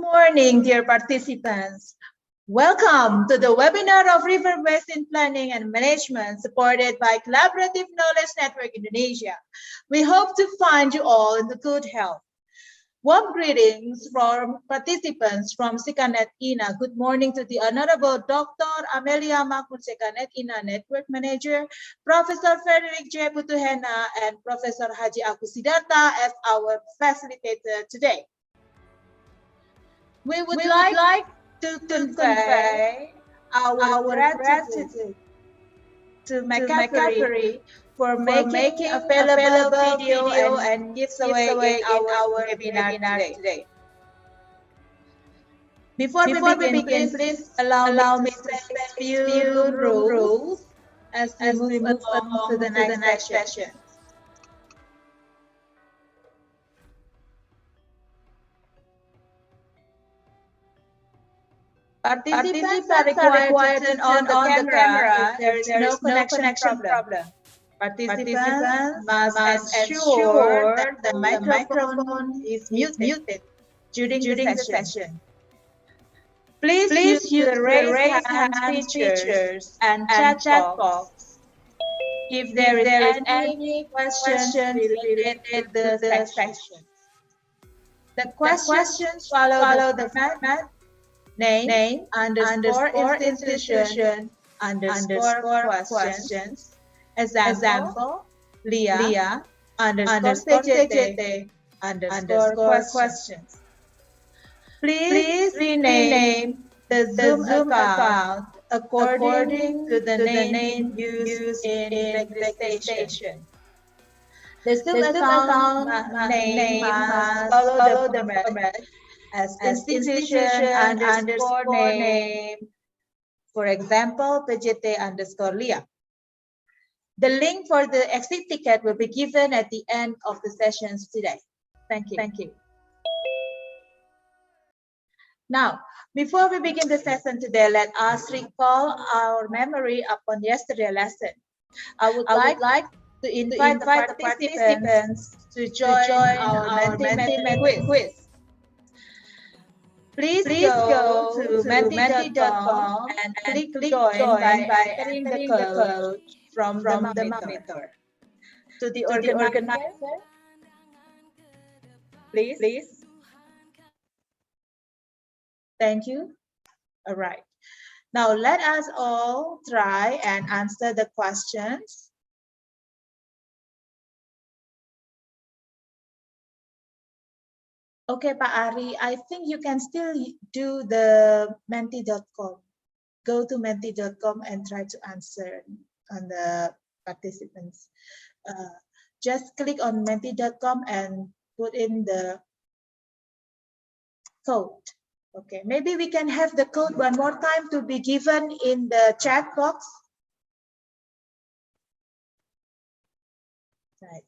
morning, dear participants. Welcome to the webinar of River Basin Planning and Management supported by Collaborative Knowledge Network Indonesia. We hope to find you all in good health. Warm greetings from participants from CKNet INA. Good morning to the Honorable Dr. Amelia Mahmud CKNet INA Network Manager, Professor Frederick J. Putuhena, and Professor Haji Agus Sidarta as our facilitator today. We would like to convey our gratitude to McCaffrey for making available video and giveaway in our webinar today. Before we begin, please allow me to say a few rules as we move along to the next session. Participants are required to turn on the camera if there is no connection problem. Participants must ensure that the microphone is muted during the session. Please use the raise hand features and chat box if there is any question related to the session. The questions follow the format. Name, underscore institution, underscore questions. Example, Lia, underscore CJT, underscore questions. Please rename the Zoom account according to the name used in registration. The Zoom account name must follow the format as institution underscore name, for example, PJT underscore Lia. The link for the exit ticket will be given at the end of the sessions today. Thank you. Now, before we begin the session today, let us recall our memory upon yesterday's lesson. I would like to invite the participants to join our Menti quiz. Please go to menti.com and click join by entering the code from the monitor. To the organizer, please. Thank you. All right. Now let us all try and answer the questions. Okay, Pak Ari, I think you can still do the menti.com. Go to menti.com and try to answer on the participants. Just click on menti.com and put in the code. Okay, maybe we can have the code one more time to be given in the chat box. Right.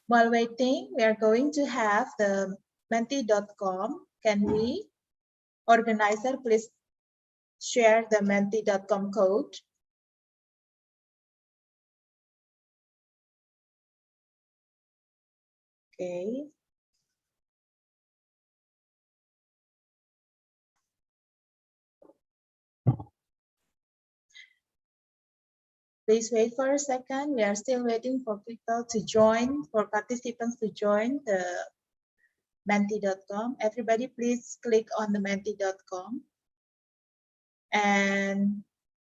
While waiting, we are going to have the menti.com. Can we, organizer, please share the menti.com code? Okay. Please wait for a second. We are still waiting for people to join, for participants to join the menti.com. Everybody, please click on the menti.com and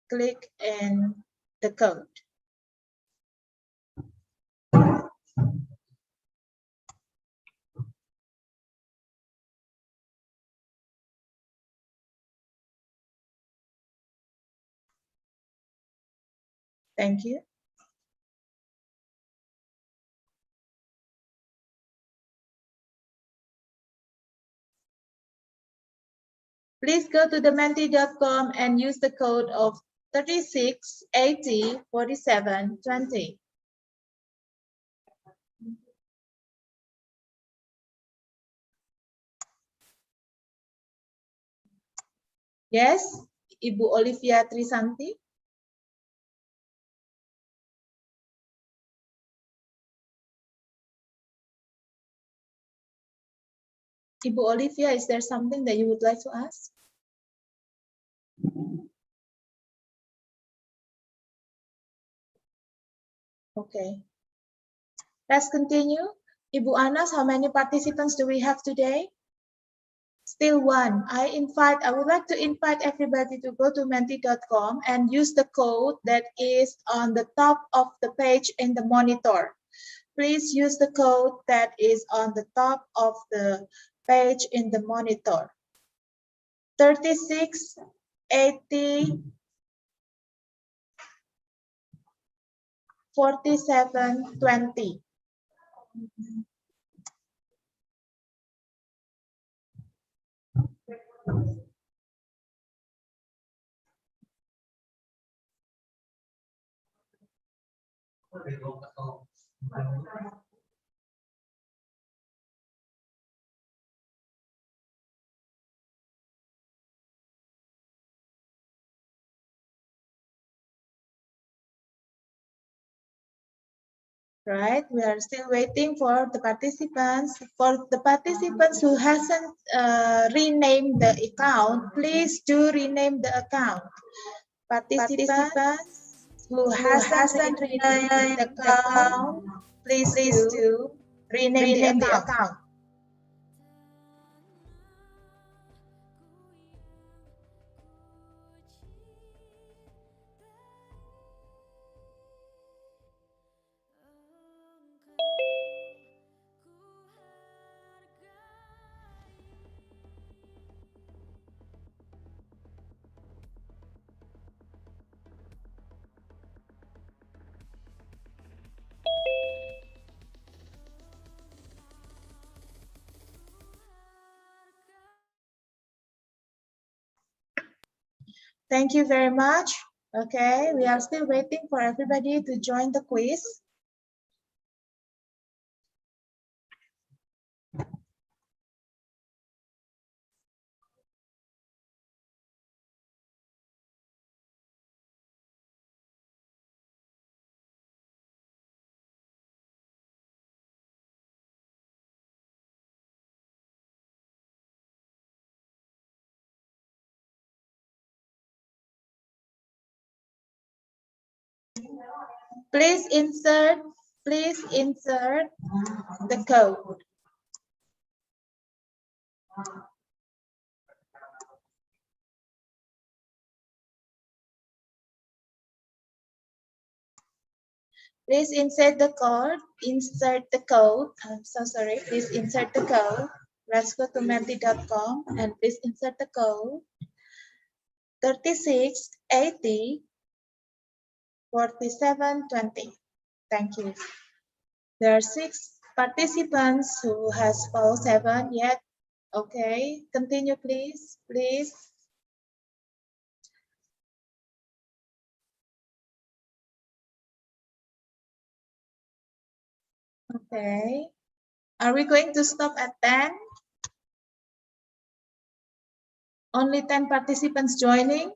click in the code. Thank you. Please go to the menti.com and use the code of 36804720. Yes, Ibu Olivia Trisanti. Ibu Olivia, is there something that you would like to ask? Okay. Let's continue. Ibu Anas, how many participants do we have today? Still one. I would like to invite everybody to go to menti.com and use the code that is on the top of the page in the monitor. Please use the code that is on the top of the page in the monitor. 36 80 47 20. Right, we are still waiting for the participants. For the participants who hasn't renamed the account, please do rename the account. Participants who hasn't renamed the account, please do rename the account. Thank you very much. Okay, we are still waiting for everybody to join the quiz. Please insert the code. Please insert the code. I'm so sorry. Please insert the code. Let's go to menti.com and please insert the code 36 80 47 20. Thank you. There are 6 participants who has followed 7 yet. Okay, continue please. Please. Okay. Are we going to stop at 10? Only 10 participants joining?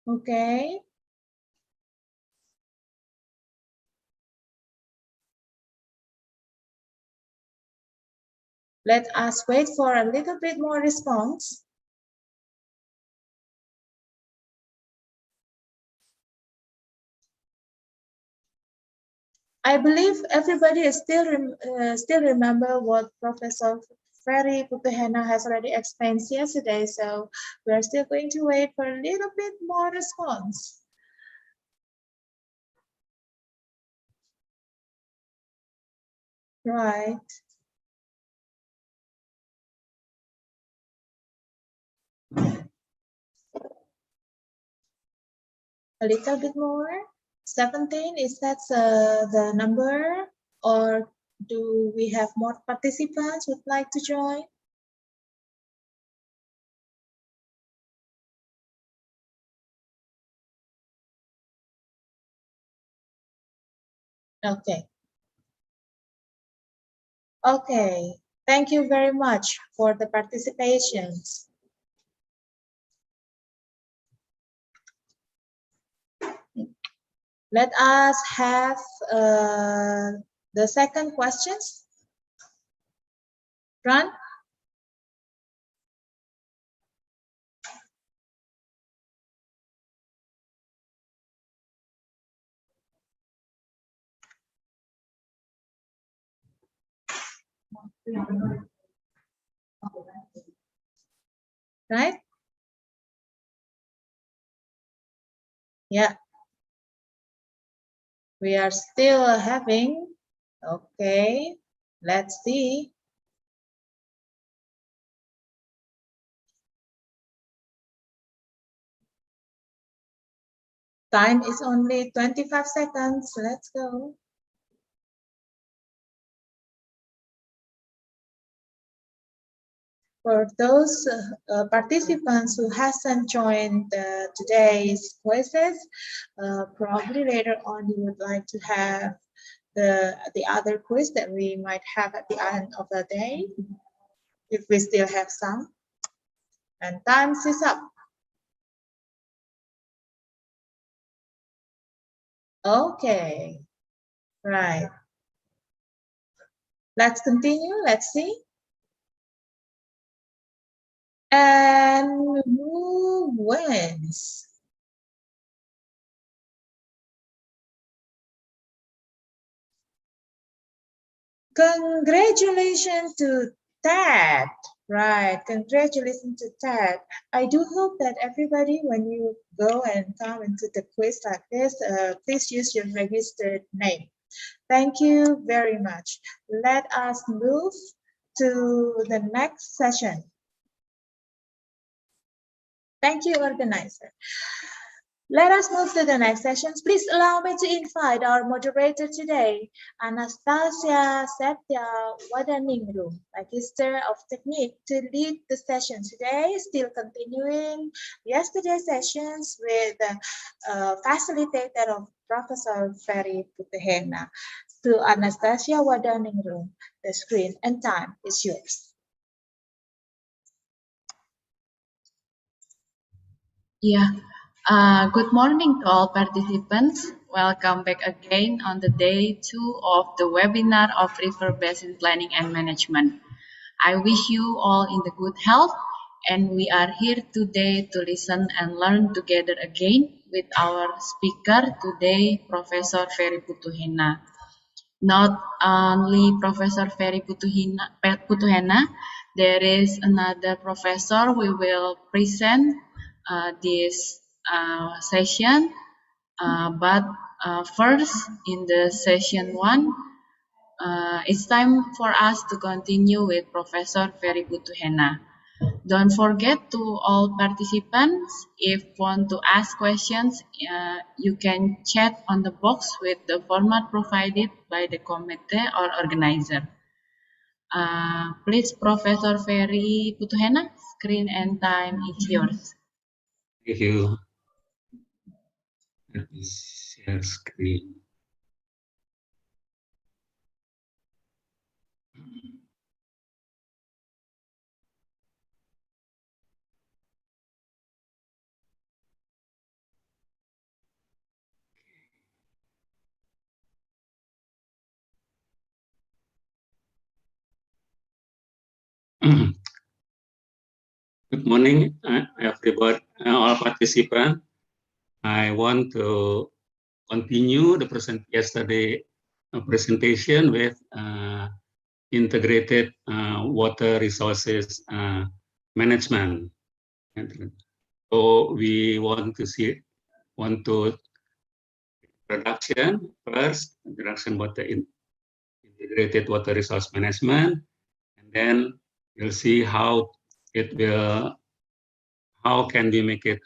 Okay. Let us wait for a little bit more response. I believe everybody is still remember what Professor Ferry Putihana has already explained yesterday, so we are still going to wait for a little bit more response. Right. A little bit more. 17, is that the number, or do we have more participants who would like to join? Okay. Okay. Thank you very much for the participations. Let us have the second questions. Run. Right? Yeah. We are still having. Okay. Let's see. Time is only 25 seconds. Let's go. For those participants who hasn't joined today's quizzes, probably later on you would like to have the other quiz that we might have at the end of the day, if we still have some. And time is up. Okay, right. Let's continue. Let's see. And who wins? Congratulations to Ted. Right, congratulations to Ted. I do hope that everybody, when you go and come into the quiz like this, please use your registered name. Thank you very much. Let us move to the next session. Thank you, organizer. Let us move to the next sessions. Please allow me to invite our moderator today, Anastasia Setya Wadaningru, Magister of Technique, to lead the session today, still continuing yesterday's sessions with facilitator of Professor Ferry Putehena. To Anastasia Wadaningru, the screen and time is yours. Yeah. Good morning to all participants. Welcome back again on the day 2 of the webinar of River Basin Planning and Management. I wish you all in the good health, and we are here today to listen and learn together again with our speaker today, Professor Ferry Putuhena. Not only Professor Ferry Putuhena, there is another professor we will present this session. But first, in the session 1, it's time for us to continue with Professor Ferry Putuhena. Don't forget to all participants, if want to ask questions, you can chat on the box with the format provided by the committee or organizer. Please, Professor Ferry Putuhena, screen and time is yours. Thank you. Let me share screen. Good morning, everybody, all participants. I want to continue the yesterday presentation with integrated water resources management. So we want to introduction first, introduction water integrated water resource management, and then you'll see how can we make it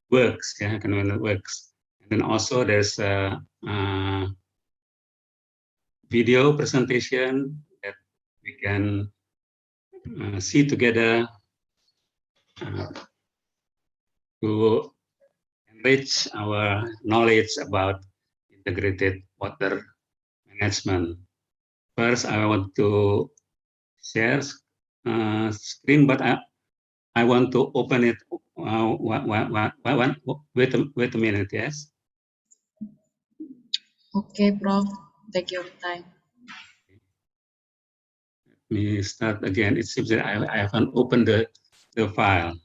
works, yeah, can when it works. And then also there's a video presentation that we can see together to enrich our knowledge about integrated water management. First, I want to share screen, but I want to open it. Wait a minute, yes. Okay, Prof. Take your time. Let me start again. It seems that I haven't opened the file.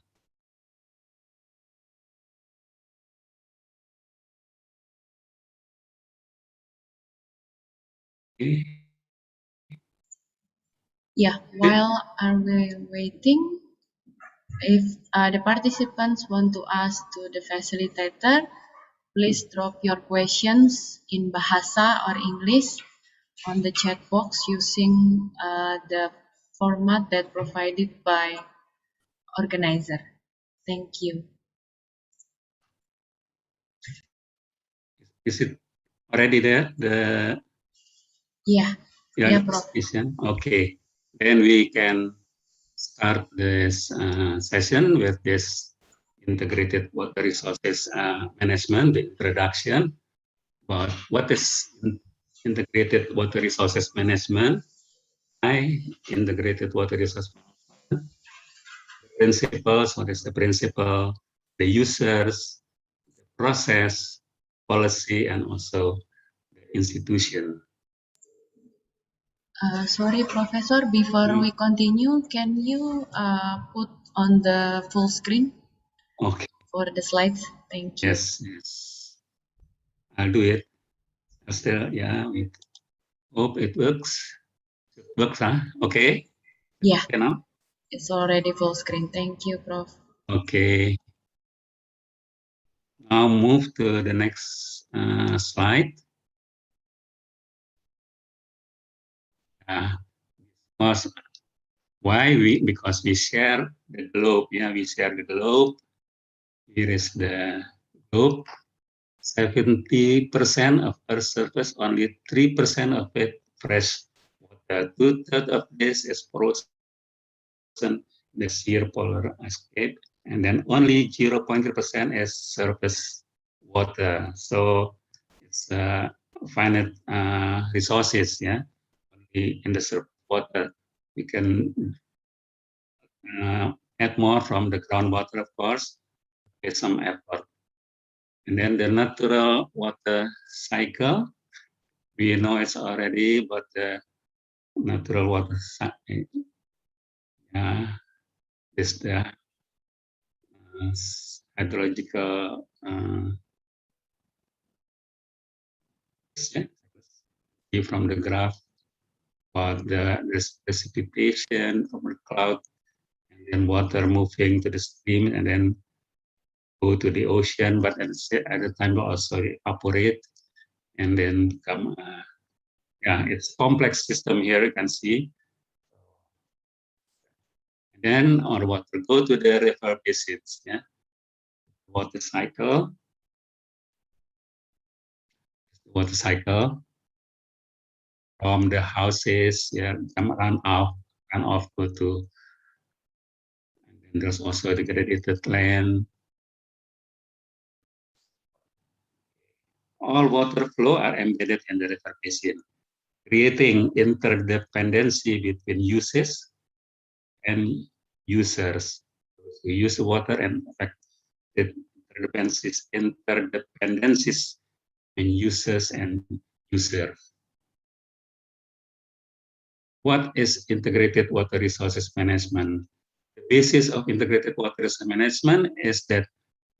Okay. Yeah, while are we waiting, if the participants want to ask to the facilitator, please drop your questions in Bahasa or English on the chat box using the format that provided by organizer. Thank you. Is it already there? The Yeah, Prof. session. Okay, then we can start this session with this integrated water resources management, the introduction about what is integrated water resources management, integrated water resource principles, what is the principle, the users, the process, policy, and also the institution. Sorry, Professor, before we continue, can you put on the full screen Okay. for the slides? Thank you. Yes. I'll do it. Still, yeah, we hope it works. It works, huh? Okay. Yeah, Okay, now? it's already full screen. Thank you, Prof. Okay. Now move to the next slide. Because we share the globe. Yeah, we share the globe. Here is the globe. 70% of Earth's surface, only 3% of it fresh water. 2/3 of this is frozen in the sheer polar escape, and then only 0.3% is surface water. So it's finite resources. Yeah, in the surface water, we can add more from the groundwater, of course, with some effort. And then the natural water cycle, we know it's already, but the natural water cycle, is the hydrological from the graph, but there's precipitation from the cloud, and then water moving to the stream, and then go to the ocean, but at the time also evaporate, and then become, it's complex system here, you can see. And then our water go to the river basins, water cycle, from the houses, run off go to, and then there's also the degraded land. All water flow are embedded in the river basin, creating interdependency between uses and users. So use water and affect the interdependencies between users and users. What is integrated water resources management? The basis of integrated water resource management is that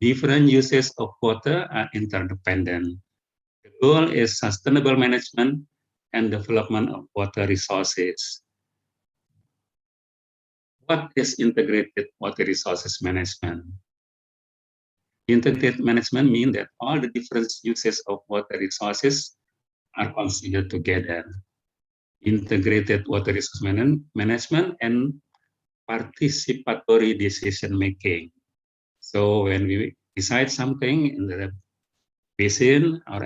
different uses of water are interdependent. The goal is sustainable management and development of water resources. What is integrated water resources management? Integrated management means that all the different uses of water resources are considered together. Integrated water resource management and participatory decision making. So when we decide something in the basin or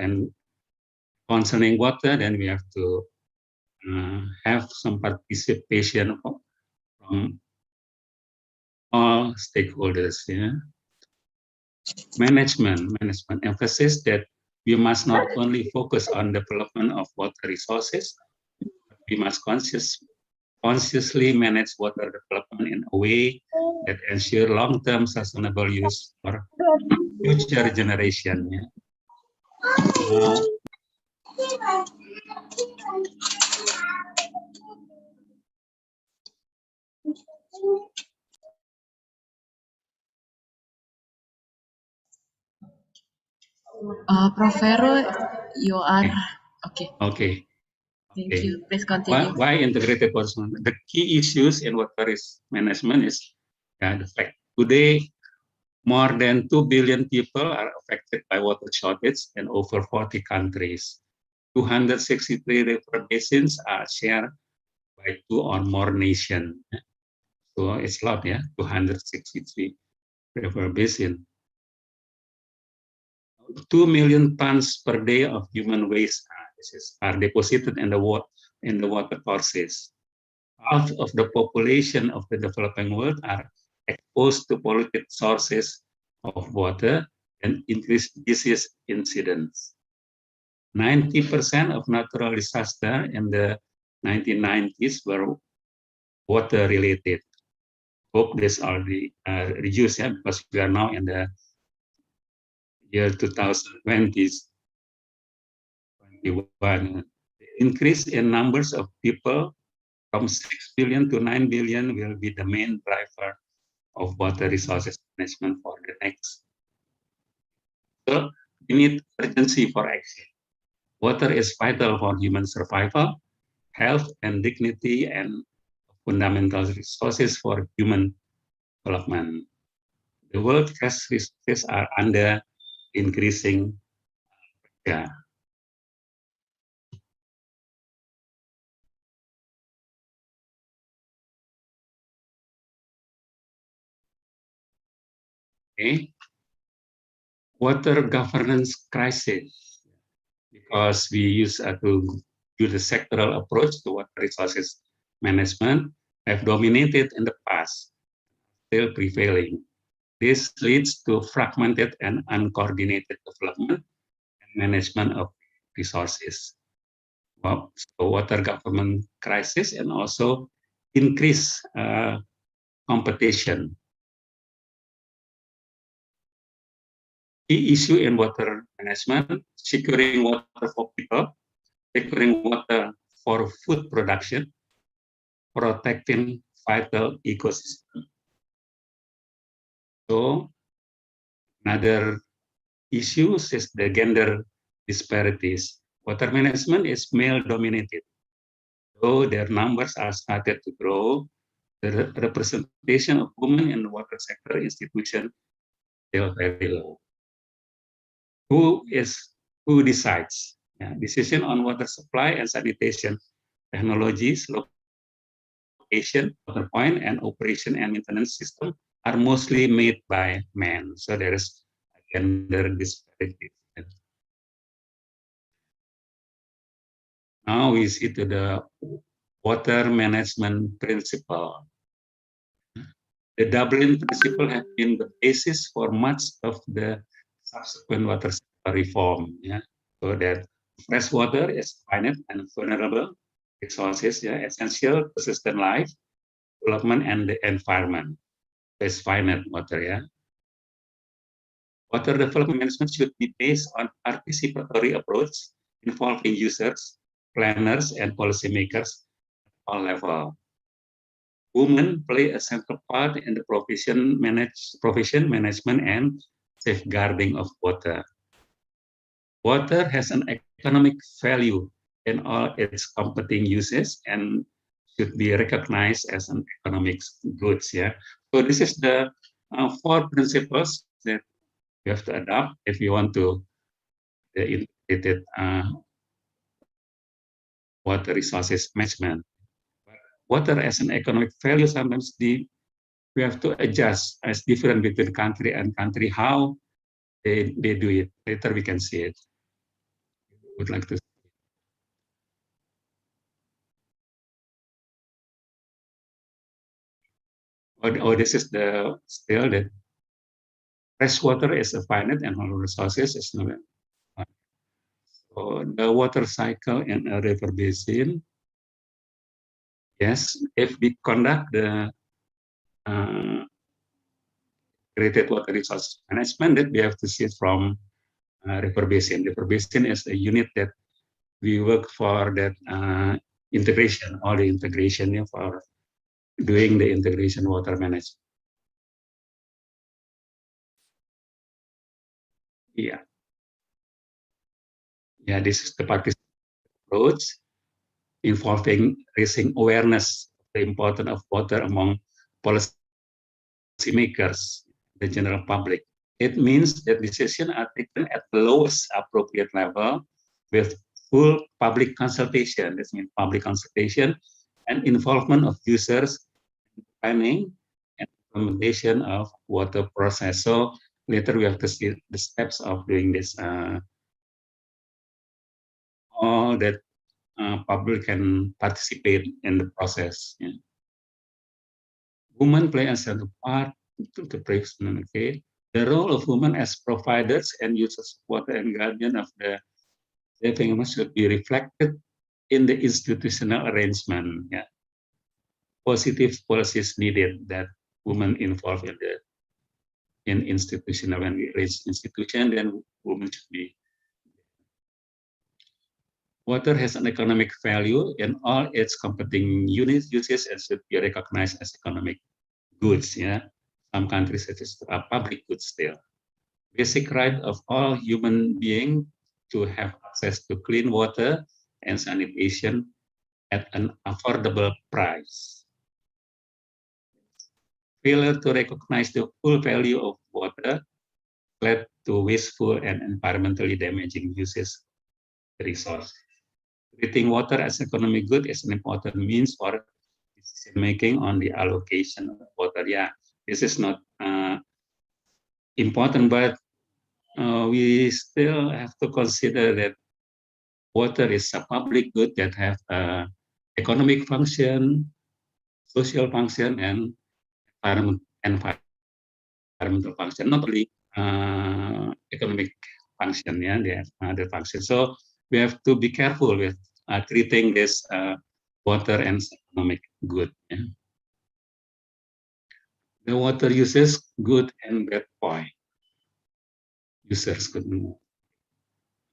concerning water, then we have to have some participation from all stakeholders. Management emphasis that we must not only focus on development of water resources, but we must consciously manage water development in a way that ensure long-term sustainable use for future generation. Prof. Vero, you are Okay. okay. Okay. Thank Okay. you. Please continue. Why integrated water management? The key issues in water management is the fact today more than 2 billion people are affected by water shortage in over 40 countries. 263 river basins are shared by 2 or more nations. So it's a lot, yeah, 263 river basin. 2 million tons per day of human waste are deposited in the water courses. Half of the population of the developing world are exposed to polluted sources of water and increased disease incidence. 90% of natural disaster in the 1990s were water related. Hope this already reduced, yeah, because we are now in the year 2020s. 21. The increase in numbers of people from 6 billion to 9 billion will be the main driver of water resources management for the next. So we need urgency for action. Water is vital for human survival, health and dignity, and fundamental resources for human development. The world cash resources are under increasing pressure. Okay. Water governance crisis, because we use to use a sectoral approach to water resources management, have dominated in the past, still prevailing. This leads to fragmented and uncoordinated development and management of resources. Well, so water government crisis and also increase competition. Key issue in water management, securing water for people, securing water for food production, protecting vital ecosystem. So another issue is the gender disparities. Water management is male dominated. Though their numbers are started to grow, the representation of women in the water sector institution still very low. Who decides? Yeah, decision on water supply and sanitation technologies, location, water point, and operation and maintenance system are mostly made by men. So there is gender disparity. Now we see to the water management principle. The Dublin principle has been the basis for much of the subsequent water reform. Yeah, so that fresh water is finite and vulnerable resources, yeah, essential to sustain life, development, and the environment. It's finite water, yeah. Water development management should be based on participatory approach involving users, planners, and policymakers at all levels. Women play a central part in the provision management and safeguarding of water. Water has an economic value in all its competing uses and should be recognized as an economic goods. Yeah. So this is the 4 principles that we have to adopt if we want to the integrated water resources management. Water as an economic value, sometimes we have to adjust as different between country and country how they do it. Later we can see it. Would like to. This is the still that fresh water is a finite and all resources is not. So the water cycle in a river basin. Yes, if we conduct the integrated water resource management, that we have to see it from river basin. River basin is a unit that we work for that integration, all the integration for doing the integration water management. Yeah. Yeah, this is the participant approach involving raising awareness of the importance of water among policymakers, the general public. It means that decisions are taken at the lowest appropriate level with full public consultation. This means public consultation and involvement of users, planning, and implementation of water process. So later we have to see the steps of doing this. All that public can participate in the process. Yeah. Women play a central part to the prevention. Okay, the role of women as providers and users of water and guardian of the living should be reflected in the institutional arrangement. Yeah. Positive policies needed that women involved in institutional, when we raise institution, then women should be. Water has an economic value in all its competing units, uses, and should be recognized as economic goods. Yeah, some countries it is public goods still. Basic right of all human beings to have access to clean water and sanitation at an affordable price. Failure to recognize the full value of water led to wasteful and environmentally damaging uses of resources. Treating water as economic good is an important means for decision making on the allocation of water. Yeah, this is not important, but we still have to consider that water is a public good that have economic function, social function, and environmental function, not only economic function. Yeah, they have other functions. So we have to be careful with treating this water and economic good. Yeah. The water uses good and bad point. Users could know.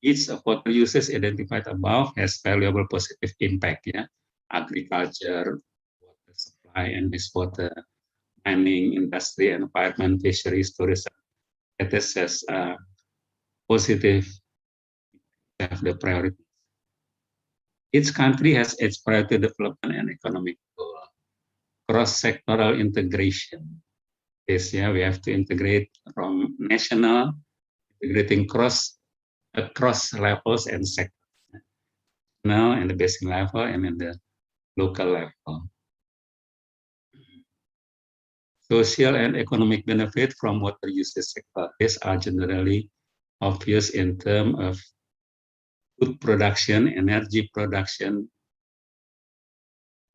Each of water uses identified above has valuable positive impact. Yeah, agriculture, water supply and wastewater, mining, industry, environment, fisheries, tourism. It is as positive have the priority. Each country has its priority development and economic goal. Cross-sectoral integration. Yes, yeah, we have to integrate from national, integrating across levels and sectors. Now, in the basic level and in the local level. Social and economic benefit from water usage sector. These are generally obvious in terms of food production, energy production,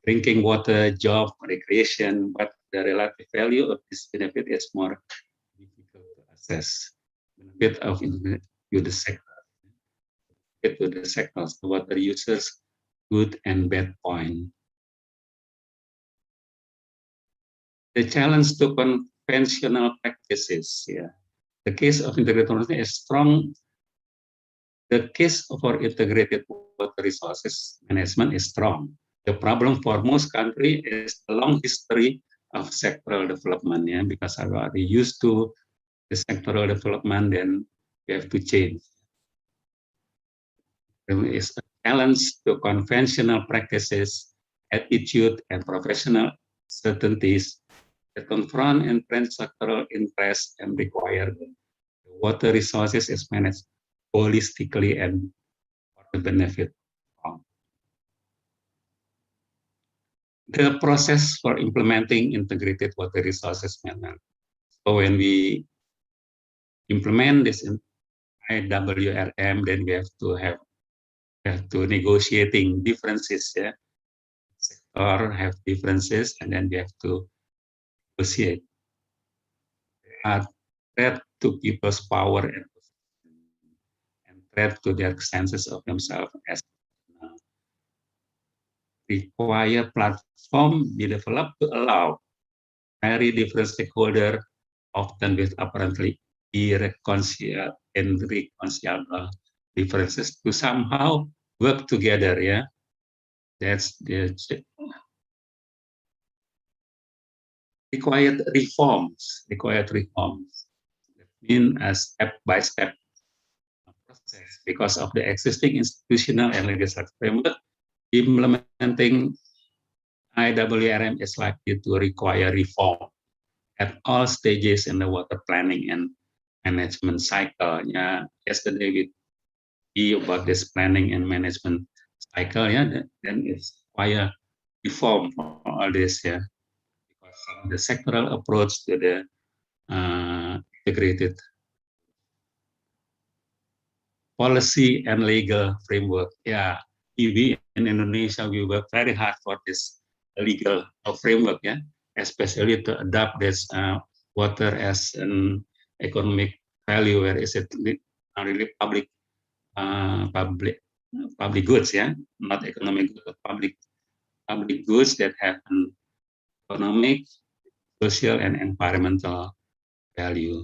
drinking water, job, recreation, but the relative value of this benefit is more difficult to assess. Benefit of the sector. To the sectors, the water users, good and bad point. The challenge to conventional practices. Yeah, the case of integrated water is strong. The case for integrated water resources management is strong. The problem for most countries is the long history of sectoral development. Yeah, because I'm already used to the sectoral development, then we have to change. There is a challenge to conventional practices, attitude, and professional certainties that confront entrenched sectoral interests and require the water resources is managed holistically and for the benefit of. The process for implementing integrated water resources management. So when we implement this in IWRM, then we have to negotiating differences. Yeah, sector have differences, and then we have to negotiate. Threat to people's power and threat to their senses of themselves as require platform be developed to allow very different stakeholders, often with apparently irreconcilable differences, to somehow work together. Yeah, that's the required reforms. Required reforms. That mean a step-by-step process because of the existing institutional and legislative framework. Implementing IWRM is likely to require reform at all stages in the water planning and management cycle. Yeah, yesterday we see about this planning and management cycle. Yeah, then it's require reform for all this. Yeah, because of the sectoral approach to the integrated policy and legal framework. Yeah, we in Indonesia we work very hard for this legal framework. Yeah, especially to adopt this water as an economic value, where is it really public public goods, yeah, not economic goods, but public goods that have an economic, social, and environmental value.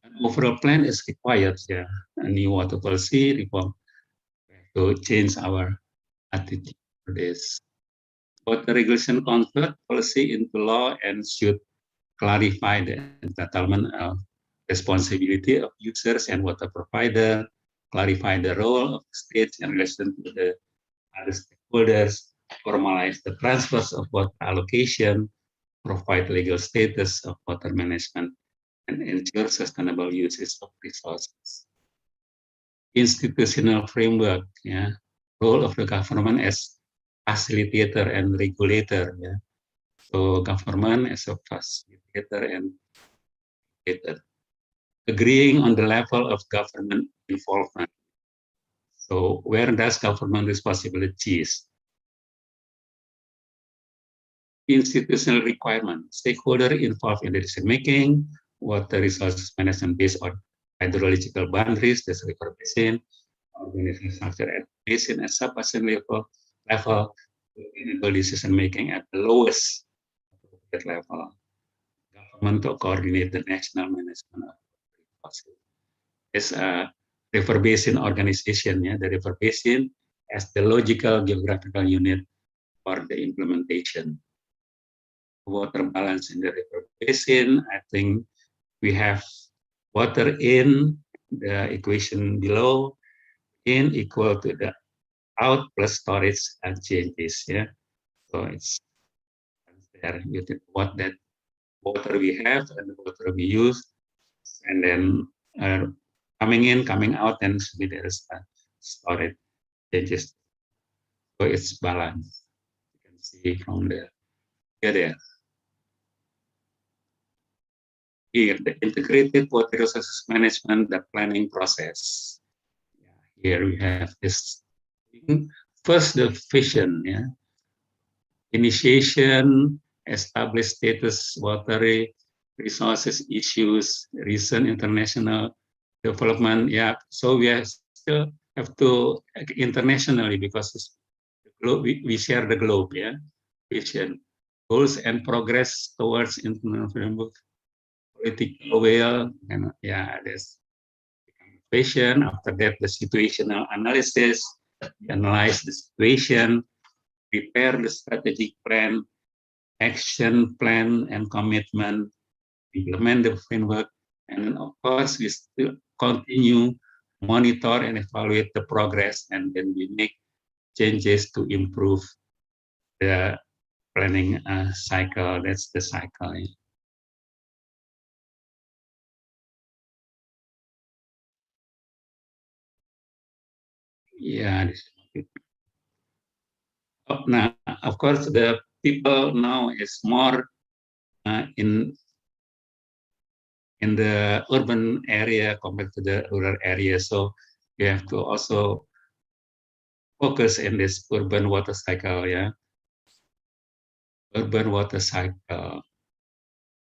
An overall plan is required, yeah. A new water policy reform to change our attitude to this. Water regulation convert policy into law and should clarify the entitlement of responsibility of users and water provider, clarify the role of states in relation to the other stakeholders, formalize the transfers of water allocation, provide legal status of water management, and ensure sustainable uses of resources. Institutional framework, yeah, role of the government as facilitator and regulator, yeah. So government as a facilitator and regulator, agreeing on the level of government involvement. So where does government responsibilities? Institutional requirement, stakeholder involved in decision making, water resources management based on hydrological boundaries, that's river basin, organization structure at basin and sub-basin level to enable decision making at the lowest appropriate level. Government to coordinate the national management of resources. It's a river basin organization, yeah, the river basin as the logical geographical unit for the implementation. Water balance in the river basin, I think we have water in the equation below, in equal to the out plus storage and changes. Yeah, so it's there with what that water we have and the water we use, and then coming in, coming out, and there is storage changes. So it's balanced. You can see from there. There. Here, the integrated water resources management, the planning process. Here we have this thing. First, the vision, yeah. Initiation, establish status, water resources issues, recent international development. Yeah, so we still have to internationally because we share the globe, yeah. Vision, goals and progress towards international framework, political will, and yeah, there's vision. After that, the situational analysis, analyze the situation, prepare the strategic plan, action plan and commitment, implement the framework, and then of course we still continue, monitor and evaluate the progress, and then we make changes to improve the planning cycle. That's the cycle. Yeah. Now, of course, the people now is more in the urban area compared to the rural area. So we have to also focus in this urban water cycle, yeah. Urban water cycle,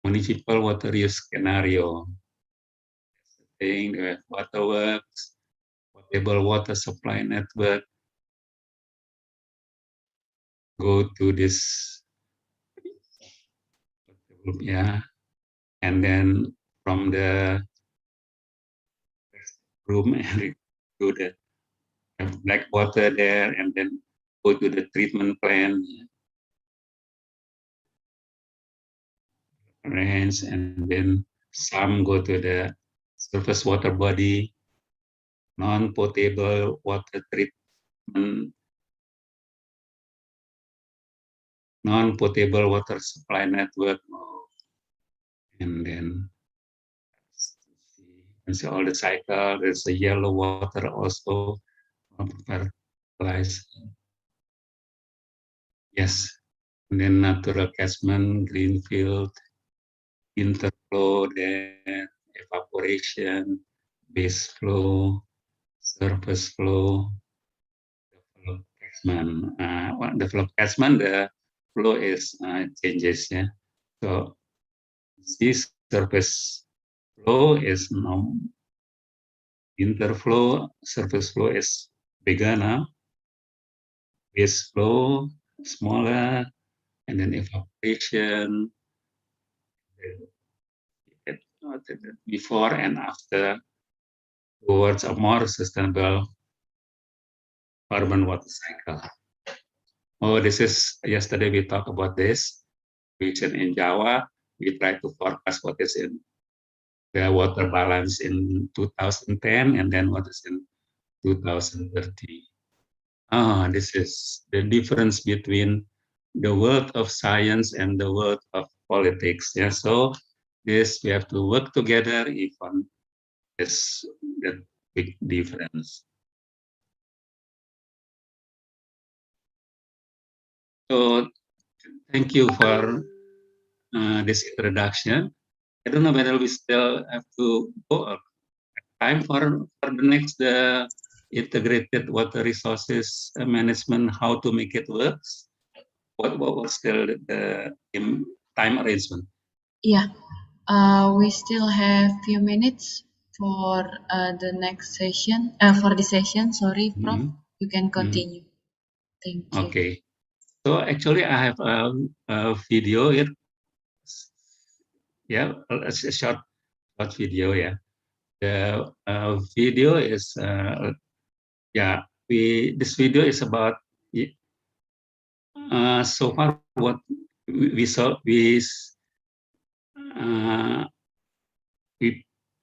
municipal water use scenario, thing, waterworks, potable water supply network, go to this, yeah, and then from the room do the black water there and then go to the treatment plant, rinse, and then some go to the surface water body, non-potable water treatment, non-potable water supply network, and then you can see all the cycle. There's a yellow water also fertilized. Yes, and then natural catchment, green field, interflow, then evaporation, base flow, surface flow, develop catchment. Develop catchment, the flow is changes. Yeah, so this surface flow is interflow, surface flow is bigger now, base flow smaller, and then evaporation before and after towards a more sustainable urban water cycle. Oh, this is yesterday we talked about this. Region in Java, we try to forecast what is in the water balance in 2010 and then what is in 2030. This is the difference between the world of science and the world of politics. Yeah, so this we have to work together if on this that big difference. So thank you for this introduction. I don't know whether we still have to go time for the next integrated water resources management, how to make it work. What was still the time arrangement? Yeah, we still have few minutes for the next session. For the session, sorry, Prof. You can continue. Thank you. Okay. So actually, I have a video here. Yeah, a short video. Yeah, the video is yeah. This video is about so far what we saw we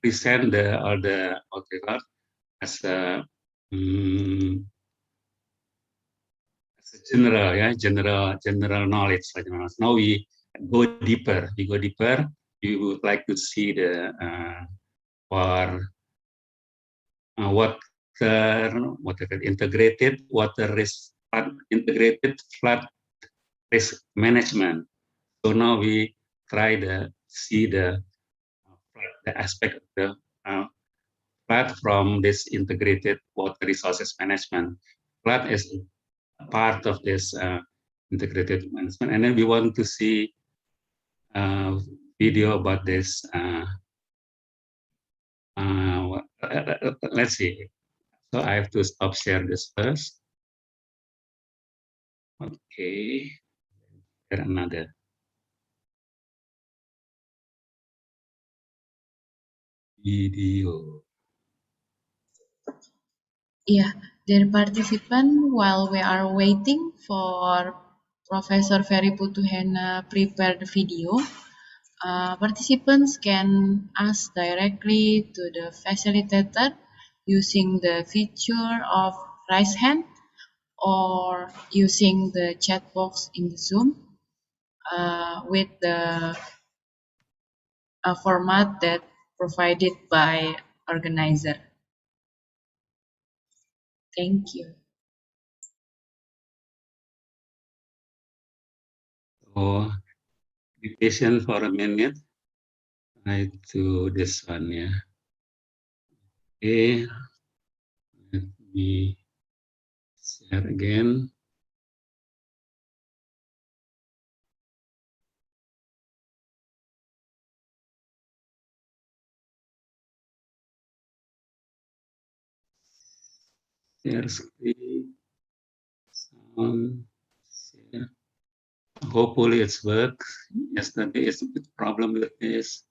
present the all the article as a general, yeah, general knowledge. Now we go deeper. We go deeper. We would like to see the for water integrated flood risk management. So now we try to see the aspect of the flood from this integrated water resources management. Flood is part of this integrated management, and then we want to see a video about this. Let's see. So I have to stop share this first. Okay. There another video. Yeah, dear participant, while we are waiting for Professor Ferry Putuhena prepare the video, participants can ask directly to the facilitator using the feature of raise hand or using the chat box in the Zoom with the format that provided by organizer. Thank you. So be patient for a minute. I do this one, yeah. Okay. Let me share again. Share screen. Sound. Share. Hopefully it's works. Yesterday is a bit problem with this.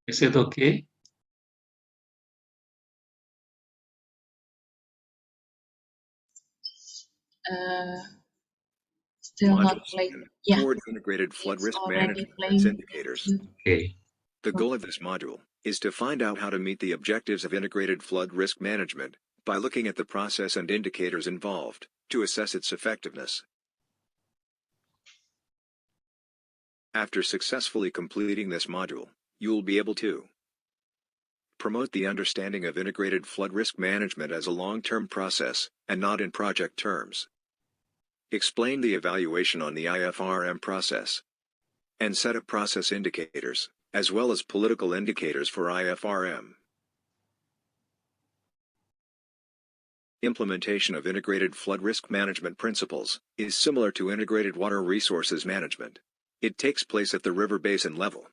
Is it okay? Still not Module playing. 7, Yeah, towards integrated flood it's risk already management and its playing. indicators. Okay. The goal of this module is to find out how to meet the objectives of integrated flood risk management by looking at the process and indicators involved to assess its effectiveness. After successfully completing this module, you will be able to promote the understanding of integrated flood risk management as a long-term process and not in project terms. Explain the evaluation on the IFRM process and set up process indicators, as well as political indicators for IFRM. Implementation of integrated flood risk management principles is similar to integrated water resources management. It takes place at the river basin level.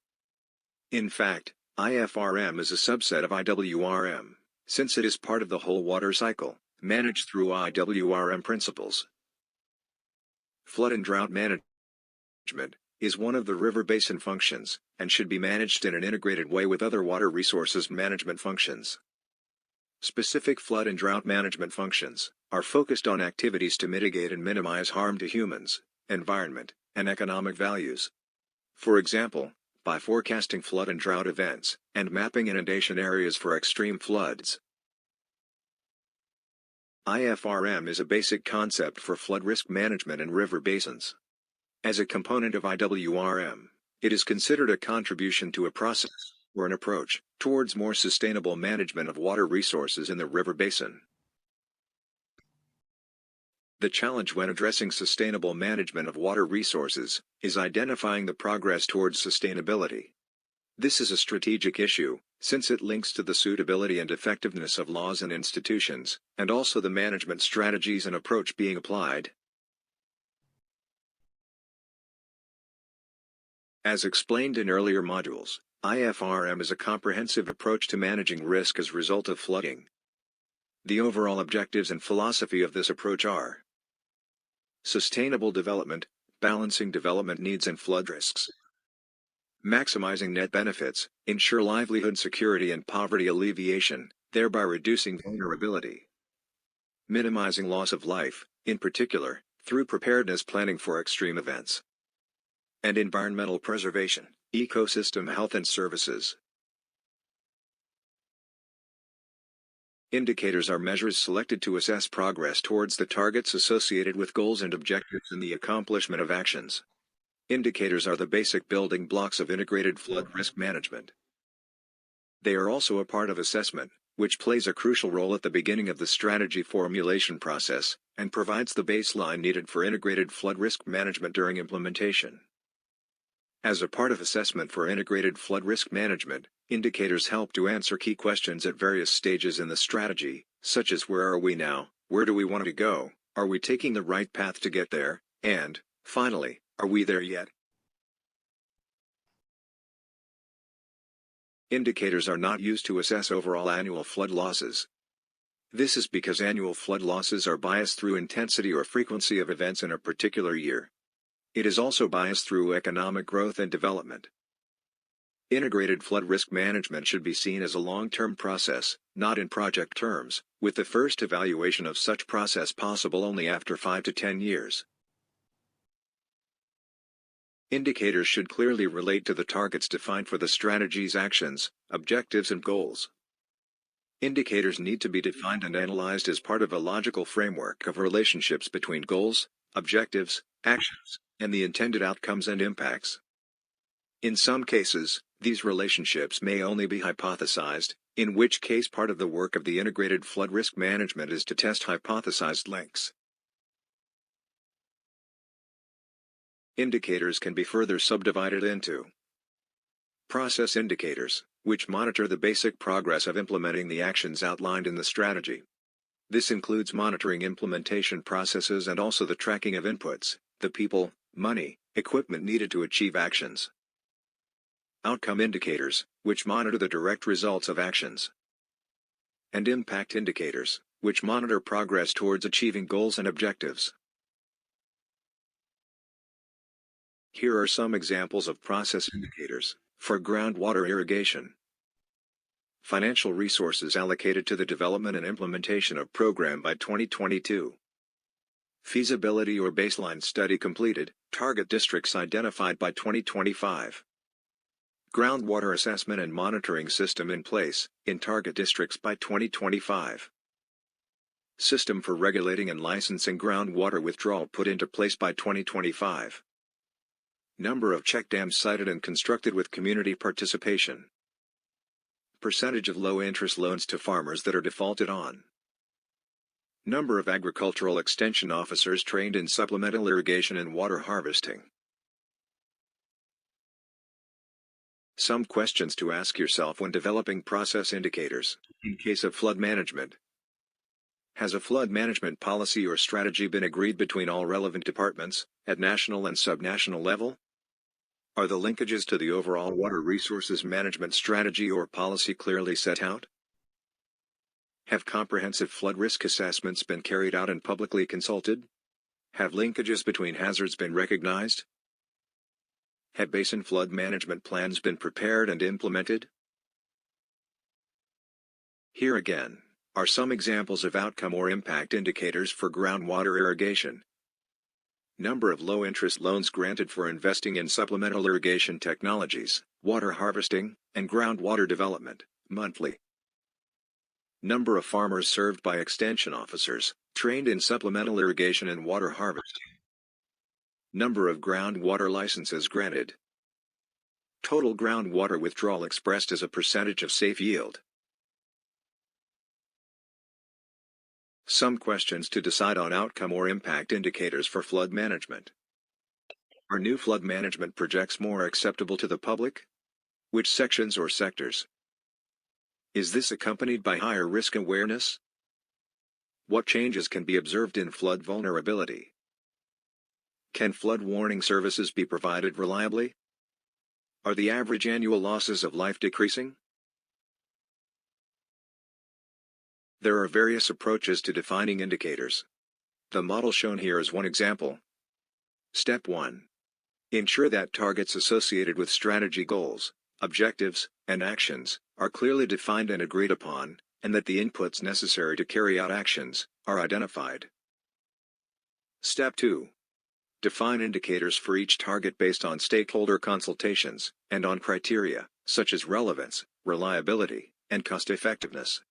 In fact, IFRM is a subset of IWRM, since it is part of the whole water cycle, managed through IWRM principles. Flood and drought management is one of the river basin functions, and should be managed in an integrated way with other water resources management functions. Specific flood and drought management functions are focused on activities to mitigate and minimize harm to humans, environment, and economic values. For example, by forecasting flood and drought events, and mapping inundation areas for extreme floods. IFRM is a basic concept for flood risk management in river basins. As a component of IWRM, it is considered a contribution to a process, or an approach, towards more sustainable management of water resources in the river basin. The challenge when addressing sustainable management of water resources is identifying the progress towards sustainability. This is a strategic issue, since it links to the suitability and effectiveness of laws and institutions, and also the management strategies and approach being applied. As explained in earlier modules, IFRM is a comprehensive approach to managing risk as a result of flooding. The overall objectives and philosophy of this approach are sustainable development, balancing development needs and flood risks. Maximizing net benefits, ensure livelihood security and poverty alleviation, thereby reducing vulnerability. Minimizing loss of life, in particular, through preparedness planning for extreme events. And environmental preservation, ecosystem health and services. Indicators are measures selected to assess progress towards the targets associated with goals and objectives in the accomplishment of actions. Indicators are the basic building blocks of integrated flood risk management. They are also a part of assessment, which plays a crucial role at the beginning of the strategy formulation process, and provides the baseline needed for integrated flood risk management during implementation. As a part of assessment for integrated flood risk management, indicators help to answer key questions at various stages in the strategy, such as where are we now, where do we want to go, are we taking the right path to get there, and, finally, are we there yet? Indicators are not used to assess overall annual flood losses. This is because annual flood losses are biased through intensity or frequency of events in a particular year. It is also biased through economic growth and development. Integrated flood risk management should be seen as a long-term process, not in project terms, with the first evaluation of such process possible only after 5 to 10 years. Indicators should clearly relate to the targets defined for the strategy's actions, objectives and goals. Indicators need to be defined and analyzed as part of a logical framework of relationships between goals, objectives, actions, and the intended outcomes and impacts. In some cases, these relationships may only be hypothesized, in which case part of the work of the integrated flood risk management is to test hypothesized links. Indicators can be further subdivided into process indicators, which monitor the basic progress of implementing the actions outlined in the strategy. This includes monitoring implementation processes and also the tracking of inputs, the people, money, equipment needed to achieve actions. Outcome indicators, which monitor the direct results of actions. And impact indicators, which monitor progress towards achieving goals and objectives. Here are some examples of process indicators. For groundwater irrigation, Financial resources allocated to the development and implementation of program by 2022. Feasibility or baseline study completed, target districts identified by 2025. Groundwater assessment and monitoring system in place, in target districts by 2025. System for regulating and licensing groundwater withdrawal put into place by 2025. Number of check dams sited and constructed with community participation. Percentage of low-interest loans to farmers that are defaulted on. Number of agricultural extension officers trained in supplemental irrigation and water harvesting. Some questions to ask yourself when developing process indicators, in case of flood management. Has a flood management policy or strategy been agreed between all relevant departments, at national and subnational level? Are the linkages to the overall water resources management strategy or policy clearly set out? Have comprehensive flood risk assessments been carried out and publicly consulted? Have linkages between hazards been recognized? Have basin flood management plans been prepared and implemented? Here again are some examples of outcome or impact indicators for groundwater irrigation. Number of low-interest loans granted for investing in supplemental irrigation technologies, water harvesting, and groundwater development, monthly. Number of farmers served by extension officers, trained in supplemental irrigation and water harvesting. Number of groundwater licenses granted. Total groundwater withdrawal expressed as a percentage of safe yield. Some questions to decide on outcome or impact indicators for flood management. Are new flood management projects more acceptable to the public? Which sections or sectors? Is this accompanied by higher risk awareness? What changes can be observed in flood vulnerability? Can flood warning services be provided reliably? Are the average annual losses of life decreasing? There are various approaches to defining indicators. The model shown here is one example. Step 1. Ensure that targets associated with strategy goals, objectives, and actions are clearly defined and agreed upon, and that the inputs necessary to carry out actions are identified. Step 2. Define indicators for each target based on stakeholder consultations, and on criteria, such as relevance, reliability, and cost-effectiveness.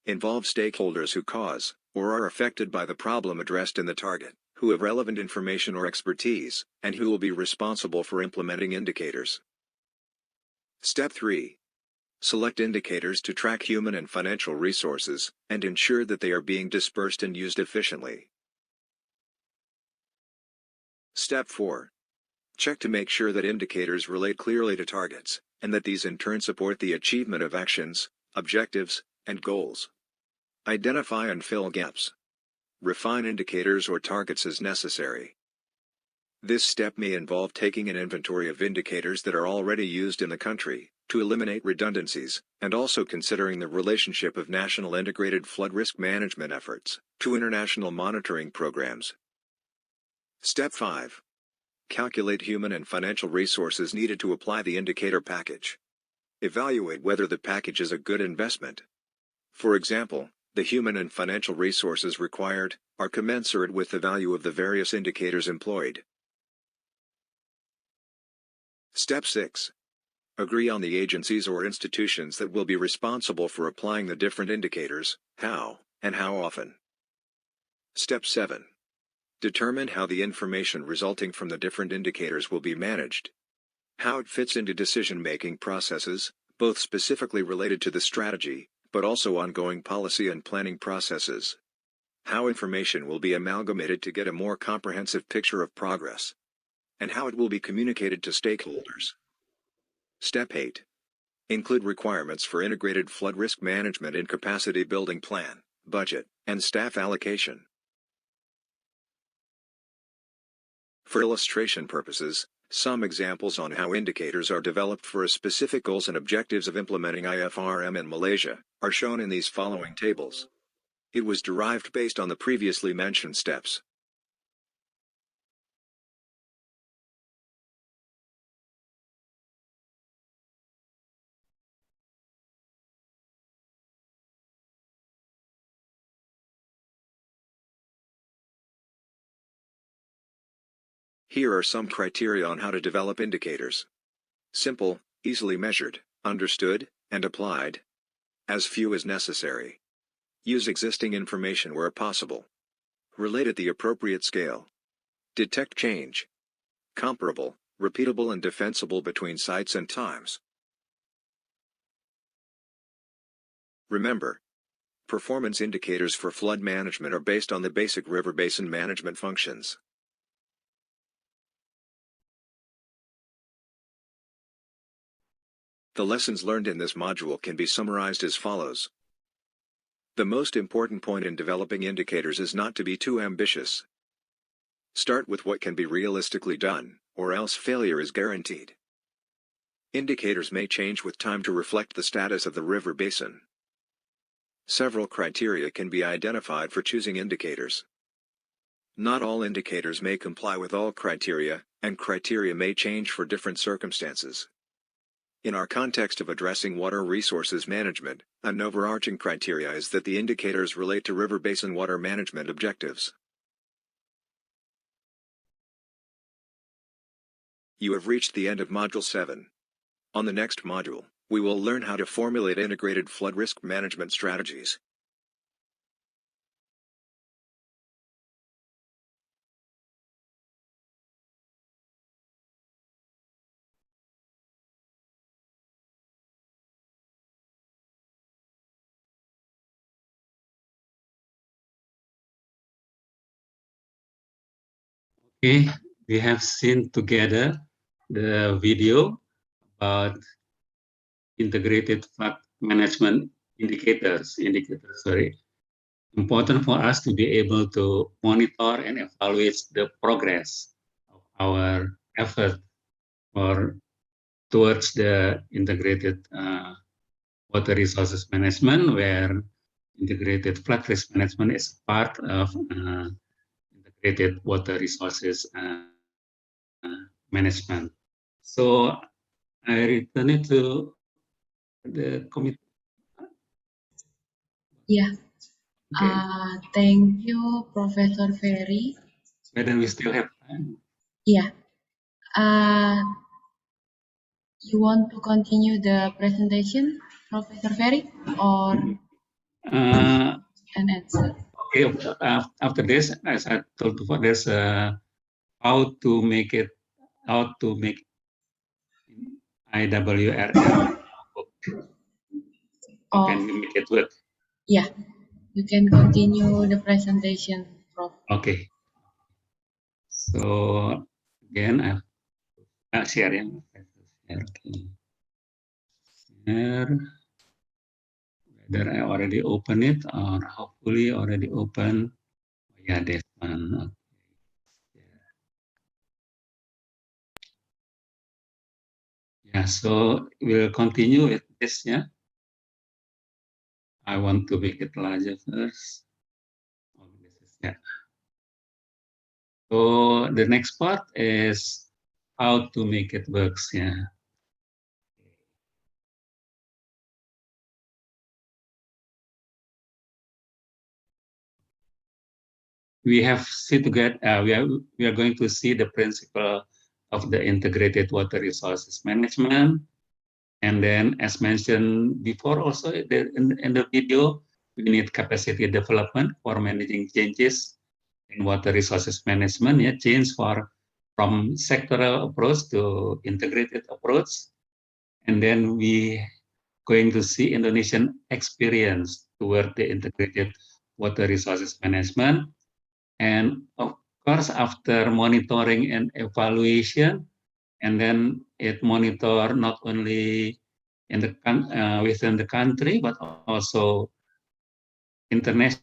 Involve stakeholders who cause, or are affected by the problem addressed in the target, who have relevant information or expertise, and who will be responsible for implementing indicators. Step 3. Select indicators to track human and financial resources, and ensure that they are being dispersed and used efficiently. Step 4. Check to make sure that indicators relate clearly to targets, and that these in turn support the achievement of actions, objectives, and goals. Identify and fill gaps. Refine indicators or targets as necessary. This step may involve taking an inventory of indicators that are already used in the country, to eliminate redundancies, and also considering the relationship of national integrated flood risk management efforts to international monitoring programs. Step 5. Calculate human and financial resources needed to apply the indicator package. Evaluate whether the package is a good investment. For example, the human and financial resources required are commensurate with the value of the various indicators employed. Step 6. Agree on the agencies or institutions that will be responsible for applying the different indicators, how, and how often. Step 7. Determine how the information resulting from the different indicators will be managed. How it fits into decision-making processes, both specifically related to the strategy, but also ongoing policy and planning processes. How information will be amalgamated to get a more comprehensive picture of progress. And how it will be communicated to stakeholders. Step 8. Include requirements for integrated flood risk management in capacity building plan, budget, and staff allocation. For illustration purposes, some examples on how indicators are developed for a specific goals and objectives of implementing IFRM in Malaysia are shown in these following tables. It was derived based on the previously mentioned steps. Here are some criteria on how to develop indicators. Simple, easily measured, understood, and applied. As few as necessary. Use existing information where possible. Relate at the appropriate scale. Detect change. Comparable, repeatable and defensible between sites and times. Remember, performance indicators for flood management are based on the basic river basin management functions. The lessons learned in this module can be summarized as follows. The most important point in developing indicators is not to be too ambitious. Start with what can be realistically done, or else failure is guaranteed. Indicators may change with time to reflect the status of the river basin. Several criteria can be identified for choosing indicators. Not all indicators may comply with all criteria, and criteria may change for different circumstances. In our context of addressing water resources management, an overarching criteria is that the indicators relate to river basin water management objectives. You have reached the end of Module 7. On the next module, we will learn how to formulate integrated flood risk management strategies. Okay, we have seen together the video about integrated flood management indicators. Sorry. Important for us to be able to monitor and evaluate the progress of our effort towards the integrated water resources management, where integrated flood risk management is part of integrated water resources management. So I return it to the committee. Yeah. Okay. Thank you, Professor Ferry. Whether we still have time. Yeah. You want to continue the presentation, Professor Ferry, or an answer? Okay, after this, as I told before, there's how to make IWRR. How can we make it work? Yeah, you can continue the presentation, Prof. Okay. So again, I'll share. Okay. Share. Whether I already open it or hopefully already open. Yeah, this one. Okay. Yeah, so we'll continue with this. Yeah. I want to make it larger first. Oh, this is, yeah. So the next part is how to make it works. Yeah. We have we are going to see the principle of the integrated water resources management. And then, as mentioned before, also in the video, we need capacity development for managing changes in water resources management. Yeah, change from sectoral approach to integrated approach. And then we going to see Indonesian experience toward the integrated water resources management. And of course, after monitoring and evaluation, and then it monitor not only in the within the country, but also internationally.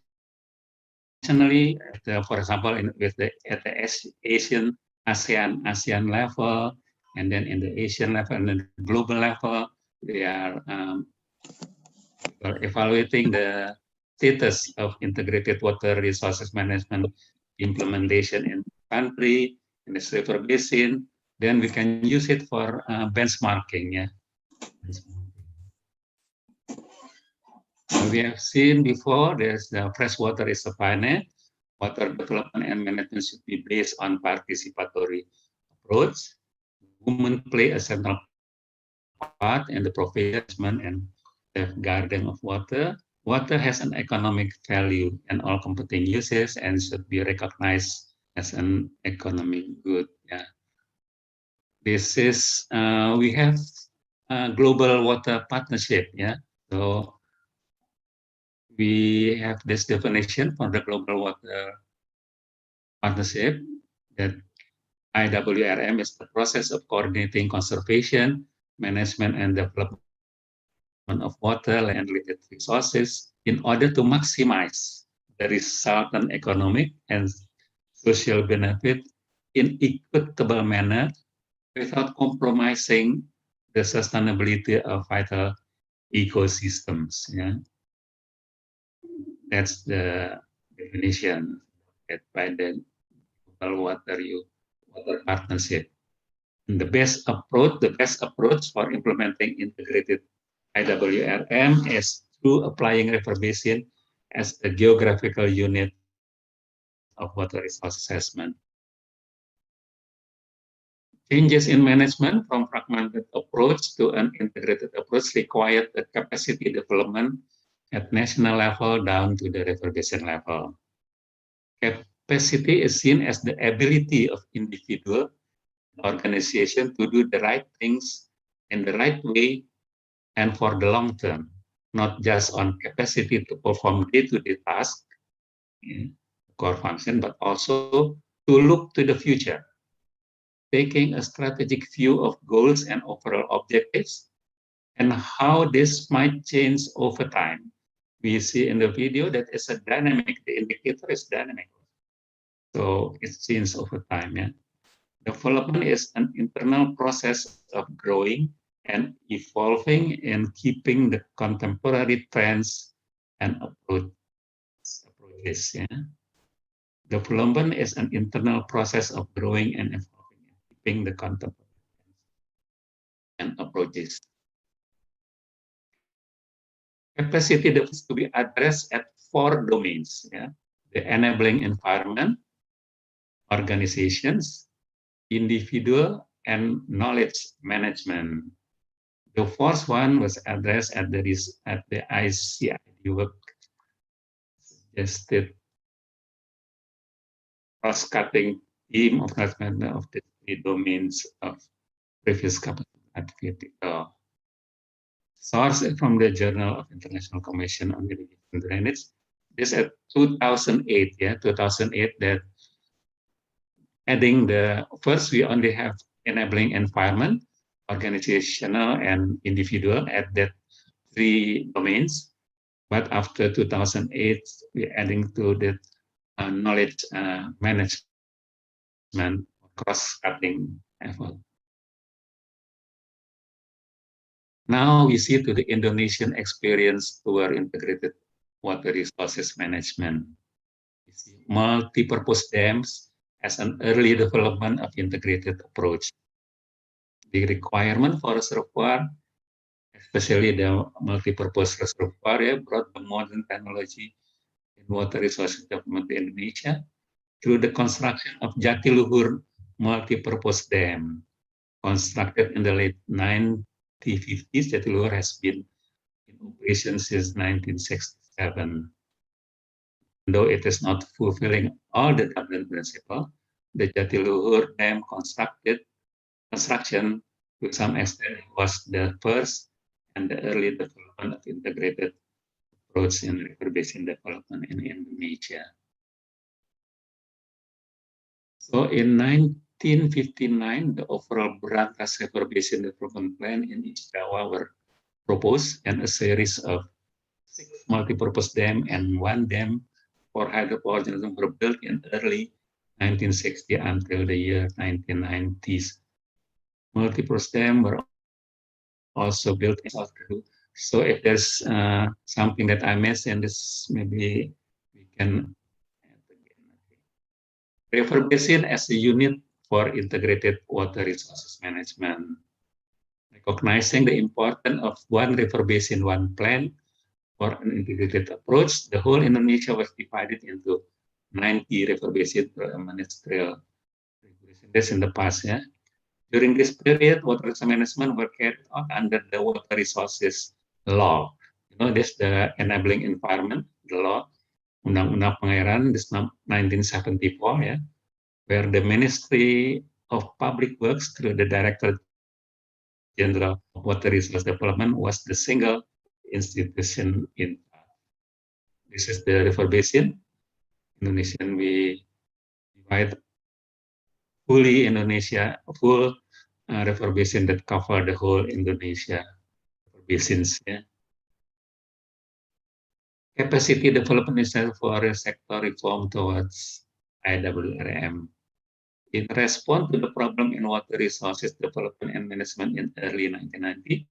For example, at the Asian ASEAN level, and then in the Asian level and then the global level, they are evaluating the status of integrated water resources management implementation in the country, in the river basin. Then we can use it for benchmarking. Yeah. We have seen before, there's the freshwater is a finite, Water development and management should be based on participatory approach. Women play a central part in the provision and safeguarding of water. Water has an economic value and all competing uses and should be recognized as an economic good. Yeah. This is, we have a global water partnership. Yeah. So we have this definition for the global water partnership that IWRM is the process of coordinating conservation, management, and development of water, land, and related resources in order to maximize the resultant economic and social benefit in equitable manner without compromising the sustainability of vital ecosystems. Yeah, that's the definition by the global water partnership. And the best approach for implementing integrated IWRM is through applying river basin as a geographical unit of water resource assessment. Changes in management from fragmented approach to an integrated approach required a capacity development at national level down to the river basin level. Capacity is seen as the ability of individual organization to do the right things in the right way and for the long term, not just on capacity to perform day-to-day tasks, core function, but also to look to the future, taking a strategic view of goals and overall objectives and how this might change over time. We see in the video that it's a dynamic, the indicator is dynamic. So it changes over time. Yeah? Development is an internal process of growing and evolving and keeping the contemporary trends and approaches. Yeah? Development is an internal process of growing and evolving and keeping the contemporary trends and approaches. Capacity development to be addressed at 4 domains. Yeah? The enabling environment, organizations, individual, and knowledge management. The first one was addressed at the ICID work, suggested cross-cutting theme of management of the 3 domains of previous activity. Source from the Journal of International Commission on Irrigation and Drainage. This at 2008, yeah, 2008, that adding the first, we only have enabling environment, organizational and individual at that 3 domains. But after 2008, we're adding to the knowledge management, cross-cutting effort. Now we see to the Indonesian experience toward integrated water resources management. We see multi-purpose dams as an early development of integrated approach. The requirement for reservoir, especially the multi-purpose reservoir, brought the modern technology in water resources development in Indonesia through the construction of Jatiluhur multi-purpose dam. Constructed in the late 1950s, Jatiluhur has been in operation since 1967. Though it is not fulfilling all the Dublin principle, the Jatiluhur dam construction to some extent was the first and the early development of integrated approach in river basin development in Indonesia. So in 1959, the overall Brantas River Basin Development Plan in East Java were proposed, and a series of 6 multipurpose dams and 1 dam for hydropower generation were built in early 1960 until the year 1990s. Multipurpose dams were also built in South Peru. So if there's something that I missed in this, maybe we can add again. River basin as a unit for integrated water resources management. Recognizing the importance of one river basin, one plan for an integrated approach, the whole Indonesia was divided into 90 river basin ministerial regulation. That's in the past, yeah. During this period, water resource management were carried out under the water resources law. You know, this the enabling environment, the law, Undang-Undang Pengairan, this 1974, yeah, where the Ministry of Public Works through the Director General of Water Resource Development was the single institution in. This is the river basin. Indonesian, we divide fully Indonesia, full river basin that cover the whole Indonesia basins. Yeah. Capacity development is necessary for a sector reform towards IWRM. In response to the problem in water resources development and management in early 1990,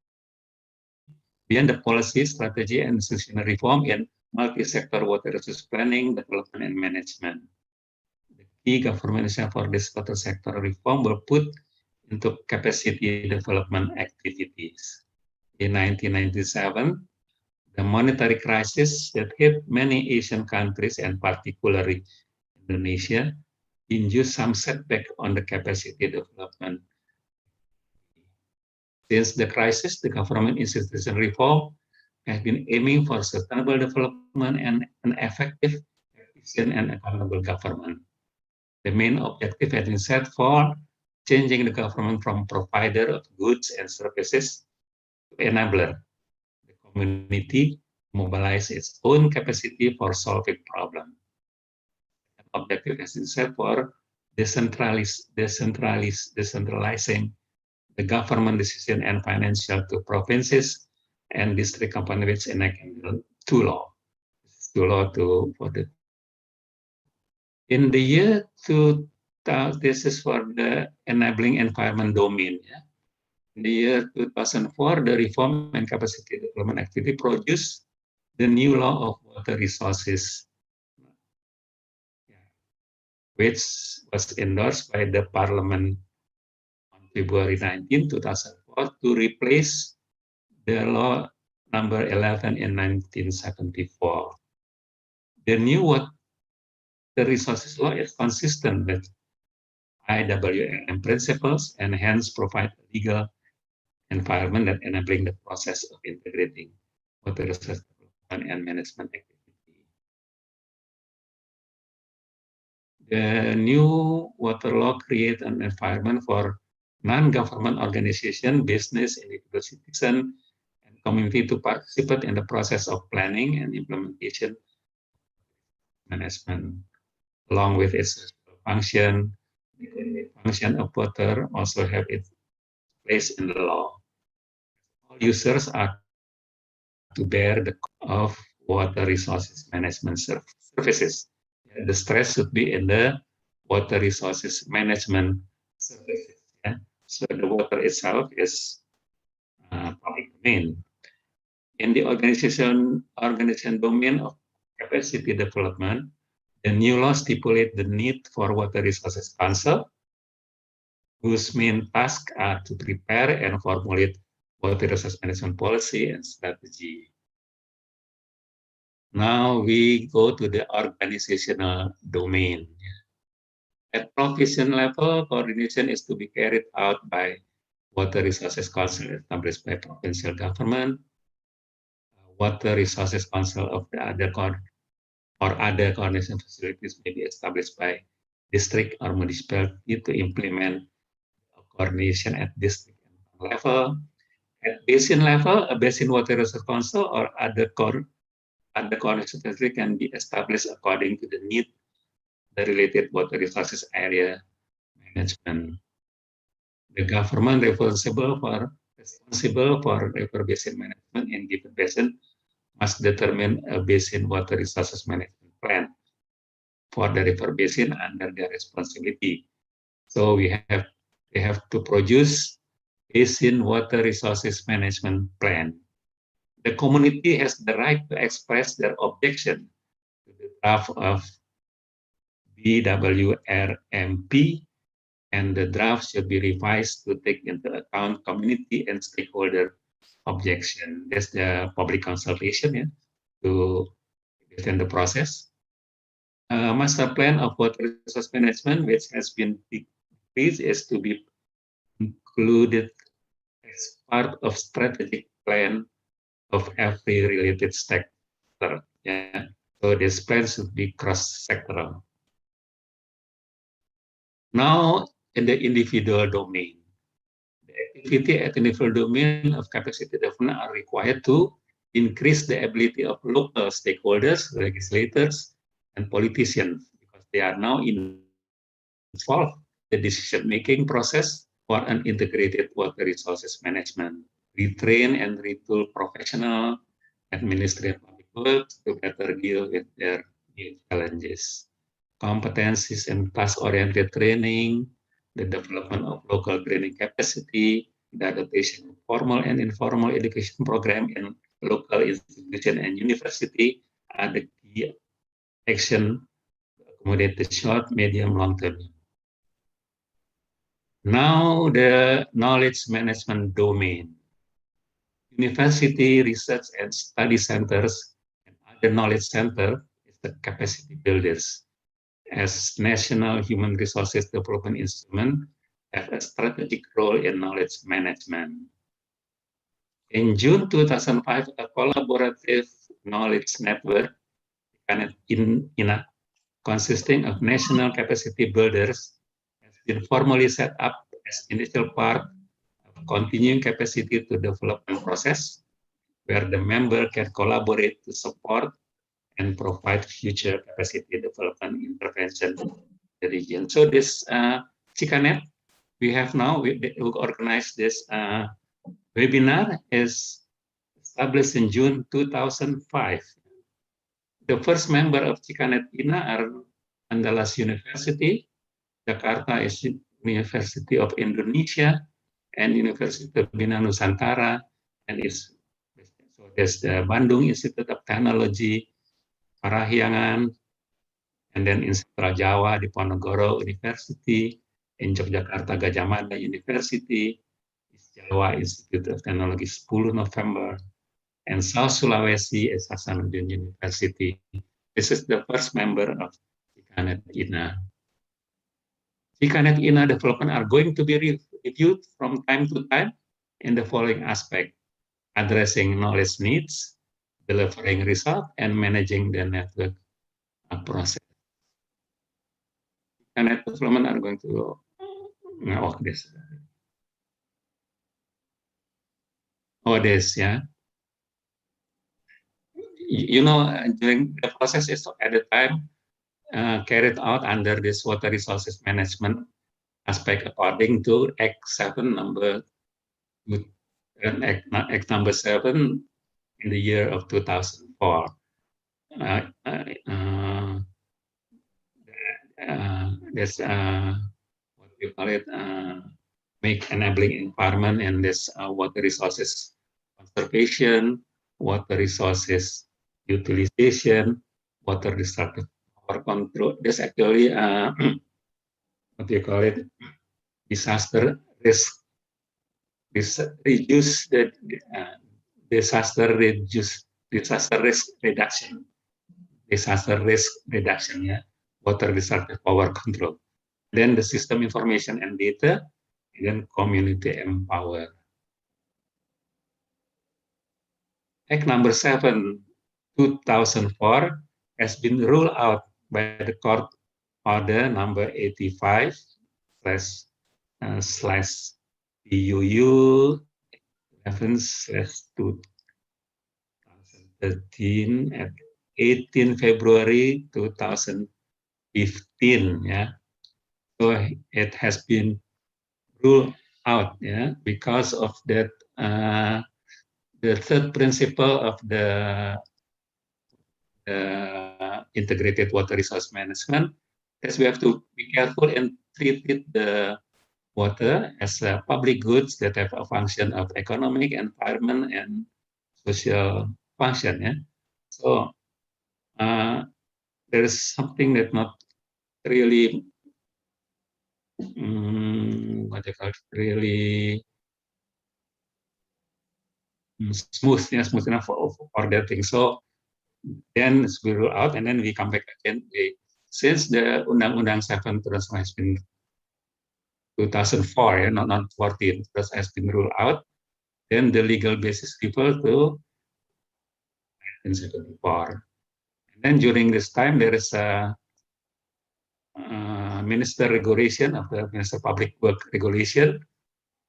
beyond the policy, strategy, and institutional reform in multi-sector water resource planning, development, and management. The key government initiative for this water sector reform were put into capacity development activities. In 1997, the monetary crisis that hit many Asian countries and particularly Indonesia induced some setback on the capacity development. Since the crisis, the government institution reform has been aiming for sustainable development and an effective, efficient, and accountable government. The main objective has been set for changing the government from provider of goods and services to enabler. The community mobilize its own capacity for solving problems. The objective has been set for decentralizing the government decision and financial to provinces and district company which enact two law. For the in the year 2000, this is for the enabling environment domain. Yeah. In the year 2004, the reform and capacity development activity produced the new law of water resources, which was endorsed by the Parliament on February 19, 2004, to replace the law number 11 in 1974. The new water resources law is consistent with IWRM principles and hence provide a legal environment that enabling the process of integrating water resource development and management activity. The new water law creates an environment for non-government organization, business, individual citizen, and community to participate in the process of planning and implementation management, along with its function. The function of water also have its place in the law. All users are to bear the cost of water resources management services. The stress should be in the water resources management services. Yeah? So the water itself is public domain. In the organization domain of capacity development, the new law stipulates the need for water resources council, whose main tasks are to prepare and formulate water resource management policy and strategy. Now we go to the organizational domain. At provision level, coordination is to be carried out by Water Resources Council established by provincial government, Water Resources Council of the other coordination facilities may be established by district or municipality to implement coordination at district level. At basin level, a basin water resource council or other coordination facility can be established according to the need, the related water resources area management. The government responsible for river basin management in given basin must determine a basin water resources management plan for the river basin under their responsibility. So they have to produce basin water resources management plan. The community has the right to express their objection to the draft of BWRMP, and the draft should be revised to take into account community and stakeholder objection. That's the public consultation, yeah, to defend the process. master plan of water resource management, which has been decreased, is to be included as part of strategic plan of every related sector. Yeah. So this plan should be cross-sectoral. Now, in the individual domain, the activity at the individual domain of capacity development are required to increase the ability of local stakeholders, legislators, and politicians, because they are now involved in the decision-making process for an integrated water resources management. Retrain and retool professional administrative public works to better deal with their new challenges. Competencies and task-oriented training, the development of local training capacity, the adaptation of formal and informal education program in local institution and university are the key action to accommodate the short, medium, long term. Now the knowledge management domain. University research and study centers and other knowledge center is the capacity builders. As National Human Resources Development Instrument have a strategic role in knowledge management. In June 2005, a collaborative knowledge network consisting of national capacity builders has been formally set up as initial part of continuing capacity to development process, where the member can collaborate to support and provide future capacity development intervention in the region. So this CKNet we have now, we organized this webinar is established in June 2005. The first member of CKNet INA are Andalas University, Jakarta University of Indonesia, and University of Bina Nusantara, and so there's the Bandung Institute of Technology, Parahyangan, and then in Central Jawa, Diponegoro University, in Yogyakarta, Gajah Mada University, East Jawa Institute of Technology, 10 November, and South Sulawesi is Hasanuddin University. This is the first member of CKNet INA. CKNet INA development are going to be reviewed from time to time in the following aspect: addressing knowledge needs, delivering result, and managing the network process. CKNet development are going to walk this. This, yeah. You know, during the process is at the time carried out under this water resources management aspect according to Act 7 number Act number 7 in the year of 2004. There's what you call it, make enabling environment and this water resources conservation, water resources utilization, water destructive power control. There's actually what you call it, disaster risk, reduce the disaster risk reduction, yeah, water destructive power control. Then the system information and data, and then community empower. Act number 7, 2004 has been ruled out by the court order number 85 slash PUU 11/2013 at 18 February 2015. Yeah, so it has been ruled out. Yeah, because of that. The third principle of the integrated water resource management is we have to be careful and treat the water as public goods that have a function of economic, environment, and social function. Yeah? So there is something that not really what they call it, really smooth enough for that thing. So then we rule out, and then we come back again. since the Undang-Undang 7 terus has been 2004, not 14, terus has been ruled out, then the legal basis refer to 1974. And then during this time, there is a minister regulation of the Minister Public Work Regulation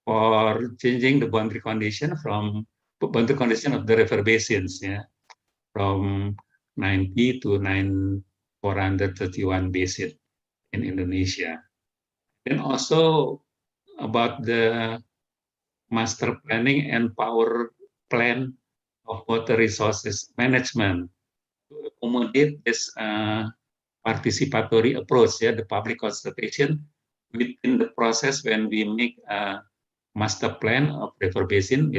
for changing the boundary condition from boundary condition of the river basins, from 90 to 431 basin in Indonesia. And also about the master planning and power plan of water resources management to accommodate this participatory approach, the public consultation within the process when we make a master plan of river basin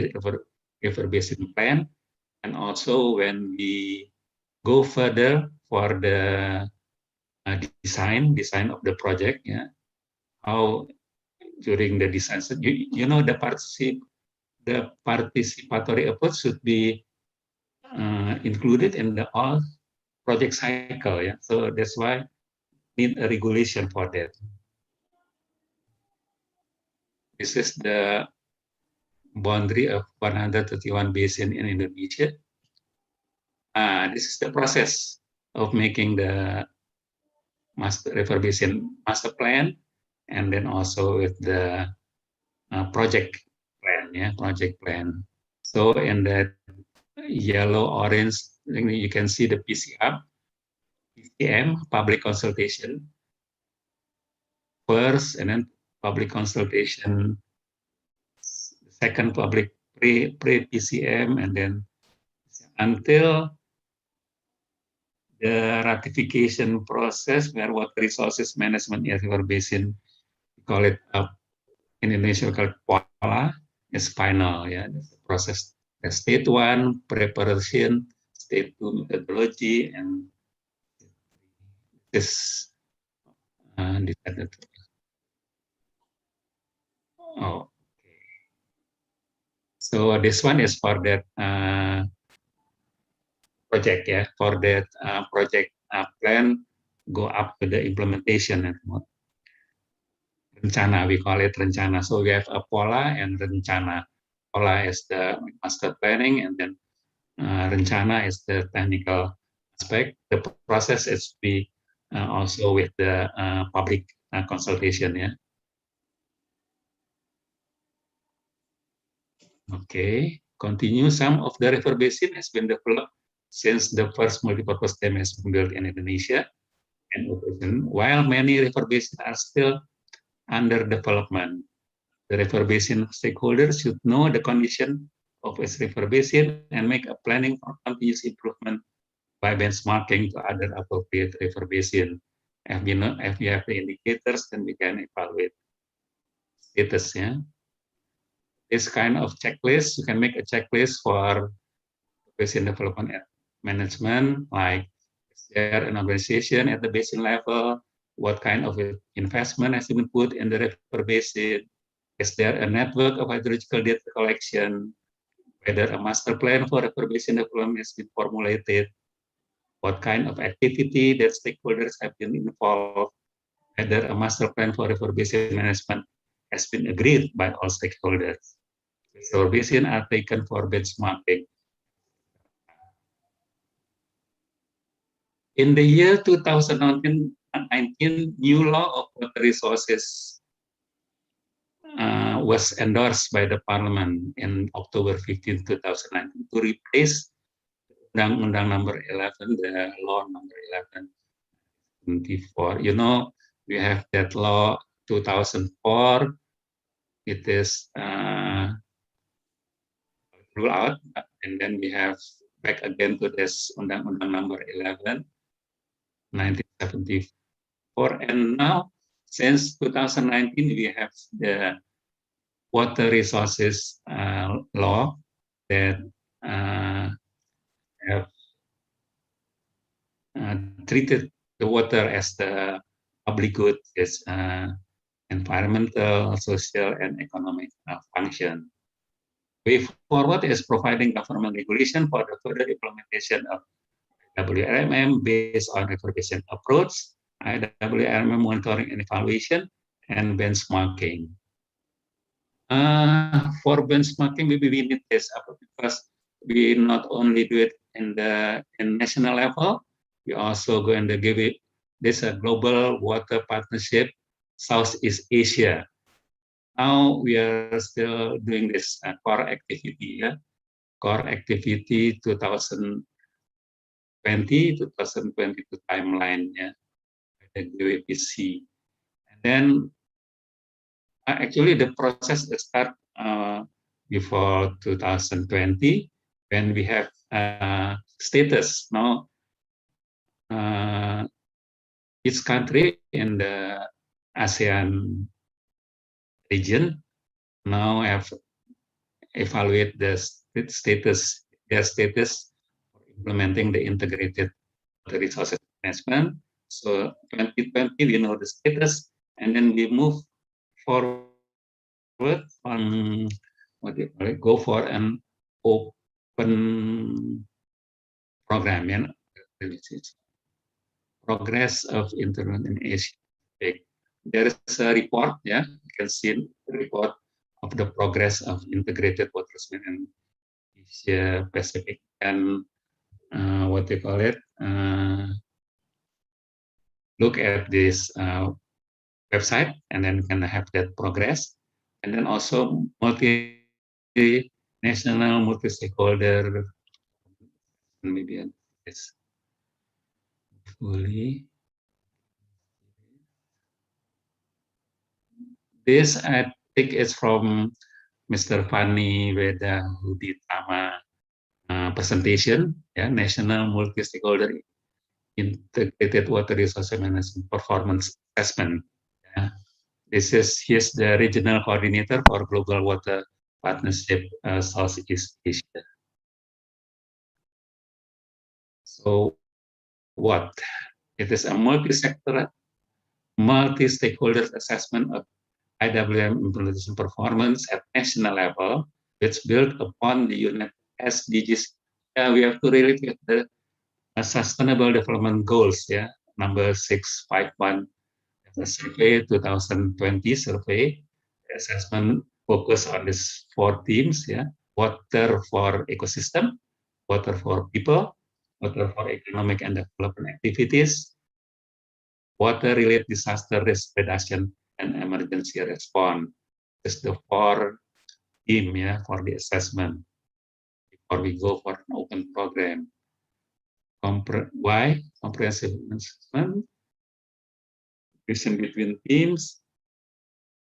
plan, and also when we go further for the design of the project, how during the design, so the participatory approach should be included in the all project cycle, so that's why need a regulation for that. This is the boundary of 131 basin in Indonesia. This is the process of making the river basin master plan, and then also with the project plan. So in the yellow orange, you can see the PCM, public consultation first, and then public consultation second, public pre-PCM, and then until the ratification process where water resources management in river basin, we call it in Indonesia called POLA, is final. That's the process. The state 1 preparation, state 2 methodology, and this decided. Okay. So this one is for that project, for that project plan go up to the implementation. Rencana, we call it rencana. So we have a POLA and rencana. POLA is the master planning, and then rencana is the technical aspect. The process is be also with the public consultation. Okay, continue. Some of the river basin has been developed since the first multipurpose dam has been built in Indonesia and operation, while many river basins are still under development. The river basin stakeholders should know the condition of its river basin and make a planning for continuous improvement by benchmarking to other appropriate river basin. If we have the indicators, then we can evaluate status. This kind of checklist, you can make a checklist for basin development management, like is there an organization at the basin level, what kind of investment has been put in the river basin, is there a network of hydrological data collection, whether a master plan for river basin development has been formulated, what kind of activity that stakeholders have been involved, whether a master plan for river basin management has been agreed by all stakeholders. River basin are taken for benchmarking. In the year 2019, new law of water resources was endorsed by the Parliament in October 15, 2019 to replace Undang-Undang number 11, the law number 11/24. We have that law 2004. It is ruled out, and then we have back again to this Undang-Undang number 11, 1974, and now since 2019 we have the water resources law that have treated the water as the public good, as environmental, social, and economic function. Way forward is providing government regulation for the further implementation of WRMM based on river basin approach IWRM monitoring and evaluation, and benchmarking. For benchmarking, maybe we need this because we not only do it in national level, we also going to give it this a global water partnership Southeast Asia. Now we are still doing this core activity, core activity 2022 timeline, the WPC. And then actually the process start before 2020 when we have status. Now each country in the ASEAN region now have evaluate the status, their status for implementing the integrated resources management. So 2020 we know the status, and then we move forward on what do you call it? Go for an open program, progress of internet in Asia. There is a report, you can see the report of the progress of integrated water management in Asia Pacific, and what they call it, look at this website, and then can have that progress, and then also multinational, multi-stakeholder, maybe it's fully. This I think is from Mr. Fani Weda who did presentation, National Multi-Stakeholder Integrated Water Resource Management Performance Assessment. He's the regional coordinator for Global Water Partnership Southeast Asia. So what? It is a multi-stakeholder assessment of IWM implementation performance at national level, which built upon the UNEP SDGs. We have to relate with the Sustainable Development Goals, number 651, the survey 2020 survey. The assessment focus on these 4 themes, water for ecosystem, water for people, water for economic and development activities, water-related disaster risk reduction, and emergency response. It's the 4 theme, for the assessment before we go for an open program. Why comprehensive assessment? Division between teams,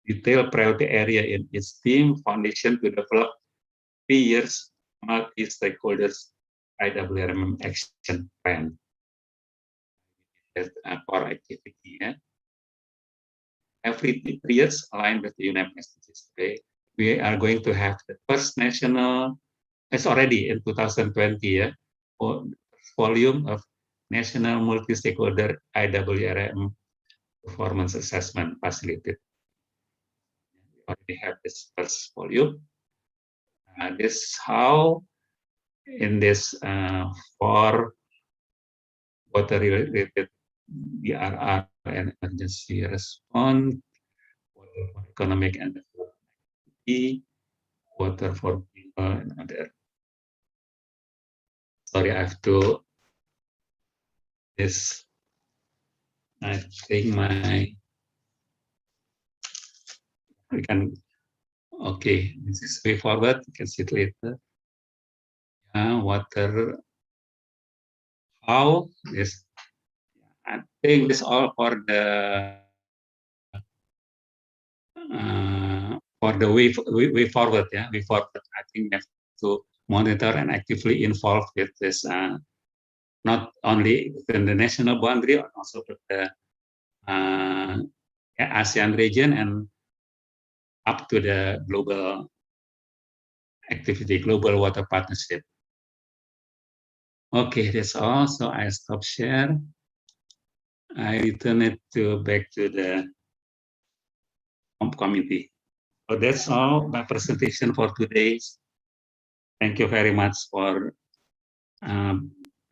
detailed priority area in each team, foundation to develop 3 years multi-stakeholders IWRM action plan. That's a core activity. Every 3 years, aligned with the UNEP SDGs today, we are going to have the first national, it's already in 2020, volume of national multi-stakeholder IWRM performance assessment facilitated. We already have this first volume. This is how in this 4 water-related DRR and emergency response, water for economic and development, water for people and other. Sorry, I have to this. I think we can. Okay, this is way forward. You can see it later. Water. How this? I think this all for the way forward. Way forward. I think we have to monitor and actively involve with this, not only within the national boundary, but also with the ASEAN region and up to the global activity, global water partnership. Okay, that's all. So I stop share. I return it back to the committee. So that's all my presentation for today. Thank you very much for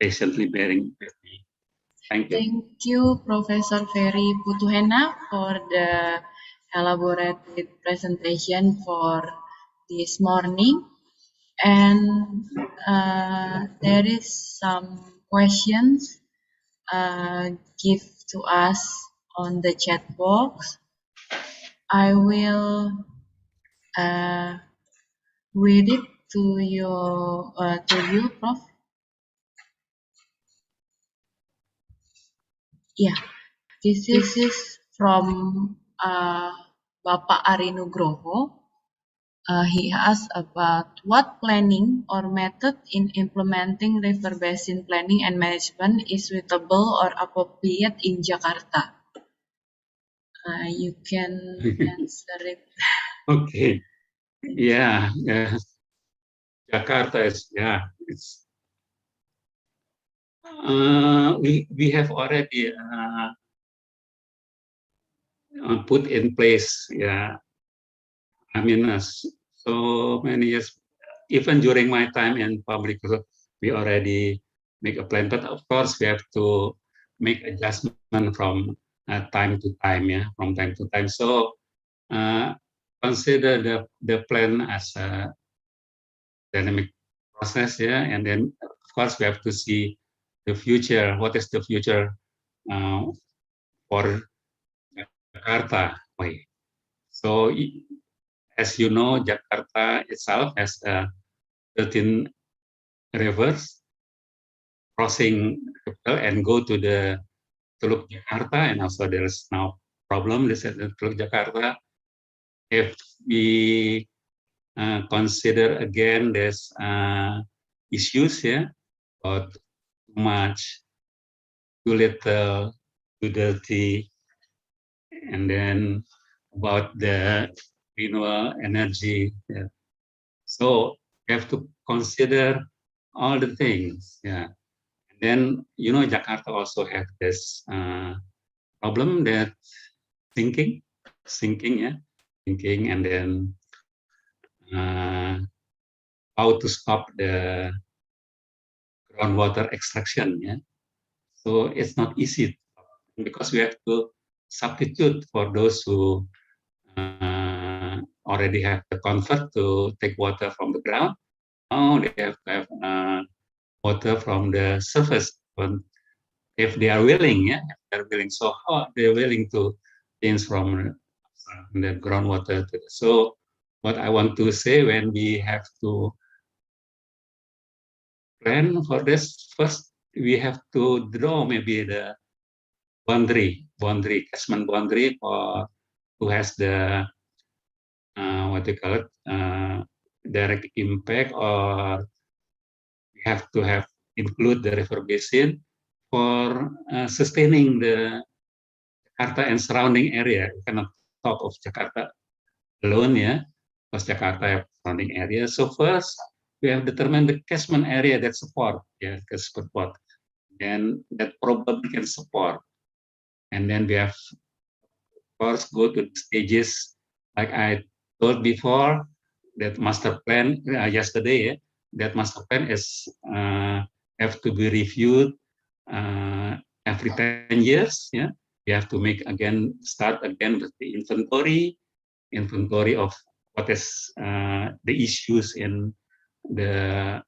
patiently bearing with me. Thank you. Thank you, Professor Ferry Putuhena, for the elaborated presentation for this morning. And there is some questions give to us on the chat box. I will read it to you, Prof. Yeah, this is from Bapak Ari Nugroho. He asked about what planning or method in implementing river basin planning and management is suitable or appropriate in Jakarta. You can answer it. Okay. Yeah. Jakarta is, it's we have already put in place, I mean, so many years, even during my time in public, we already make a plan. But of course, we have to make adjustment from time to time, from time to time. So consider the plan as a dynamic process, and then of course we have to see the future. What is the future for Jakarta? So as you know, Jakarta itself has 13 rivers crossing and go to the Teluk Jakarta, and also there's now problem with the Teluk Jakarta. If we consider again this issues, about too much, too little, too dirty, and then about the renewable energy. So we have to consider all the things. And then, Jakarta also have this problem that thinking, and then how to stop the groundwater extraction. So it's not easy because we have to substitute for those who already have the comfort to take water from the ground. Now they have to have water from the surface. If they are willing, if they're willing. So how they're willing to change from the groundwater to so what I want to say, when we have to plan for this, first we have to draw maybe the catchment boundary for who has the what they call it, direct impact, or we have to include the river basin for sustaining the Jakarta and surrounding area. You cannot talk of Jakarta alone, because Jakarta have surrounding area. So first, we have determined the catchment area that support, can support, and that probably can support. And then we have, of course, go to the stages, like I told before, that master plan yesterday. That master plan is have to be reviewed every 10 years. You have to start again with the inventory of what is the issues in the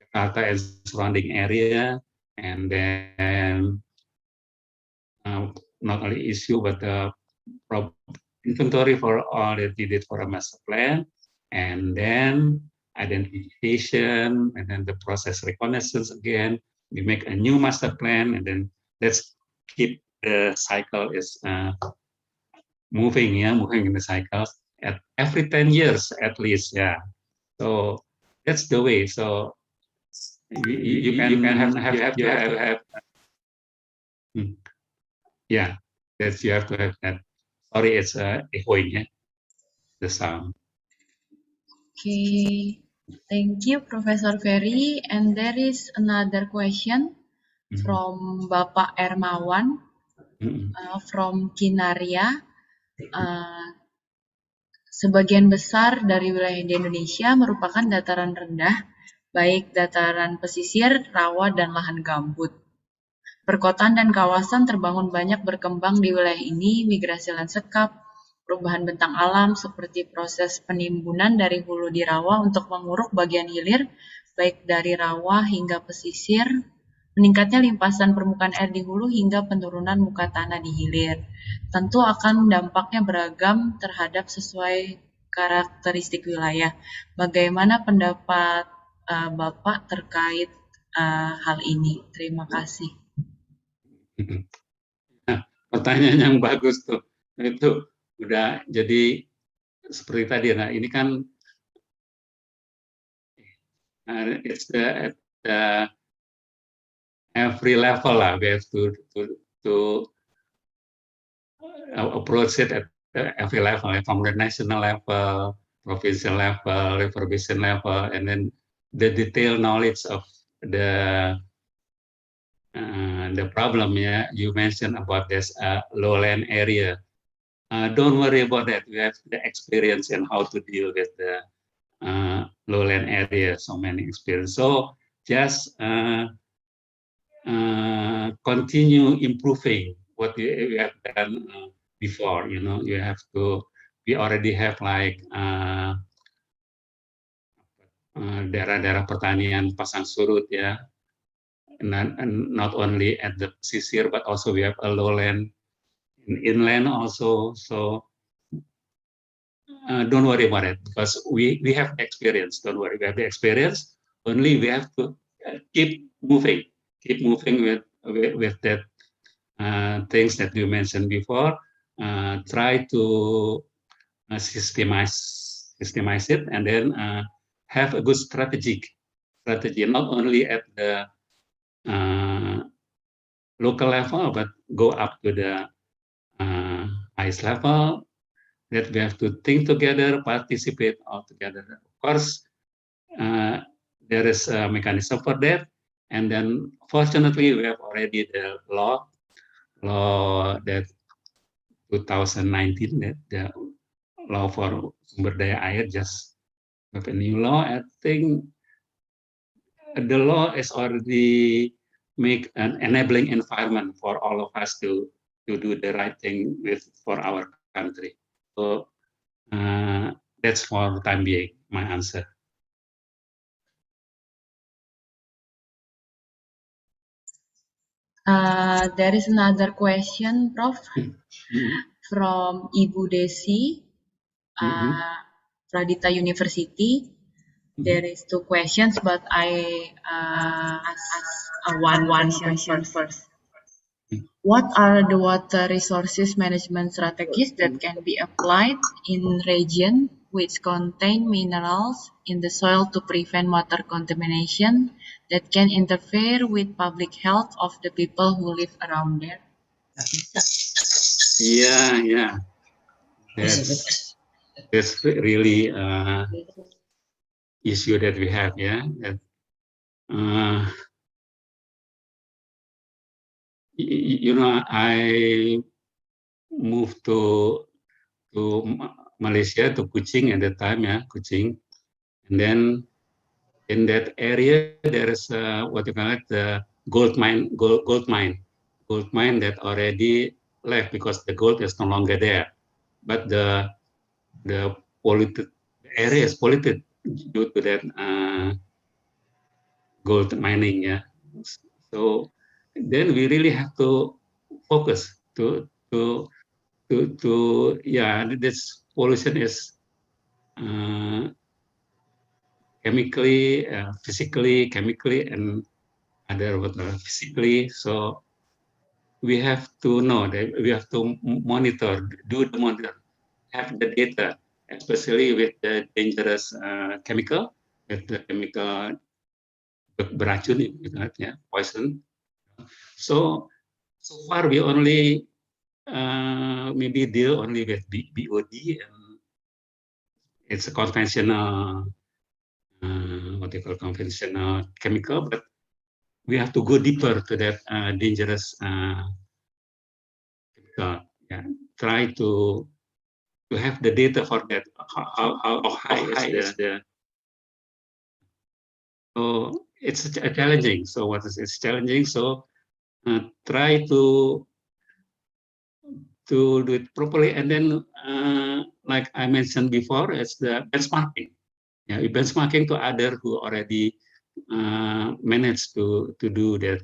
Jakarta and surrounding area, and then not only issue but the inventory for all that needed for a master plan, and then identification, and then the process reconnaissance again. We make a new master plan, and then let's keep the cycle is moving in the cycles at every 10 years at least. So that's the way. So you have to have that you have to have that. Sorry, it's echoing, the sound. Okay, thank you, Professor Ferry. And there is another question from Bapak Ermawan from Kinaria. Sebagian besar dari wilayah di Indonesia merupakan dataran rendah, baik dataran pesisir, rawa, dan lahan gambut. Perkotaan dan kawasan terbangun banyak berkembang di wilayah ini, migrasi lanskap, perubahan bentang alam seperti proses penimbunan dari hulu di rawa untuk menguruk bagian hilir, baik dari rawa hingga pesisir, meningkatnya limpasan permukaan air di hulu hingga penurunan muka tanah di hilir. Tentu akan dampaknya beragam terhadap sesuai karakteristik wilayah. Bagaimana pendapat Bapak terkait hal ini? Terima kasih. Nah, pertanyaan yang bagus tuh, itu udah jadi seperti tadi. Nah, ini kan it's the every level lah. We have to approach it at every level, from the national level, provincial level, river basin level, and then the detailed knowledge of the problem. Yeah, you mentioned about this lowland area. Don't worry about that. We have the experience in how to deal with the lowland area. So many experience. So just continue improving what you have done before. You know, you have to. We already have like daerah-daerah pertanian pasang surut, ya. And not only at the pesisir, but also we have a lowland, inland also. So don't worry about it, because we have experience. Don't worry, we have the experience. Only we have to keep moving with that things that you mentioned before. Try to systemize it, and then have a good strategy, not only at the local level, but go up to the highest level. That we have to think together, participate all together. Of course, there is a mechanism for that. And then, fortunately, we have already the law that 2019, that the law for sumber daya air just have a new law. I think the law is already make an enabling environment for all of us to do the right thing for our country. So that's for the time being my answer. There is another question, Prof, from Ibu Desi, Pradita University. There is two questions, but I ask one question first. What are the water resources management strategies that can be applied in region which contain minerals in the soil to prevent water contamination that can interfere with public health of the people who live around there? Yeah. That's really issue that we have. Yeah. You know, I moved to Malaysia, to Kuching at the time, yeah, Kuching, and then in that area there is what you call it, the gold mine that already left because the gold is no longer there, but the polluted area is polluted due to that gold mining. Yeah, so then we really have to focus to yeah, this pollution is chemically, physically, chemically, and other physically. So we have to know that we have to monitor, do the monitor, have the data, especially with the dangerous chemical, with the chemical beracun, yeah, poison. So far we only maybe deal only with BOD, and it's a conventional, what they call conventional chemical, but we have to go deeper to that dangerous chemical. Yeah, try to have the data for that. How high is the so it's challenging. So what is it's challenging? So try to do it properly, and then like I mentioned before, it's the benchmarking. Yeah, benchmarking to other who already managed to do that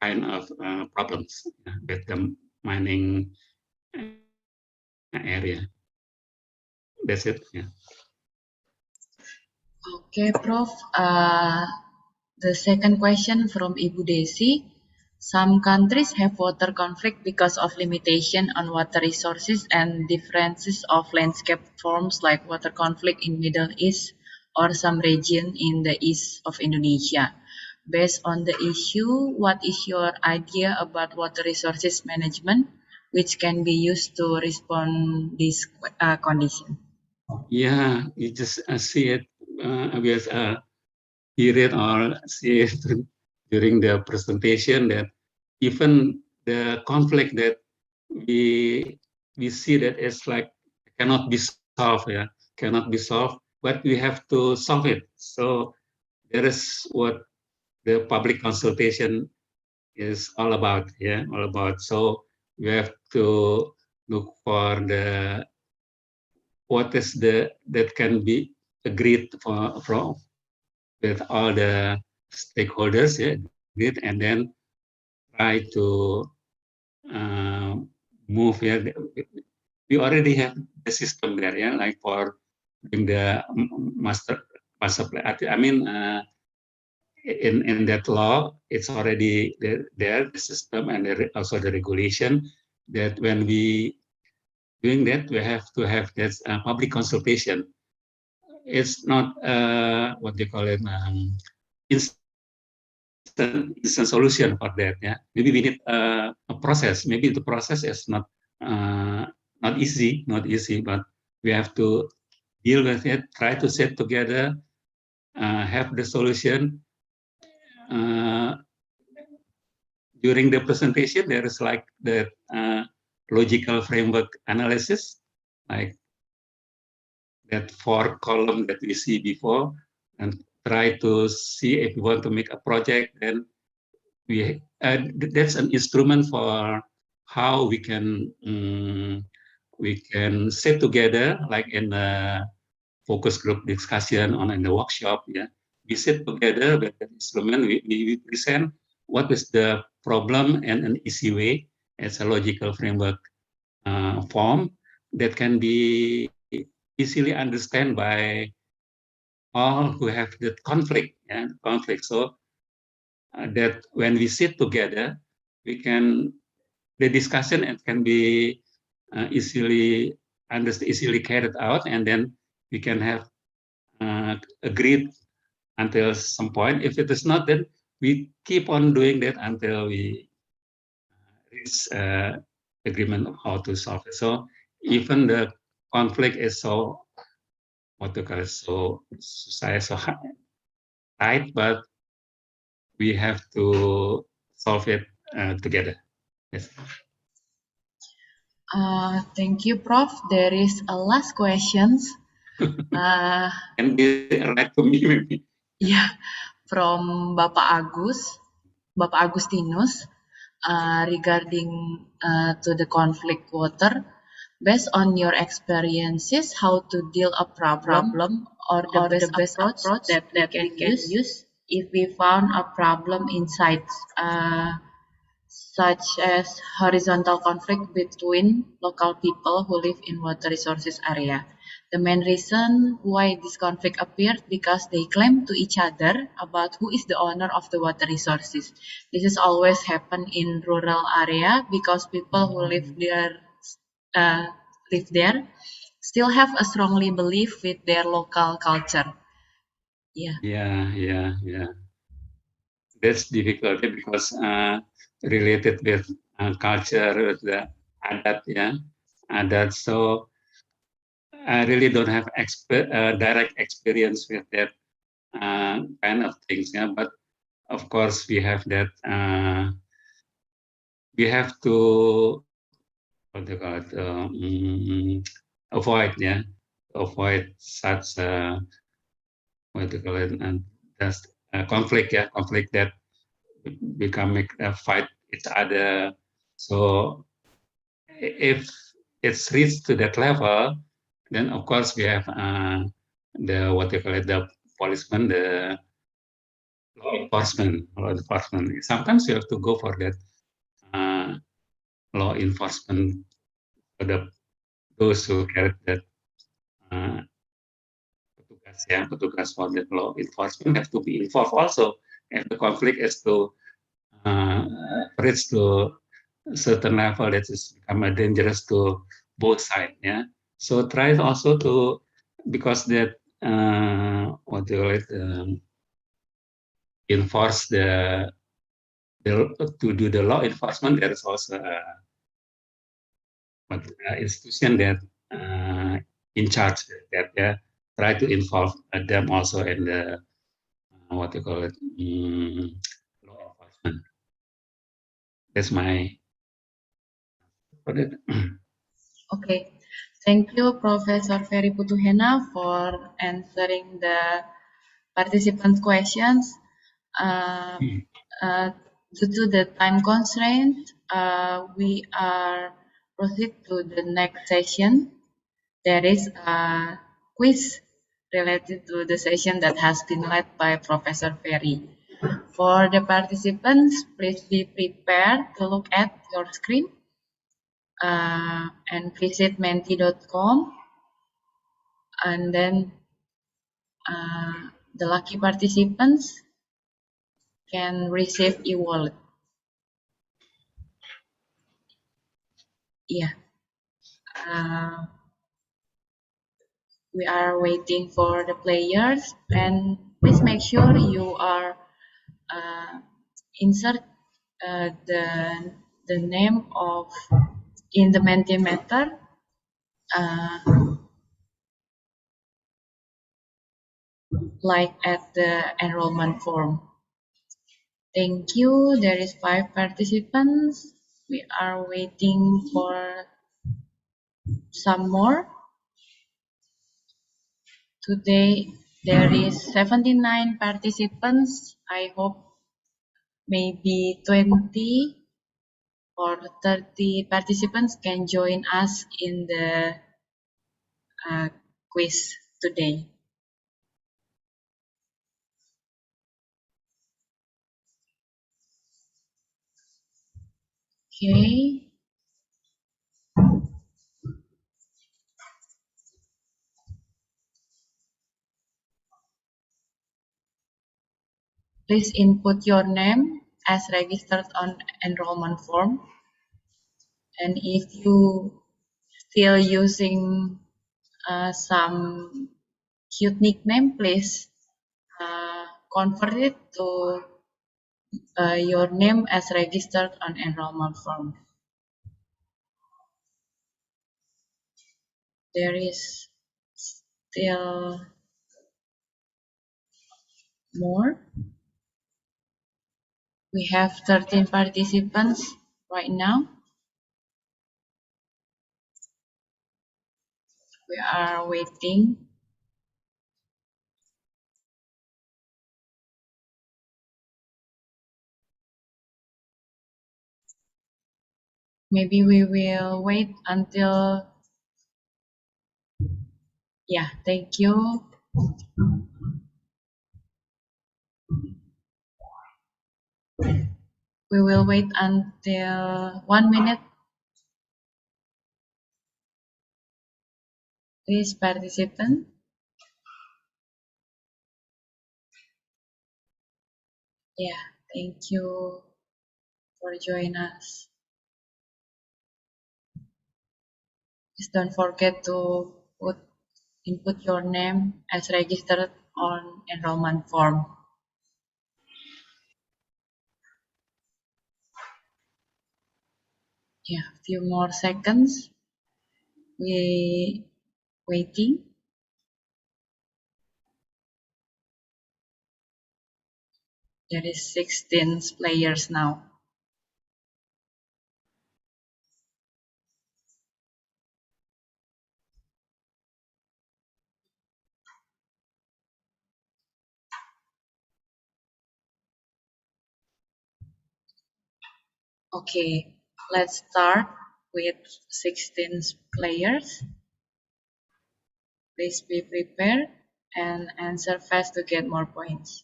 kind of problems with the mining area. That's it. Yeah. Okay, Prof. The second question from Ibu Desi. Some countries have water conflict because of limitation on water resources and differences of landscape forms like water conflict in Middle East or some region in the east of Indonesia. Based on the issue, what is your idea about water resources management, which can be used to respond this condition? Yeah, you just see it with hear it or see it during the presentation that even the conflict that we see that it's like cannot be solved, yeah, cannot be solved, but we have to solve it. So there is what the public consultation is all about, yeah, all about. So we have to look for the what is the that can be agreed for from with all the stakeholders, yeah, agreed, and then try to uh, move here. We already have the system there, yeah, like for doing the master plan. I mean, in that law, it's already there the system and also the regulation that when we doing that, we have to have that public consultation. It's not what they call it instant solution for that. Yeah, maybe we need a process. Maybe the process is not easy, but we have to deal with it. Try to set together, have the solution. During the presentation, there is like the logical framework analysis, like that 4 column that we see before, and try to see if we want to make a project, then that's an instrument for how we can sit together like in a focus group discussion or in the workshop. Yeah, we sit together with the instrument. We present what is the problem and an easy way as a logical framework form that can be easily understand by all who have that conflict. Yeah, conflict. So that when we sit together, we can the discussion it can be easily understood, easily carried out, and then we can have agreed until some point. If it is not, then we keep on doing that until we reach agreement of how to solve it. So even the conflict is so what to call it, so society so tight, but we have to solve it together. Yes. Thank you, Prof. There is a last questions. And be right to me maybe. Yeah, from Bapak Agustinus, regarding to the conflict water. Based on your experiences, how to deal a problem or the best approach that we can use if we found a problem inside such as horizontal conflict between local people who live in water resources area. The main reason why this conflict appeared because they claim to each other about who is the owner of the water resources. This is always happen in rural area because people who uh, live there still have a strongly belief with their local culture. Yeah. Yeah. That's difficult because related with culture, with the adat, yeah, adat. So I really don't have direct experience with that kind of things. Yeah, but of course we have that. We have to what they call it, avoid, yeah, avoid such what they call it, and that's conflict, yeah, conflict that fight each other. So if it's reached to that level, then of course we have the what you call it, the policeman, the law enforcement. Sometimes you have to go for that law enforcement for those who carry that uh, petugas for the law enforcement have to be involved also. If the conflict is to uh, reach to a certain level that is become dangerous to both sides. Yeah. So try also to, because that what do you call it, enforce the to do the law enforcement. There is also institution that in charge that try to involve them also in the what you call it, law enforcement. That's my for that. Okay, thank you, Professor Ferry Putuhena, for answering the participants' questions. Uh, due to the time constraint, we are proceed to the next session. There is a quiz related to the session that has been led by Professor Ferry. For the participants, please be prepared to look at your screen and visit menti.com, and then the lucky participants can receive e-wallet. Yeah. We are waiting for the players, and please make sure you are insert the name of in the Mentimeter like at the enrollment form. Thank you. There is 5 participants. We are waiting for some more. Today there is 79 participants. I hope maybe 20 or 30 participants can join us in the quiz today. Okay. Please input your name as registered on enrollment form. And if you still using some cute nickname, please convert it to your name as registered on enrollment form. There is still more. We have 13 participants right now. We are waiting. Maybe we will wait until, yeah, thank you. We will wait until 1 minute. Please participant. Yeah, thank you for joining us. Please don't forget to input your name as registered on enrollment form. Yeah, a few more seconds. We waiting. There is 16 players now. Okay, let's start with 16 players. Please be prepared and answer fast to get more points.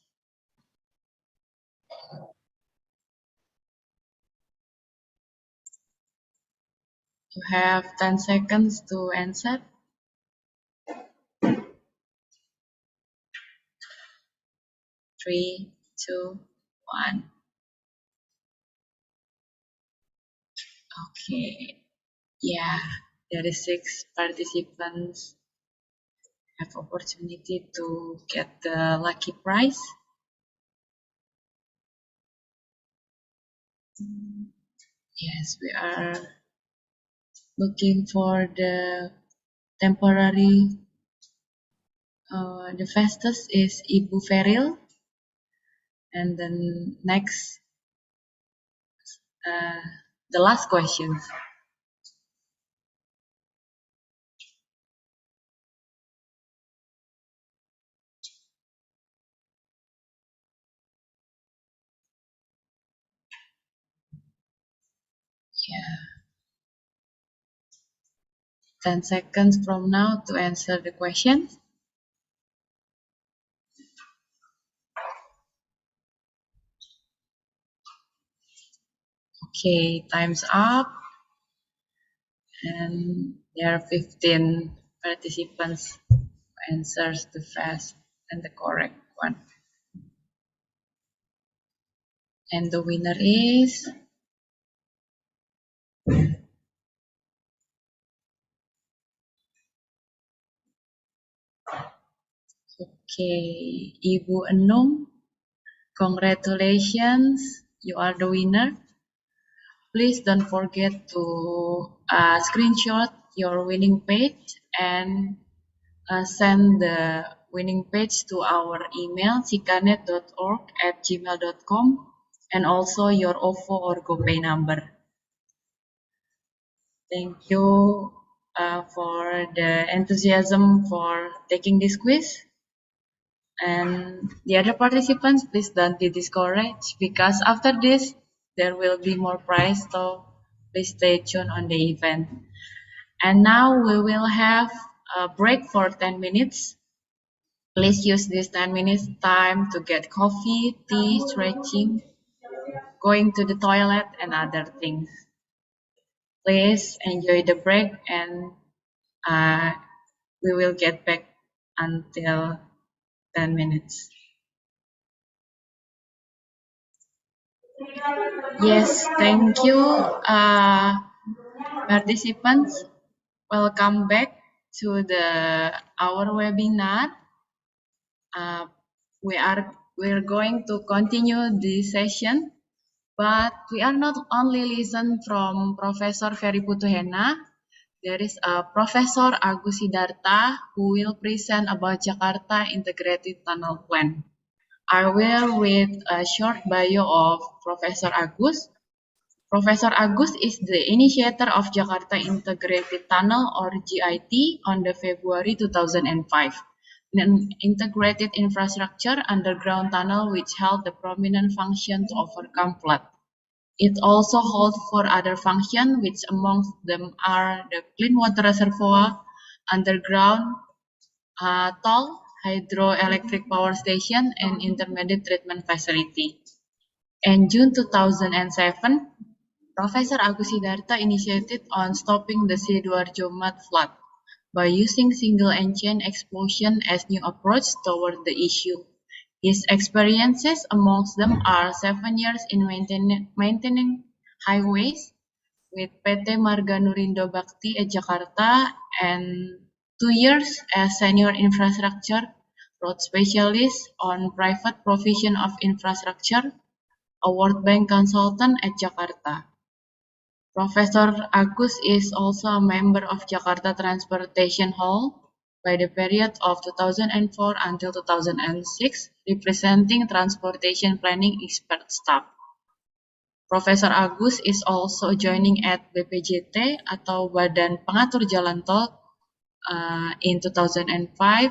You have 10 seconds to answer. 3, 2, 1. Okay. Yeah, there is 6 participants have opportunity to get the lucky prize. Yes, we are looking for the temporary. The fastest is Ibu Feril, and then next, the last question. Yeah, 10 seconds from now to answer the question. Okay, time's up. And there are 15 participants who answers the fast and the correct one. And the winner is Ibu Enung. Congratulations, you are the winner. Please don't forget to screenshot your winning page and send the winning page to our email cknet.org@gmail.com and also your OVO or GoPay number. Thank you for the enthusiasm for taking this quiz. And the other participants, please don't be discouraged because after this, there will be more prize. So please stay tuned on the event. And now we will have a break for 10 minutes. Please use this 10 minutes time to get coffee, tea, stretching, going to the toilet, and other things. Please enjoy the break and we will get back until 10 minutes. Yes, thank you, participants. Welcome back to our webinar. We're going to continue this session, but we are not only listen from Professor Ferry Putuhena. There is a Professor Agus Sidarta who will present about Jakarta Integrated Tunnel Plan. I will read a short bio of Professor Agus. Professor Agus is the initiator of Jakarta Integrated Tunnel or GIT on the February 2005, an integrated infrastructure underground tunnel which held the prominent function to overcome flood. It also holds 4 other functions, which amongst them are the clean water reservoir, underground toll, hydroelectric power station, and intermediate treatment facility. In June 2007, Professor Agus Sidarta initiated on stopping the Sidoarjo mud flood by using single engine explosion as new approach toward the issue. His experiences amongst them are 7 years in maintaining highways with PT Marga Nurindo Bakti at Jakarta and 2 years as senior infrastructure road specialist on private provision of infrastructure, a World Bank consultant at Jakarta. Professor Agus is also a member of Jakarta Transportation Hall by the period of 2004 until 2006, representing transportation planning expert staff. Professor Agus is also joining at BPJT atau Badan Pengatur Jalan Tol in 2005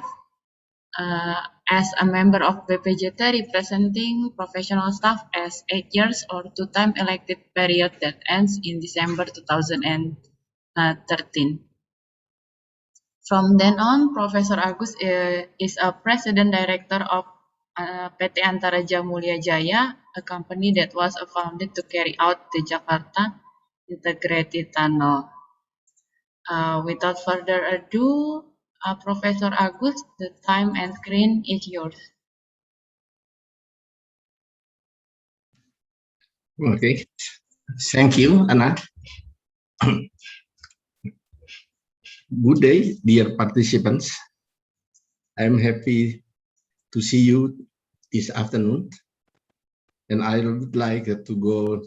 as a member of BPJT representing professional staff as 8 years or 2-time elected period that ends in December 2013. From then on, Professor Agus is a president director of PT Antaraja Mulia Jaya, a company that was founded to carry out the Jakarta Integrated Tunnel. Without further ado, Professor Agus, the time and screen is yours. Okay, thank you, Anna. Good day, dear participants. I'm happy to see you this afternoon, and I would like to go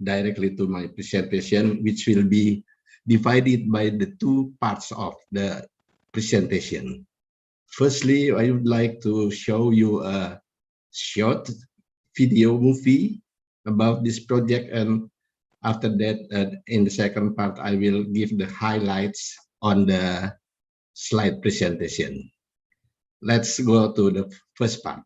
directly to my presentation, which will be divided by the two parts of the presentation. Firstly, I would like to show you a short video movie about this project, and after that, in the second part, I will give the highlights on the slide presentation. Let's go to the first part.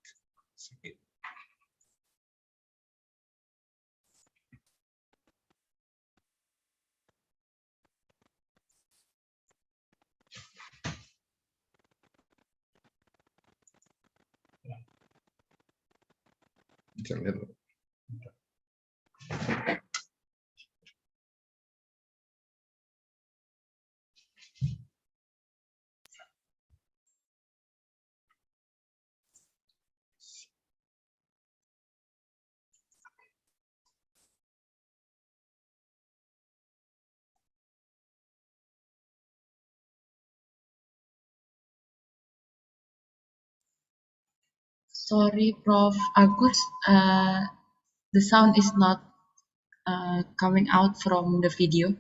Sorry, Prof. Agus, the sound is not coming out from the video.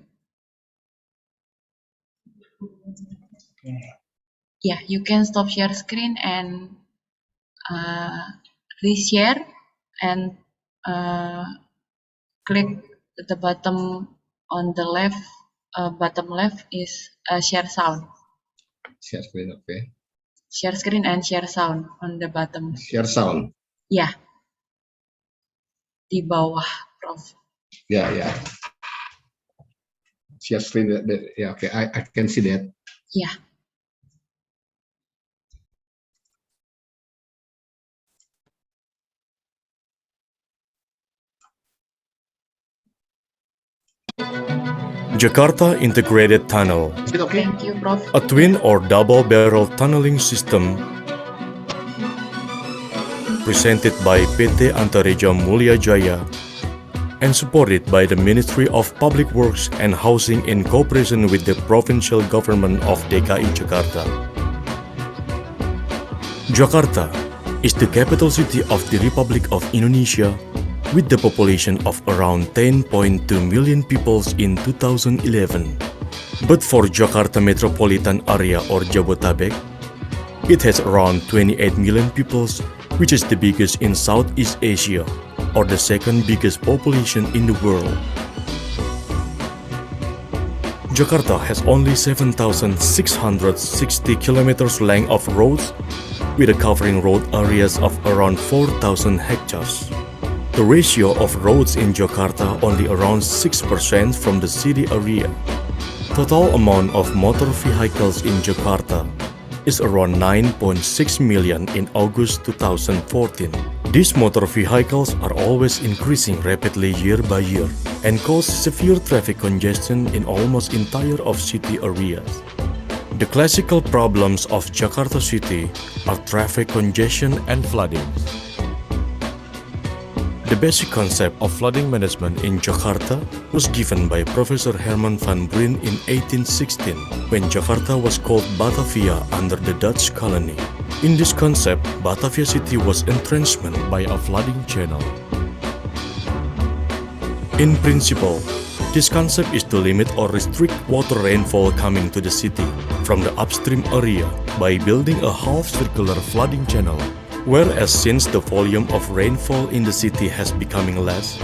Yeah, you can stop share screen and reshare and click the button on the left, bottom left is share sound. Share screen, okay. Share screen and share sound on the bottom. Share sound. Yeah. Di bawah, Prof. Yeah. Share screen, yeah, okay, I can see that. Yeah. Jakarta Integrated Tunnel, Is it okay? Thank you, Prof. a twin or double-barrel tunneling system presented by PT Antaraja Mulia Jaya and supported by the Ministry of Public Works and Housing in cooperation with the provincial government of DKI Jakarta. Jakarta is the capital city of the Republic of Indonesia with the population of around 10.2 million people in 2011. But for Jakarta metropolitan area or Jabotabek, it has around 28 million people, which is the biggest in Southeast Asia, or the second biggest population in the world. Jakarta has only 7,660 kilometers length of roads, with a covering road areas of around 4,000 hectares. The ratio of roads in Jakarta only around 6% from the city area. Total amount of motor vehicles in Jakarta is around 9.6 million in August 2014. These motor vehicles are always increasing rapidly year by year and cause severe traffic congestion in almost entire of city areas. The classical problems of Jakarta city are traffic congestion and flooding. The basic concept of flooding management in Jakarta was given by Professor Herman van Brien in 1816, when Jakarta was called Batavia under the Dutch colony. In this concept, Batavia city was entrenchment by a flooding channel. In principle, this concept is to limit or restrict water rainfall coming to the city from the upstream area by building a half-circular flooding channel. Whereas since the volume of rainfall in the city has becoming less,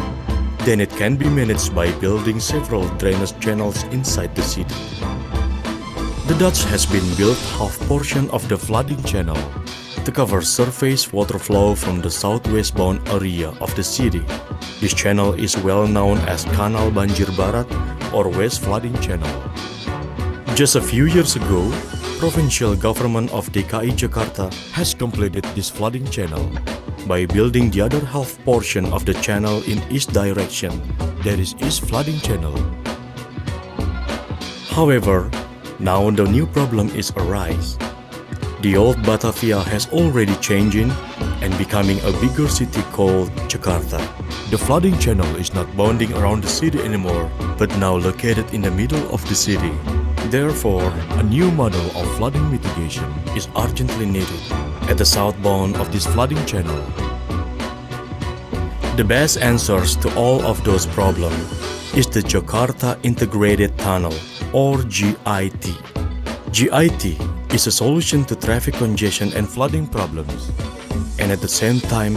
then it can be managed by building several drainage channels inside the city. The Dutch has been built half portion of the flooding channel to cover surface water flow from the southwestbound area of the city. This channel is well known as Kanal Banjir Barat or West Flooding Channel. Just a few years ago, provincial government of DKI Jakarta has completed this flooding channel by building the other half portion of the channel in east direction, that is East Flooding Channel. However, now the new problem is arise. The old Batavia has already changing and becoming a bigger city called Jakarta. The flooding channel is not bounding around the city anymore, but now located in the middle of the city. Therefore, a new model of flooding mitigation is urgently needed at the southbound of this flooding channel. The best answers to all of those problems is the Jakarta Integrated Tunnel or GIT. GIT is a solution to traffic congestion and flooding problems, and at the same time,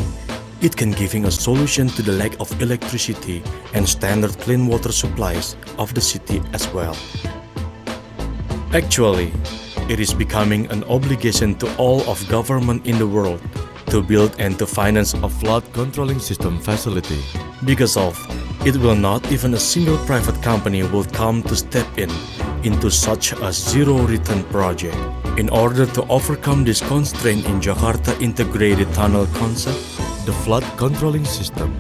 it can giving a solution to the lack of electricity and standard clean water supplies of the city as well. Actually, it is becoming an obligation to all of government in the world to build and to finance a flood controlling system facility. Because of, it will not even a single private company will come to step into such a zero-return project. In order to overcome this constraint in Jakarta Integrated Tunnel concept, the flood controlling system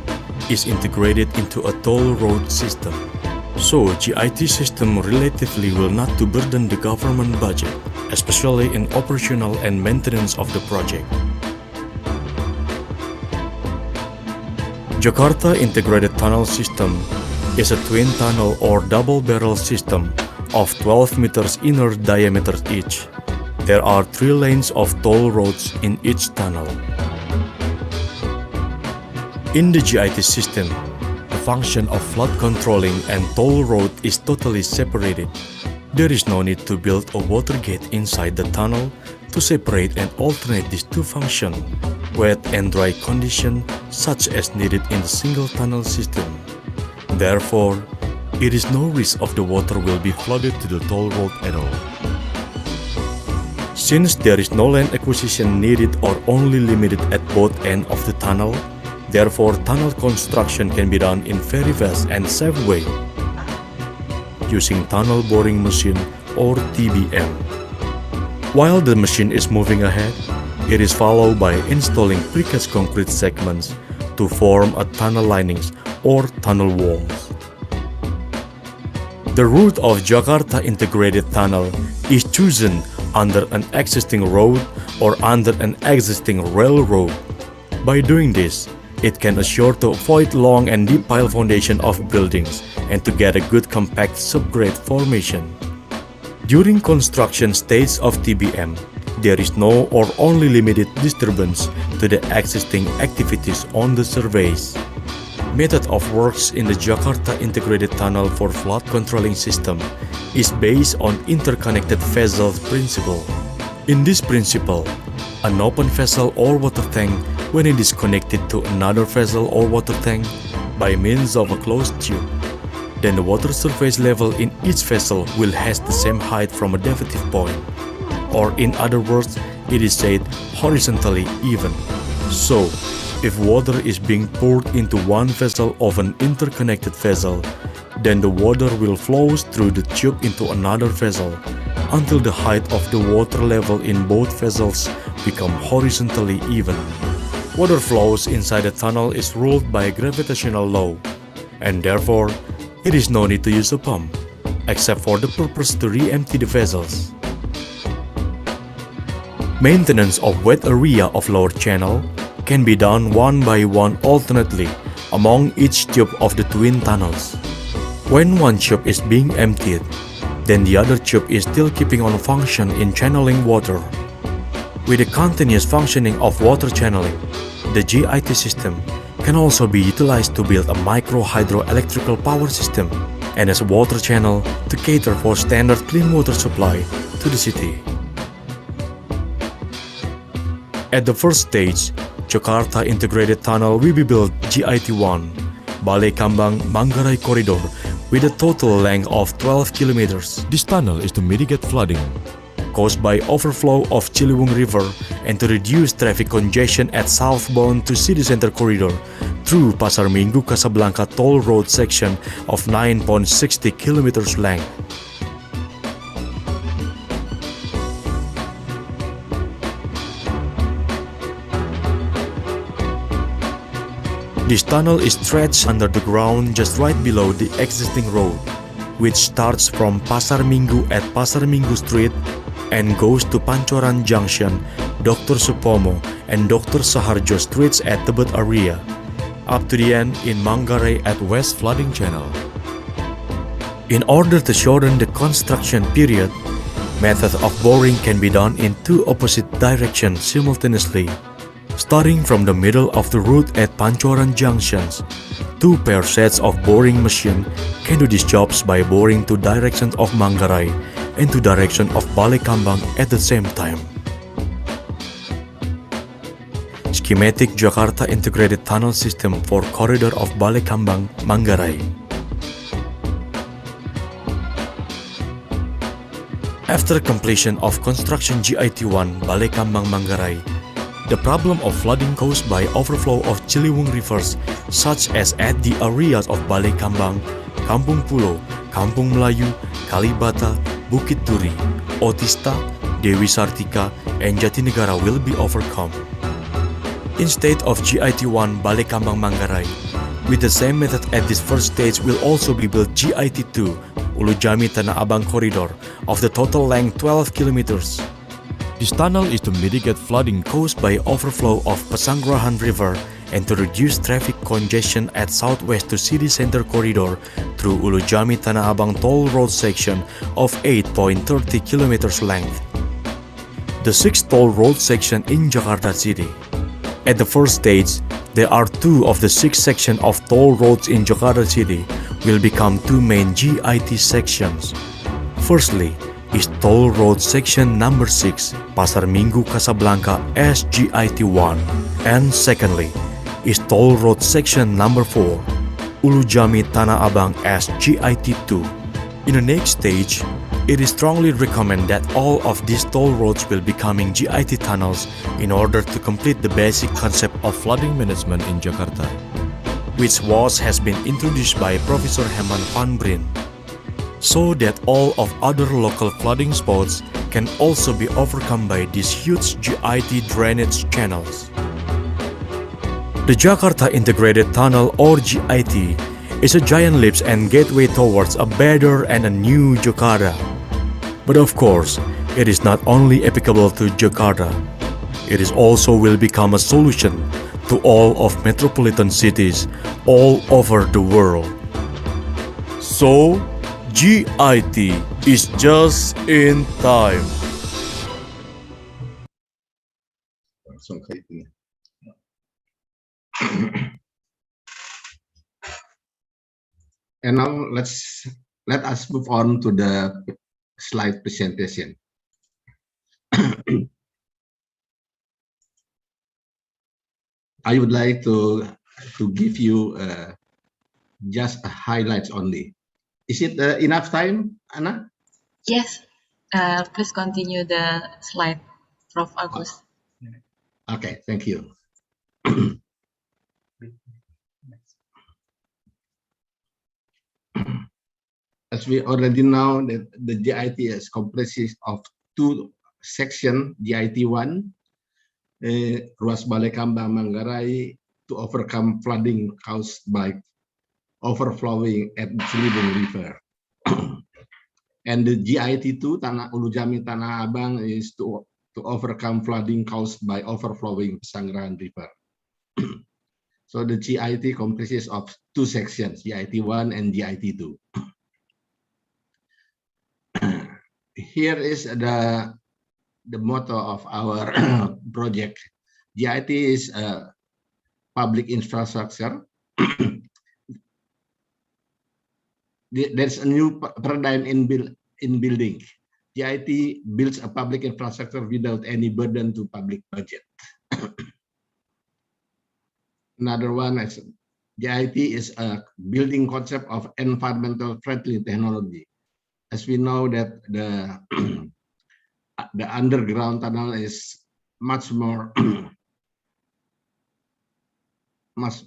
is integrated into a toll road system. So, GIT system relatively will not to burden the government budget, especially in operational and maintenance of the project. Jakarta Integrated Tunnel System is a twin tunnel or double barrel system of 12 meters inner diameter each. There are 3 lanes of toll roads in each tunnel. In the GIT system, the function of flood controlling and toll road is totally separated. There is no need to build a water gate inside the tunnel to separate and alternate these two functions, wet and dry condition such as needed in the single tunnel system. Therefore, it is no risk of the water will be flooded to the toll road at all. Since there is no land acquisition needed or only limited at both ends of the tunnel, therefore tunnel construction can be done in very fast and safe way using tunnel boring machine or TBM. While the machine is moving ahead, it is followed by installing precast concrete segments to form a tunnel linings or tunnel walls. The route of Jakarta Integrated Tunnel is chosen under an existing road or under an existing railroad. By doing this, it can assure to avoid long and deep pile foundation of buildings and to get a good compact subgrade formation. During construction stage of TBM, there is no or only limited disturbance to the existing activities on the surface. Method of works in the Jakarta Integrated Tunnel for flood controlling system is based on interconnected vessels principle. In this principle, an open vessel or water tank, when it is connected to another vessel or water tank by means of a closed tube, then the water surface level in each vessel will has the same height from a derivative point. Or in other words, it is said horizontally even. So, if water is being poured into one vessel of an interconnected vessel, then the water will flow through the tube into another vessel until the height of the water level in both vessels become horizontally even. Water flows inside the tunnel is ruled by a gravitational law, and therefore, it is no need to use a pump, except for the purpose to re-empty the vessels. Maintenance of wet area of lower channel can be done one by one alternately among each tube of the twin tunnels. When one tube is being emptied, then the other tube is still keeping on function in channeling water. With the continuous functioning of water channeling, the GIT system can also be utilized to build a micro hydroelectrical power system and as a water channel to cater for standard clean water supply to the city. At the first stage, Jakarta Integrated Tunnel will be built GIT-1, Balai Kambang Manggarai Corridor, with a total length of 12 kilometers. This tunnel is to mitigate flooding. caused by overflow of Ciliwung River and to reduce traffic congestion at southbound to city center corridor through Pasar Minggu Casablanca toll road section of 9.60 kilometers length. This tunnel is stretched under the ground just right below the existing road, which starts from Pasar Minggu at Pasar Minggu Street and goes to Pancoran Junction, Dr. Supomo, and Dr. Saharjo Streets at Tebet area, up to the end in Manggarai at West Flooding Channel. In order to shorten the construction period, method of boring can be done in two opposite directions simultaneously. Starting from the middle of the route at Pancoran Junctions, two pair sets of boring machine can do these jobs by boring to directions of Manggarai and to direction of Balekambang at the same time. Schematic Jakarta Integrated Tunnel System for Corridor of Balekambang, Manggarai. After completion of construction GIT-1 Balekambang Manggarai, the problem of flooding caused by overflow of Ciliwung rivers, such as at the areas of Balekambang, Kampung Pulo, Kampung Melayu, Kalibata, Bukit Duri, Otista, Dewi Sartika, and Jatinegara will be overcome. Instead of GIT-1 Balekambang Manggarai, with the same method at this first stage will also be built GIT-2 Ulujami Tanah Abang corridor of the total length 12 kilometers. This tunnel is to mitigate flooding caused by overflow of Pesanggerahan River and to reduce traffic congestion at southwest to city center corridor through Ulujami Tanah Abang toll road section of 8.30 kilometers length. The 6th toll road section in Jakarta City. At the first stage, there are 2 of the 6 sections of toll roads in Jakarta City will become 2 main GIT sections. Firstly, is toll road section number 6, Pasar Minggu Casablanca as GIT-1, and secondly, is toll road section number 4, Ulujami Tanah Abang as GIT-2. In the next stage, it is strongly recommended that all of these toll roads will becoming GIT tunnels in order to complete the basic concept of flooding management in Jakarta, which has been introduced by Professor Herman van Brien, so that all of other local flooding spots can also be overcome by these huge GIT drainage channels. The Jakarta Integrated Tunnel or GIT is a giant leap and gateway towards a better and a new Jakarta. But of course, it is not only applicable to Jakarta, it is also will become a solution to all of metropolitan cities all over the world. So, GIT is just in time. Langsung kayak gini. And now let us move on to the slide presentation. I would like to give you just highlights only. Is it enough time, Anna? Yes, please continue the slide, Prof. Agus. Okay, thank you. As we already know, that the GIT is comprises of 2 sections, GIT-1, Ruas Balekambang Manggarai, to overcome flooding caused by overflowing at Ciliwung River. And the GIT-2, Ulujami Tanah Abang, is to overcome flooding caused by overflowing Pesanggerahan River. So the GIT comprises of 2 sections, GIT-1 and GIT-2. Here is the motto of our project. GIT is public infrastructure. There's a new paradigm in building. GIT builds a public infrastructure without any burden to public budget. Another one is GIT is a building concept of environmental friendly technology. As we know that the underground tunnel is much more much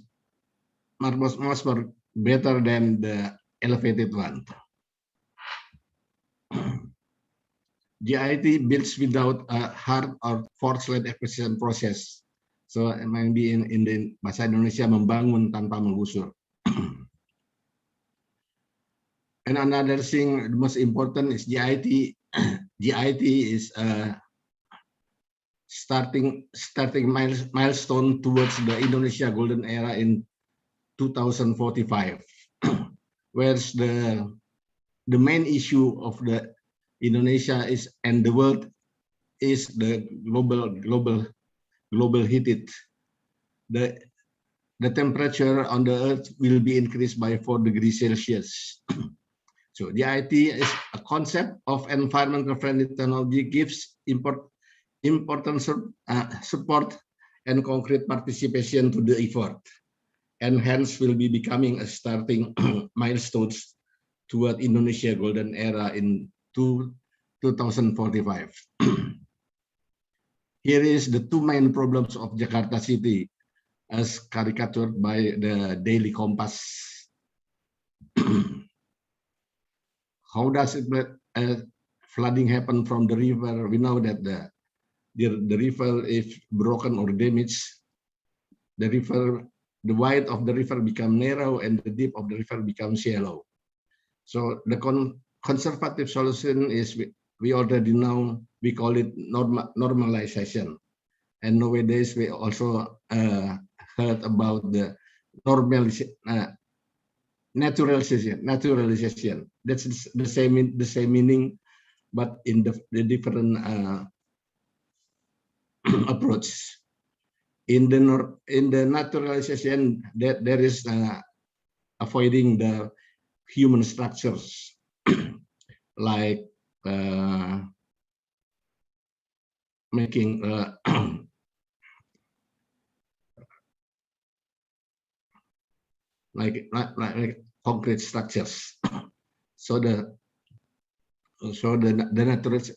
more better than the elevated one. GIT builds without a hard or forced-led acquisition process. So maybe in the bahasa Indonesia membangun tanpa menggusur. And another thing, the most important is GIT. GIT is starting milestone towards the Indonesia golden era in 2045, whereas the main issue of the Indonesia is and the world is the global heated. The temperature on the earth will be increased by 4 degrees Celsius. So the IT is a concept of environmental friendly technology gives important support and concrete participation to the effort, and hence will be becoming a starting milestones toward Indonesia golden era in 2045. Here is the two main problems of Jakarta City as caricatured by the Daily Compass. How does flooding happen from the river? We know that the river, if broken or damaged, the width of the river become narrow and the depth of the river becomes shallow. So the conservative solution is we already know, we call it normalization. And nowadays we also heard about the naturalization. That's the same meaning, but in the different approach. In the naturalization, there is avoiding the human structures like making like concrete structures. So the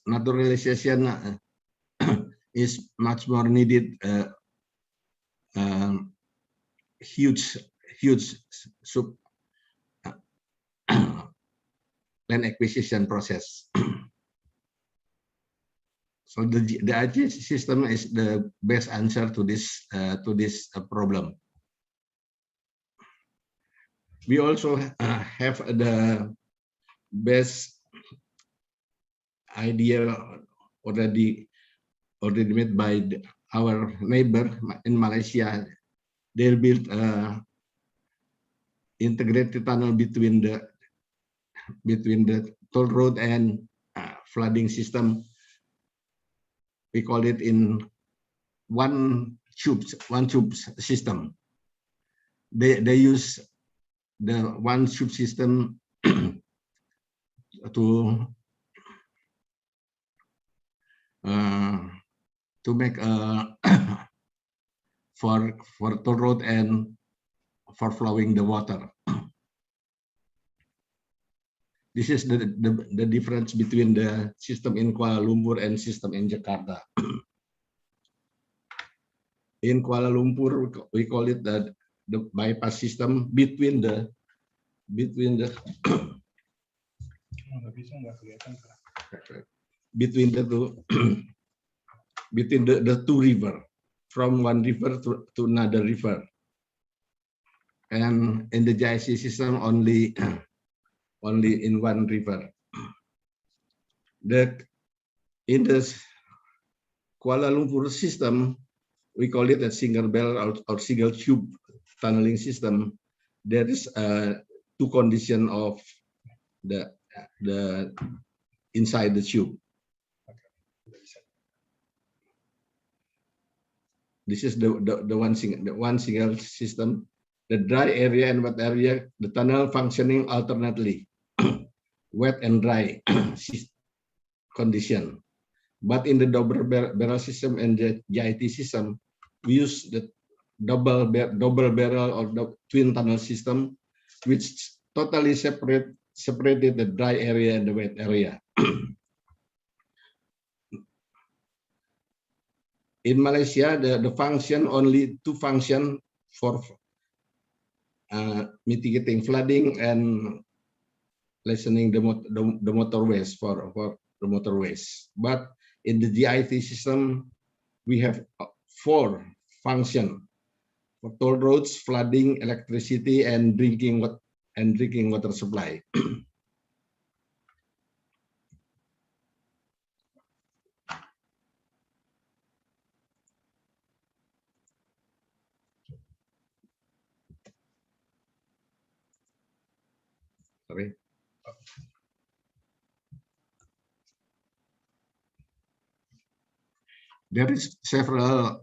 naturalization is much more needed. Huge land acquisition process. So the IT system is the best answer to this problem. We also have the best idea already made by our neighbor in Malaysia. They built integrated tunnel between the toll road and flooding system. We call it in one tube system. They use the one tube system to make for toll road and for flowing the water. This is the difference between the system in Kuala Lumpur and system in Jakarta. In Kuala Lumpur, we call it the bypass system between the two river, from one river to another river. And in the JIC system only in one river. In the Kuala Lumpur system, we call it a single barrel or single tube tunneling system. There is two conditions of the inside the tube. This is the one single system. The dry area and wet area, the tunnel functioning alternately, wet and dry condition. But in the double barrel system and the JIT system, we use the double barrel or the twin tunnel system, which totally separated the dry area and the wet area. in Malaysia, the function, only two function for mitigating flooding and lessening the motorways for the motorways. But in the GIT system, we have 4 function for toll roads, flooding, electricity, and drinking water supply. Sorry. There is several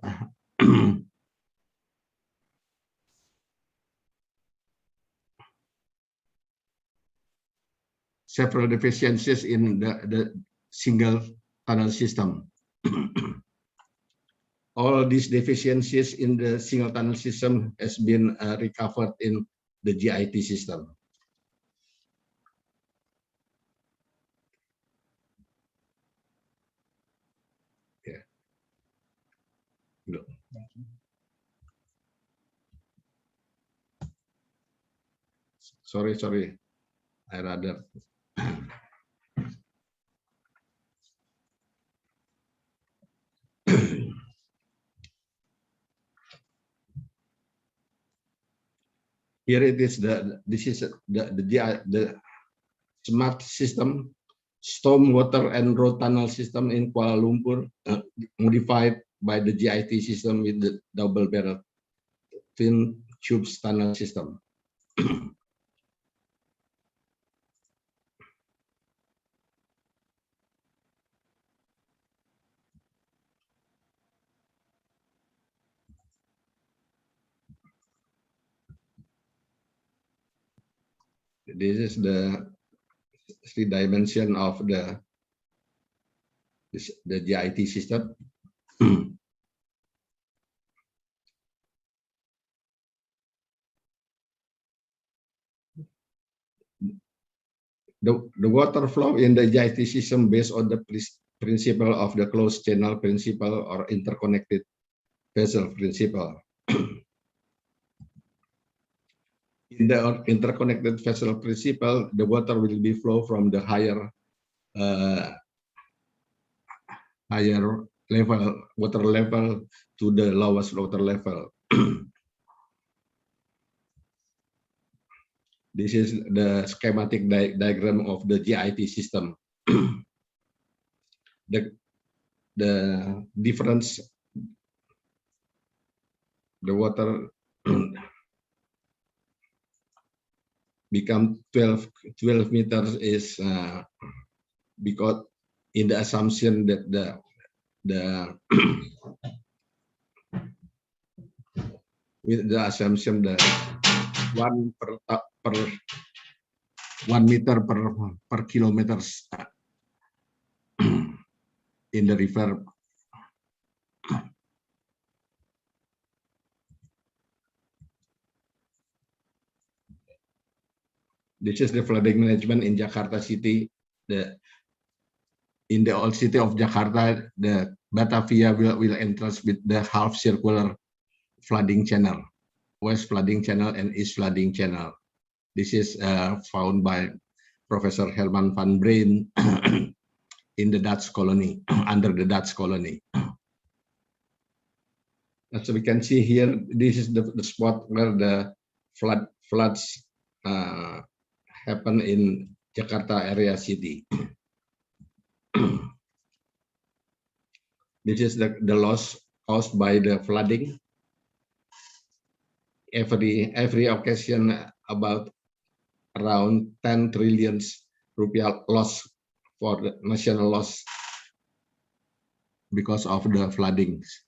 several deficiencies in the single tunnel system. All these deficiencies in the single tunnel system has been recovered in the GIT system. Yeah. No. Sorry. I rather. Here it is. This is the smart system, stormwater and road tunnel system in Kuala Lumpur, modified by the GIT system with the double barrel twin tubes tunnel system. This is the 3 dimension of the GIT system. The water flow in the GIT system based on the principle of the closed channel principle or interconnected vessel principle. In the interconnected vessel principle, the water will be flow from the higher water level to the lowest water level. This is the schematic diagram of the GIT system. The difference, the water become 12 meters is because in the assumption that with the assumption that 1 meter per kilometers in the river. This is the flooding management in Jakarta City. In the old city of Jakarta, the Batavia will entrance with the half circular flooding channel, west flooding channel and east flooding channel. This is found by Professor Herman van Breen in the Dutch colony, under the Dutch colony. As we can see here, this is the spot where the floods happen in Jakarta area city. This is the loss caused by the flooding. Every occasion about around 10 trillion rupiah loss for the national loss because of the floodings.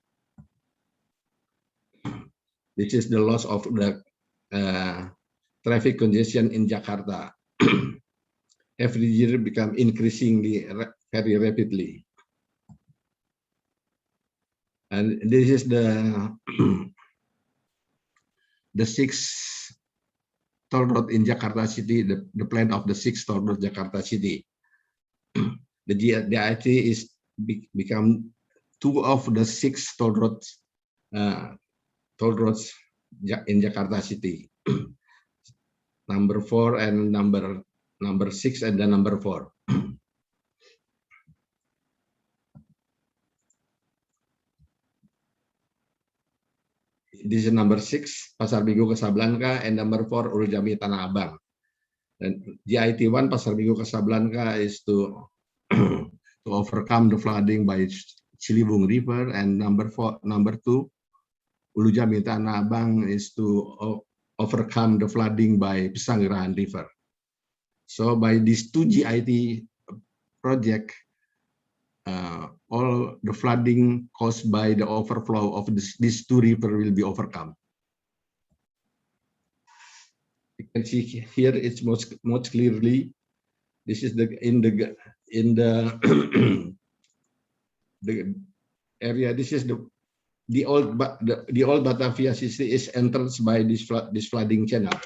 This is the loss of the traffic congestion in Jakarta. Every year become increasingly very rapidly. And this is the 6th toll road in Jakarta City, the plan of the 6th toll road Jakarta City. The GIT is become 2 of the 6 toll roads in Jakarta City. Number 4 and number 6 and then number 4. This is number 6, Pasar Minggu Casablanca, and number 4, Ulu Jami Tanah Abang. And GIT 1, Pasar Minggu Casablanca, is to to overcome the flooding by Ciliwung River, and number 2, Ulu Jami Tanah Abang, is to overcome the flooding by Pesanggerahan River. So by these 2 GIT project, all the flooding caused by the overflow of these 2 rivers will be overcome. You can see here it's most clearly. This is the the area. This is the old Batavia City is entered by this flooding channel.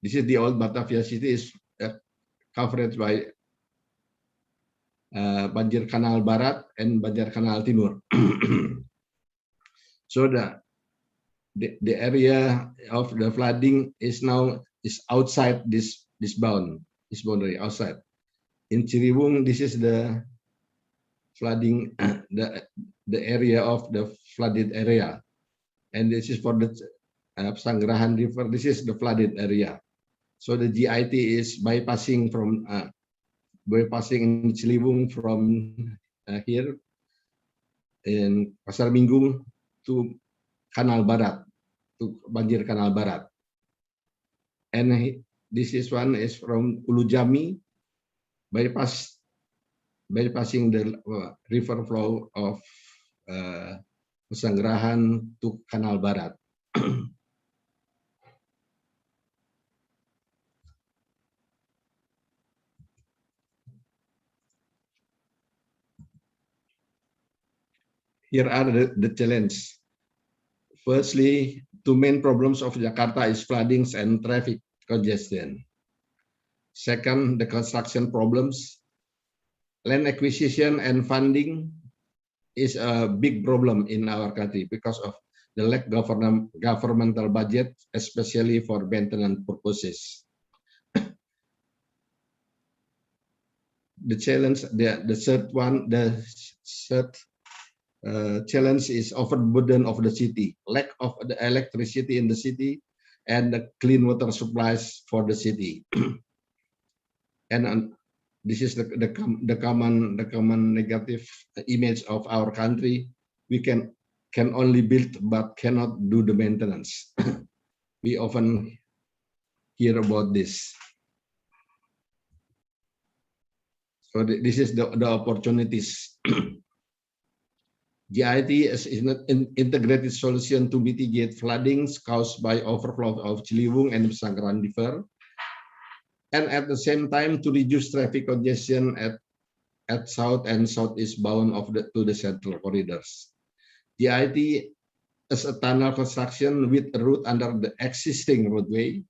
This is the old Batavia City is covered by Banjir Kanal Barat and Banjir Kanal Timur. So the area of the flooding is now outside this boundary outside. In Ciliwung, this is the flooding the area of the flooded area, and this is for the Pesanggerahan River. This is the flooded area. So the GIT is bypassing in Ciliwung from here in Pasar Minggu to Kanal Barat, to Banjir Kanal Barat. And this is one is from Ulu Jami, bypassing the river flow of Pesanggerahan to Kanal Barat. Here are the challenge. Firstly, 2 main problems of Jakarta is floodings and traffic congestion. Second, the construction problems. Land acquisition and funding is a big problem in our country because of the lack of governmental budget, especially for maintenance purposes. The third challenge is overburden of the city, lack of the electricity in the city, and the clean water supplies for the city. And this is the common negative image of our country. We can only build but cannot do the maintenance. We often hear about this. So this is the opportunities. GIT is an integrated solution to mitigate floodings caused by overflow of Ciliwung and Pesanggerahan River, and at the same time to reduce traffic congestion at south and southeast bound to the central corridors. GIT is a tunnel construction with a route under the existing roadway.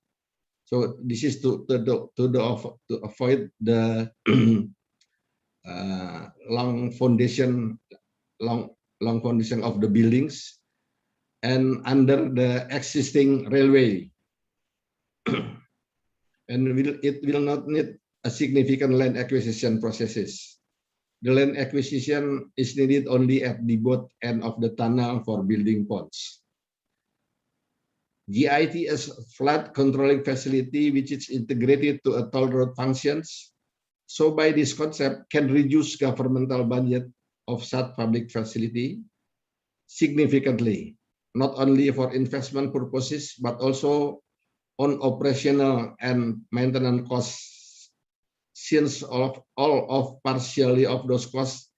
So this is to avoid the long foundation of the buildings and under the existing railway. And it will not need a significant land acquisition processes. The land acquisition is needed only at the both end of the tunnel for building ponds. GIT is a flood controlling facility which is integrated to a toll road functions. So by this concept can reduce governmental budget of such public facility significantly, not only for investment purposes, but also on operational and maintenance costs, since all of partially of those costs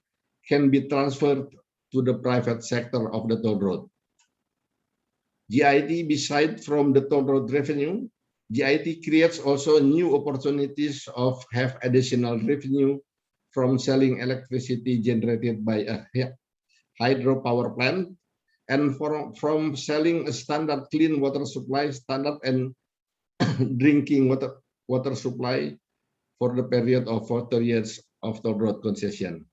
can be transferred to the private sector of the toll road. GIT, beside from the toll road revenue, GIT creates also new opportunities of have additional revenue from selling electricity generated by a hydropower plant, and from selling a standard clean water supply, standard and drinking water supply for the period of 40 years of toll road concession.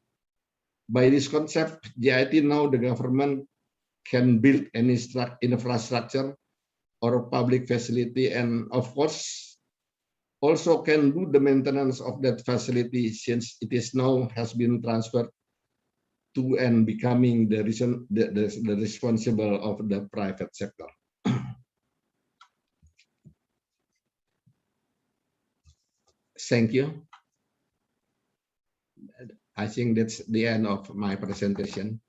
By this concept, GIT now the government can build any infrastructure or public facility, and of course also can do the maintenance of that facility, since it is now has been transferred to and becoming the responsible of the private sector. Thank you. I think that's the end of my presentation.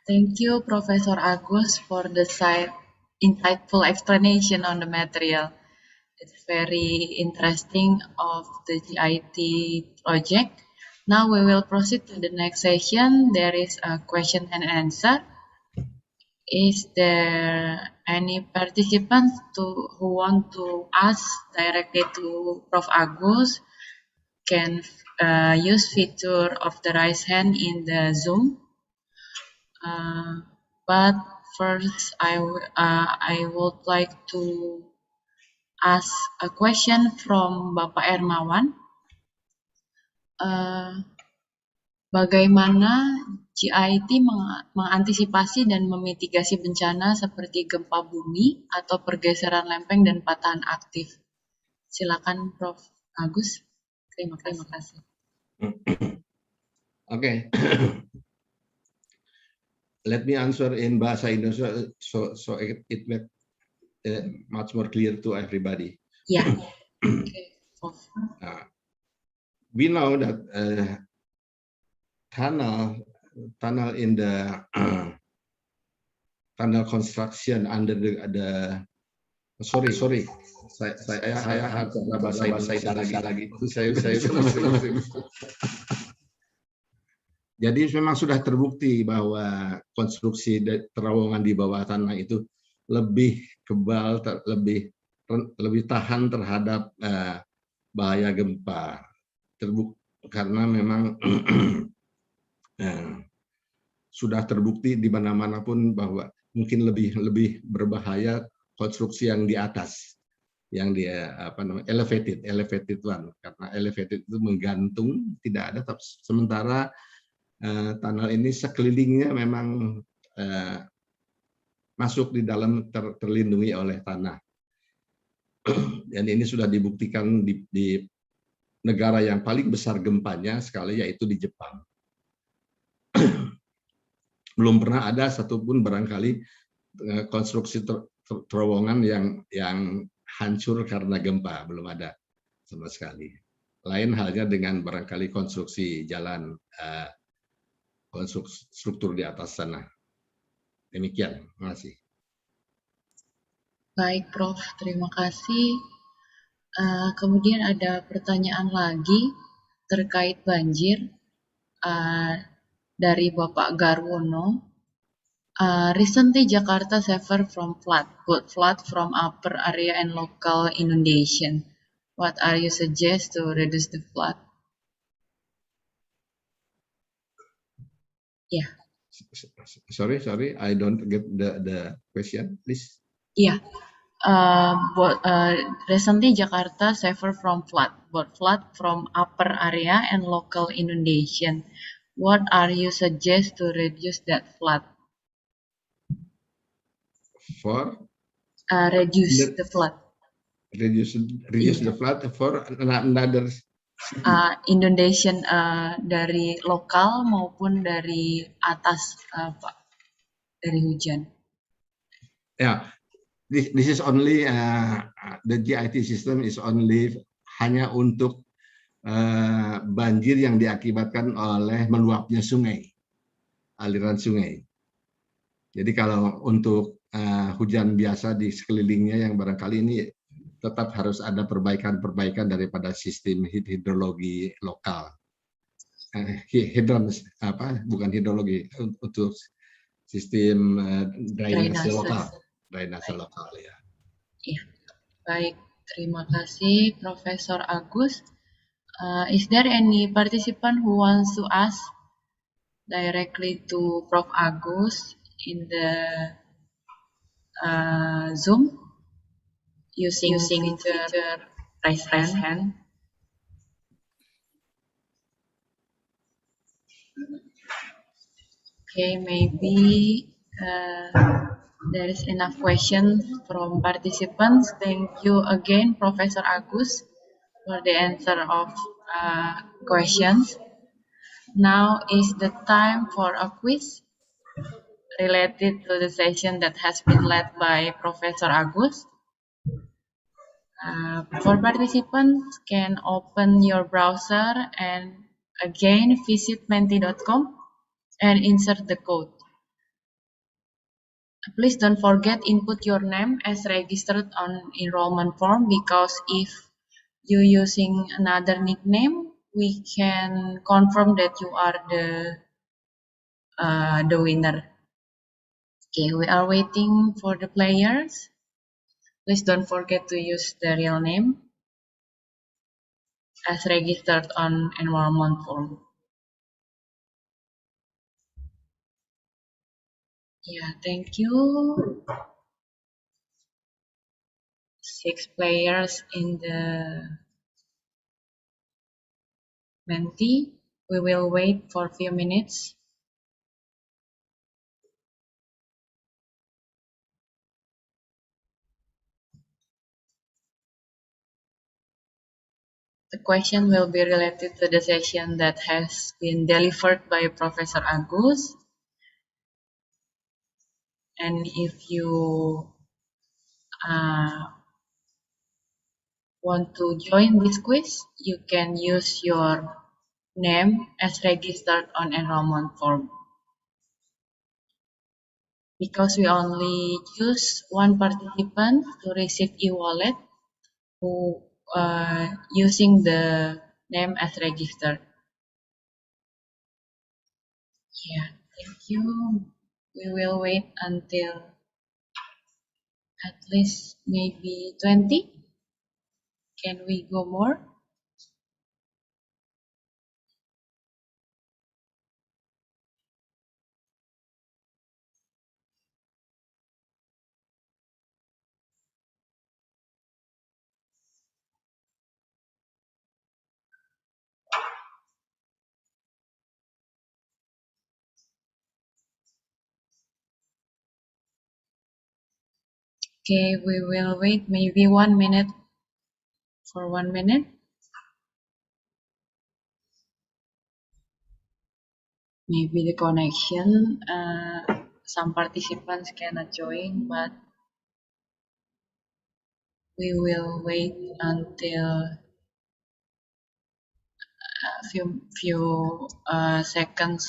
Thank you, Professor Agus, for the insightful explanation on the material. It's very interesting of the GIT project. Now we will proceed to the next session. There is a question and answer. Is there any participants who want to ask directly to Prof. Agus? Can use feature of the raise hand in the Zoom. But first, I would like to ask a question from Bapak Ermawan. Bagaimana GIT mengantisipasi dan memitigasi bencana seperti gempa bumi atau pergeseran lempeng dan patahan aktif? Silakan Prof. Agus. Terima kasih. Okay. Let me answer in Bahasa Indonesia so it makes much more clear to everybody. Yeah. Okay. We know that tunnel in the tunnel construction under the sorry saya harus bahasa Indonesia lagi. Jadi memang sudah terbukti bahwa konstruksi terowongan di bawah tanah itu lebih kebal, lebih tahan terhadap bahaya gempa. Karena memang sudah terbukti di mana-mana pun bahwa mungkin lebih berbahaya konstruksi yang di atas, yang dia elevated one, karena elevated itu menggantung, tidak ada. Sementara tunnel ini sekelilingnya memang masuk di dalam terlindungi oleh tanah. Dan ini sudah dibuktikan di negara yang paling besar gempanya sekali, yaitu di Jepang. Belum pernah ada satupun barangkali konstruksi terowongan yang hancur karena gempa, belum ada sama sekali. Lain halnya dengan barangkali konstruksi jalan, konstruksi struktur di atas sana. Demikian, terima kasih. Baik, Prof. Terima kasih. Kemudian ada pertanyaan lagi terkait banjir dari Bapak Garwono. Recently, Jakarta suffered from both flood from upper area and local inundation. What are you suggest to reduce the flood? Yeah. Sorry, I don't get the question, please. Yeah. Recently, Jakarta suffered from both flood from upper area and local inundation. What are you suggest to reduce that flood? For reduce the flood. Reduce the flood for another inundation dari lokal maupun dari atas, Pak, dari hujan. Yeah, this is only the GIT system is only hanya untuk banjir yang diakibatkan oleh meluapnya sungai, aliran sungai. Jadi kalau untuk hujan biasa di sekelilingnya yang barangkali ini tetap harus ada perbaikan daripada sistem hidrologi lokal. Bukan hidrologi, untuk sistem drainase lokal ya. Iya. Baik, terima kasih Profesor Agus. Is there any participant who wants to ask directly to Prof. Agus in the Zoom using feature raise hand? Okay, maybe there is enough questions from participants. Thank you again, Professor Agus, for the answer of questions. Now is the time for a quiz related to the session that has been led by Professor Agus. For participants, can open your browser and again visit menti.com and insert the code. Please don't forget input your name as registered on enrollment form, because if you using another nickname, we can confirm that you are the winner. Okay, we are waiting for the players. Please don't forget to use the real name as registered on enrollment form. Yeah, thank you. 6 players in the Menti. We will wait for a few minutes. The question will be related to the session that has been delivered by Professor Agus. And if you want to join this quiz, you can use your name as registered on enrollment form. Because we only choose one participant to receive e-wallet who using the name as registered. Yeah, thank you. We will wait until at least maybe 20. Can we go more? Okay, we will wait maybe 1 minute for 1 minute. Maybe the connection, some participants cannot join, but we will wait until a few seconds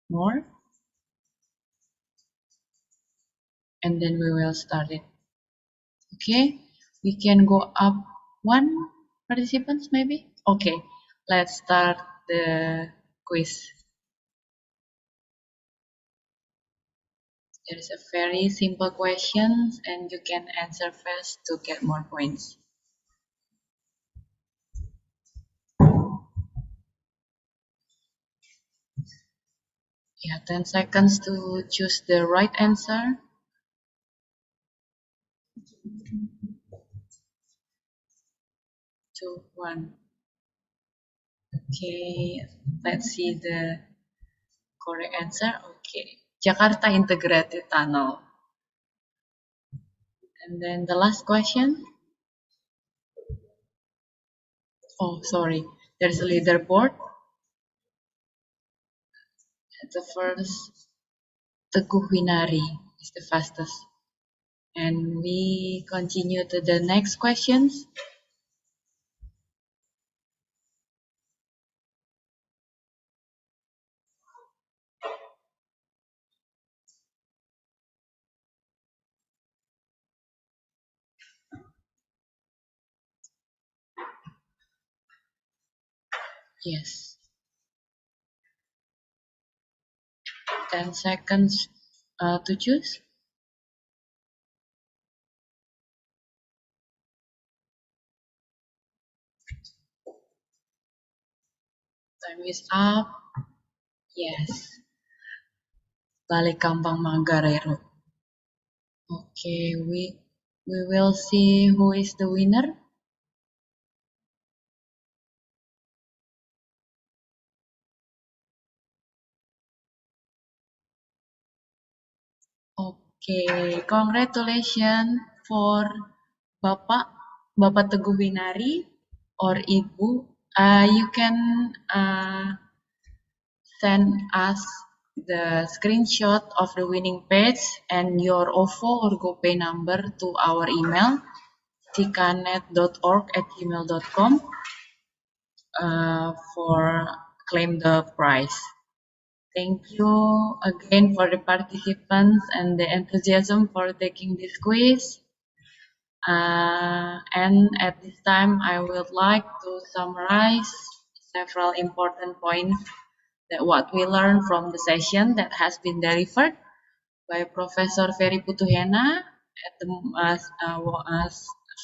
more, and then we will start it. Okay, we can go up 1 participants maybe. Okay, let's start the quiz. There is a very simple question and you can answer fast to get more points. Yeah, 10 seconds to choose the right answer. 2, 1. Okay, let's see the correct answer. Okay, Jakarta Integrated Tunnel. And then the last question. Oh, sorry, there's a leaderboard. The first, Teguh Winari is the fastest. And we continue to the next questions. Yes. 10 seconds to choose. Time is up. Yes. Balai Kambang Manggarai Road. Okay, we will see who is the winner. Okay, congratulations for Bapak Teguh Winari or Ibu. You can send us the screenshot of the winning page and your OVO or GoPay number to our email cknet.org@gmail.com for claim the prize. Thank you again for the participants and the enthusiasm for taking this quiz. And at this time, I would like to summarize several important points that what we learned from the session that has been delivered by Professor Ferry Putuhena at the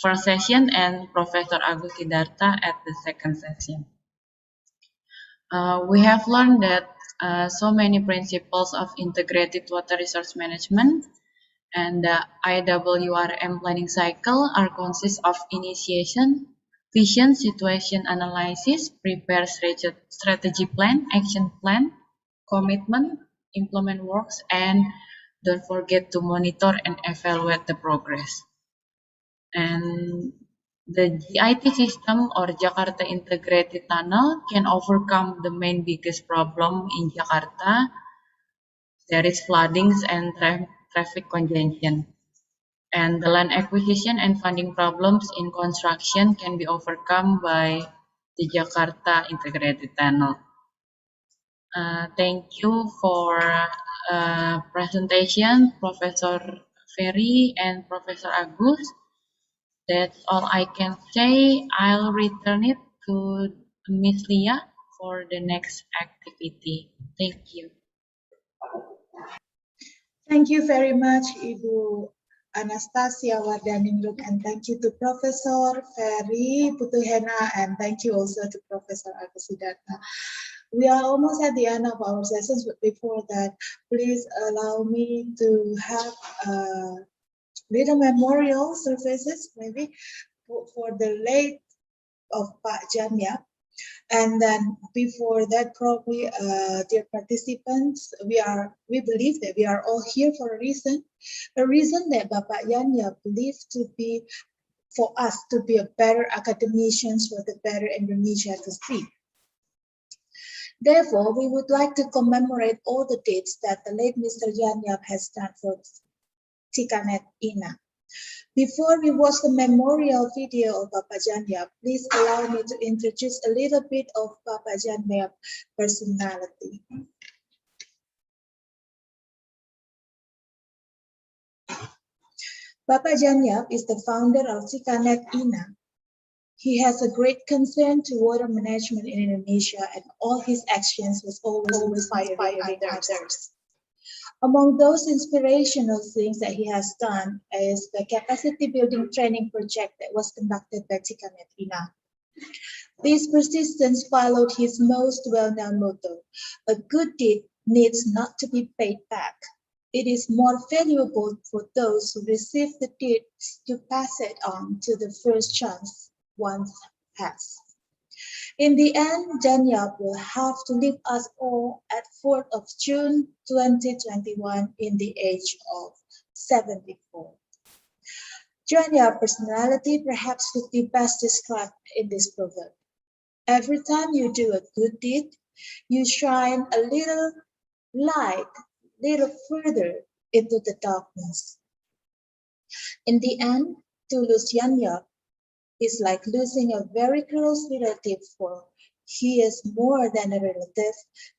first session and Professor Agus Sidarta at the second session. We have learned that so many principles of integrated water resource management and the IWRM planning cycle are consist of initiation, vision, situation analysis, prepare strategy plan, action plan, commitment, implement works, and don't forget to monitor and evaluate the progress. And the GIT system or Jakarta Integrated Tunnel can overcome the main biggest problem in Jakarta. There is floodings and traffic congestion. And the land acquisition and funding problems in construction can be overcome by the Jakarta Integrated Tunnel. Thank you for presentation, Professor Ferry and Professor Agus. That's all I can say. I'll return it to Miss Lia for the next activity. Thank you. Thank you very much, Ibu Anastasia Wardaningrum, and thank you to Professor Ferry Putuhena, and thank you also to Professor Agus Sidarta. We are almost at the end of our sessions, but before that, please allow me to have little memorial services, maybe for the late of Pak Janya. And then before that, probably, dear participants, we believe that we are all here for a reason that Bapak Yanya believed to be for us to be a better academicians, for the better Indonesia to see. Therefore, we would like to commemorate all the dates that the late Mr. Yanyap has done for CKNet INA. Before we watch the memorial video of Bapak Janyap, please allow me to introduce a little bit of Bapak Janyap's personality. Bapak Janyap is the founder of CKNet INA. He has a great concern to water management in Indonesia, and all his actions was always inspiring others. Among those inspirational things that he has done is the capacity building training project that was conducted by CKNet INA. This persistence followed his most well-known motto: a good deed needs not to be paid back. It is more valuable for those who receive the deeds to pass it on to the first chance one has. In the end, Janyap will have to leave us all at 4th of June 2021 in the age of 74. Janyap's personality perhaps could be best described in this proverb. Every time you do a good deed, you shine a little light, little further into the darkness. In the end, to lose Janyap is like losing a very close relative, for he is more than a relative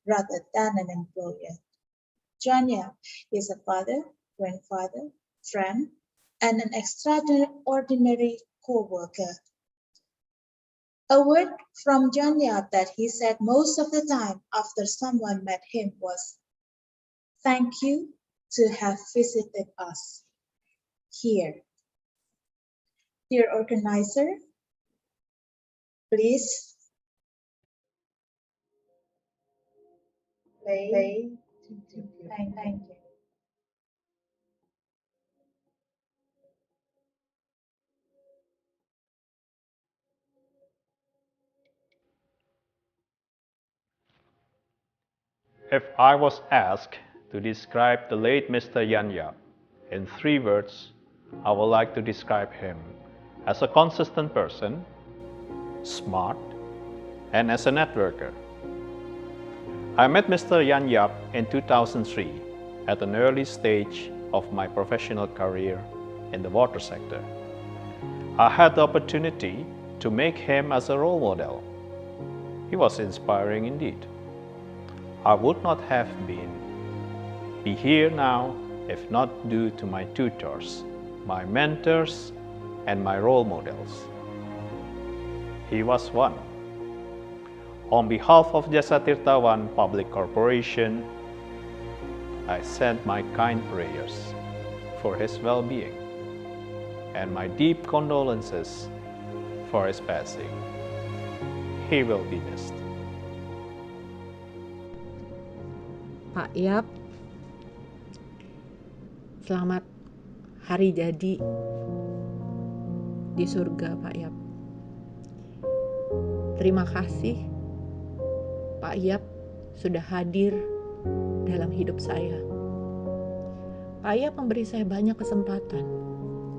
rather than an employer. Janyap is a father, grandfather, friend, and an extraordinary co-worker. A word from Janyap that he said most of the time after someone met him was, "Thank you to have visited us here." Dear organizer, please play. Thank you. If I was asked to describe the late Mr. Yanya, In 3 words, I would like to describe him as a consistent person, smart, and as a networker. I met Mr. Yan Yap in 2003 at an early stage of my professional career in the water sector. I had the opportunity to make him as a role model. He was inspiring indeed. I would not have be here now if not due to my tutors, my mentors, and my role models. He was one. On behalf of Jasa Tirta One Public Corporation, I send my kind prayers for his well-being and my deep condolences for his passing. He will be missed. Pak Yap, selamat hari jadi di surga, Pak Yap. Terima kasih, Pak Yap, sudah hadir dalam hidup saya. Pak Yap memberi saya banyak kesempatan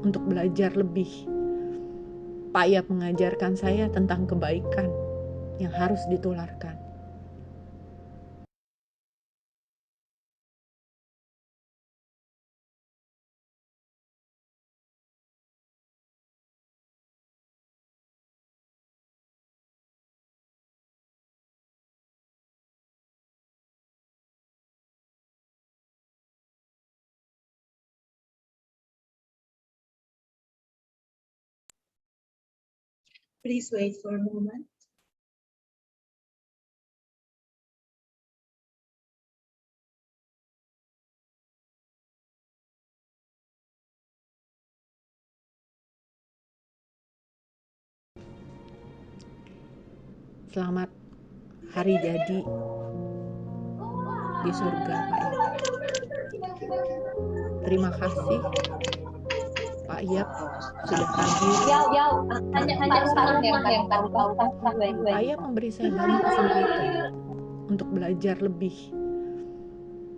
untuk belajar lebih. Pak Yap mengajarkan saya tentang kebaikan yang harus ditularkan. Please wait for a moment. Selamat hari jadi di surga, Pak Yap. Terima kasih, Pak Yap, sudah hadir. Pak Yap memberi saya banyak kesempatan untuk belajar lebih.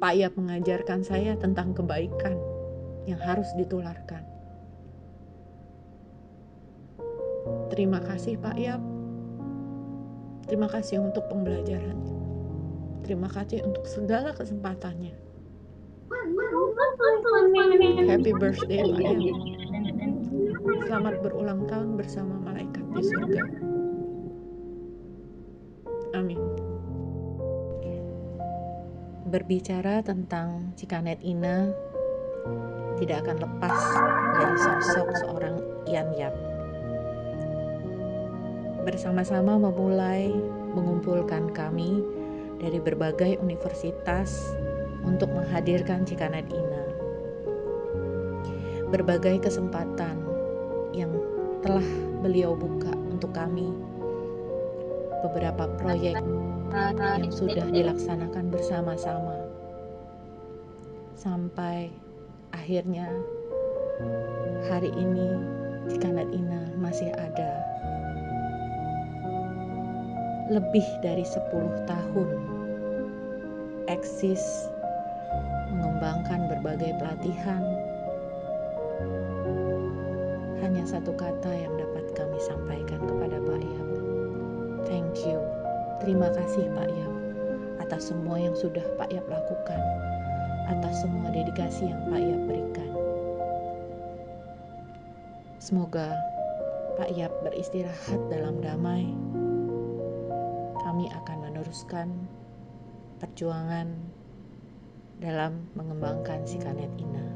Pak Yap mengajarkan saya tentang kebaikan yang harus ditularkan. Terima kasih, Pak Yap. Terima kasih untuk pembelajarannya. Terima kasih untuk segala kesempatannya. Happy birthday, Pak Yap. Selamat berulang tahun bersama malaikat di surga. Amin. Berbicara tentang CKNet Ina tidak akan lepas dari sosok seorang Yan Yap. Bersama-sama memulai mengumpulkan kami dari berbagai universitas untuk menghadirkan CKNet Ina. Berbagai kesempatan yang telah beliau buka untuk kami, beberapa proyek yang sudah dilaksanakan bersama-sama, sampai akhirnya hari ini CKNet Ina masih ada. Lebih dari 10 tahun eksis, mengembangkan berbagai pelatihan. Hanya satu kata yang dapat kami sampaikan kepada Pak Yap. Thank you. Terima kasih Pak Yap atas semua yang sudah Pak Yap lakukan, atas semua dedikasi yang Pak Yap berikan. Semoga Pak Yap beristirahat dalam damai. Kami akan meneruskan perjuangan dalam mengembangkan CKNet Ina.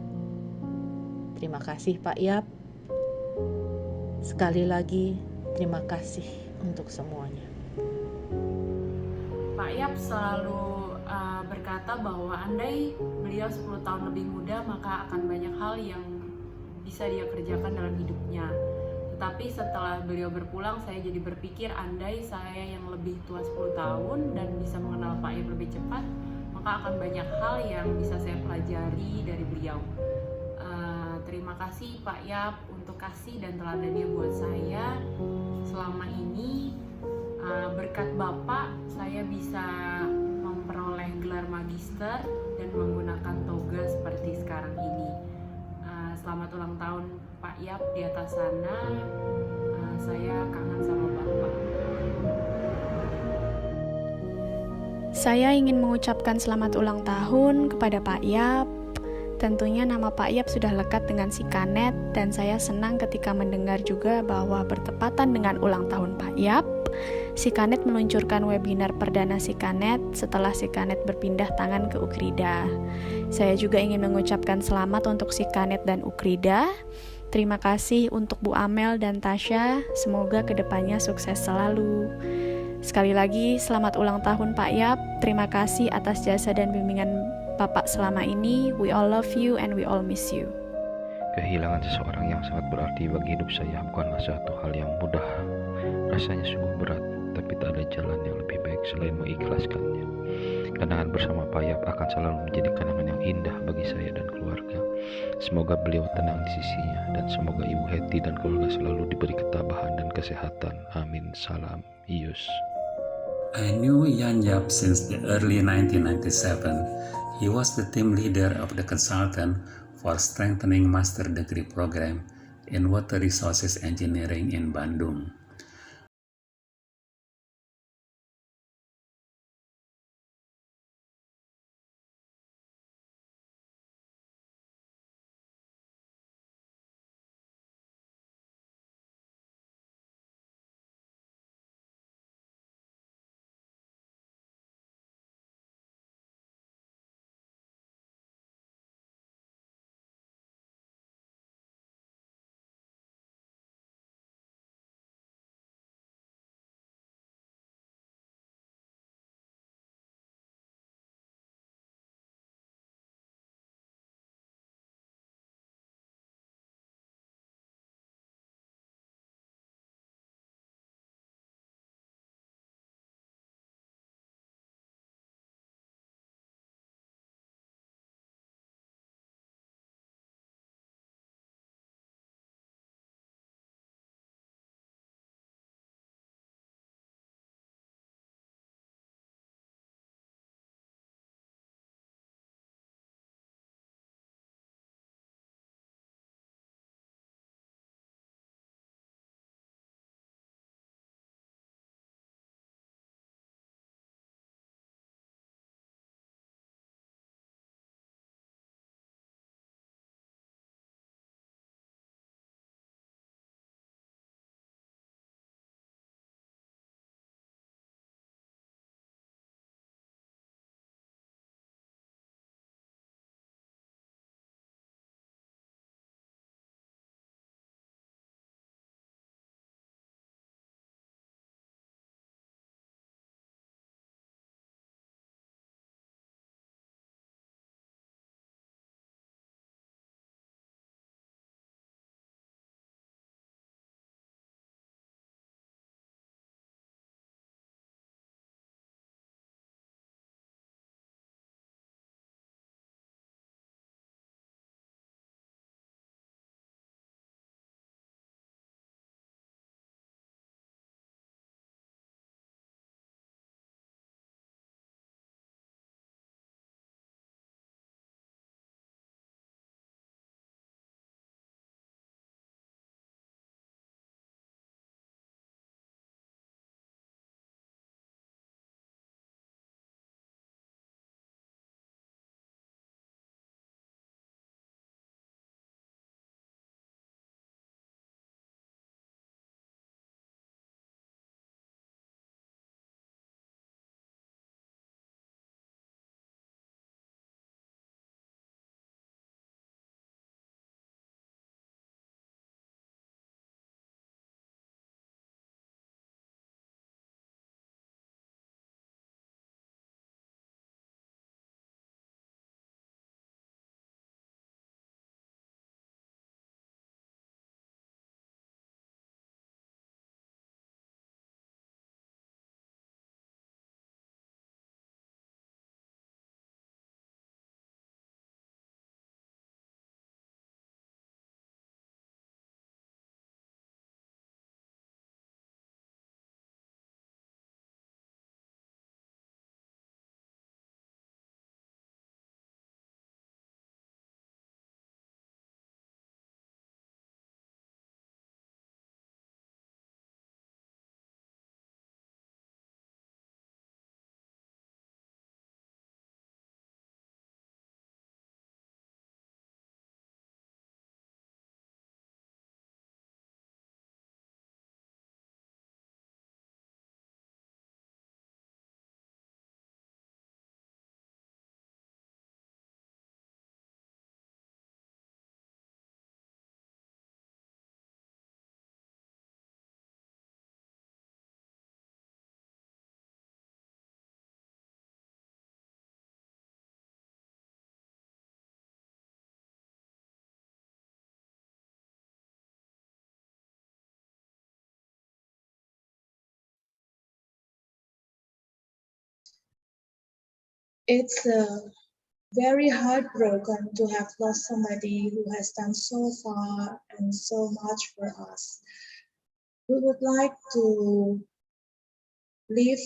Terima kasih Pak Yap. Sekali lagi terima kasih untuk semuanya. Pak Yap selalu berkata bahwa andai beliau 10 tahun lebih muda maka akan banyak hal yang bisa dia kerjakan dalam hidupnya. Tetapi setelah beliau berpulang, saya jadi berpikir andai saya yang lebih tua 10 tahun dan bisa mengenal Pak Yap lebih cepat, maka akan banyak hal yang bisa saya pelajari dari beliau. Terima kasih Pak Yap untuk kasih dan teladannya buat saya. Selama ini berkat Bapak, saya bisa memperoleh gelar magister dan menggunakan toga seperti sekarang ini. selamat ulang tahun Pak Yap di atas sana. Saya kangen sama Bapak. Saya ingin mengucapkan selamat ulang tahun kepada Pak Yap. Tentunya nama Pak Yap sudah lekat dengan CKNet dan saya senang ketika mendengar juga bahwa bertepatan dengan ulang tahun Pak Yap, CKNet meluncurkan webinar perdana CKNet setelah CKNet berpindah tangan ke Ukrida. Saya juga ingin mengucapkan selamat untuk CKNet dan Ukrida. Terima kasih untuk Bu Amel dan Tasya, semoga kedepannya sukses selalu. Sekali lagi, selamat ulang tahun Pak Yap. Terima kasih atas jasa dan bimbingan Bapak selama ini. We all love you and we all miss you. Kehilangan seseorang yang sangat berarti bagi hidup saya bukanlah satu hal yang mudah. Rasanya sungguh berat, tapi tak ada jalan yang lebih baik selain mengikhlaskannya. Kenangan bersama Pak Yap akan selalu menjadi kenangan yang indah bagi saya dan keluarga. Semoga beliau tenang di sisinya, dan semoga Ibu Hetty dan keluarga selalu diberi ketabahan dan kesehatan. Amin. Salam, Ius. I knew Yan Yap since the early 1997. He was the team leader of the consultant for strengthening master degree program in water resources engineering in Bandung. It's very heartbroken to have lost somebody who has done so far and so much for us. We would like to live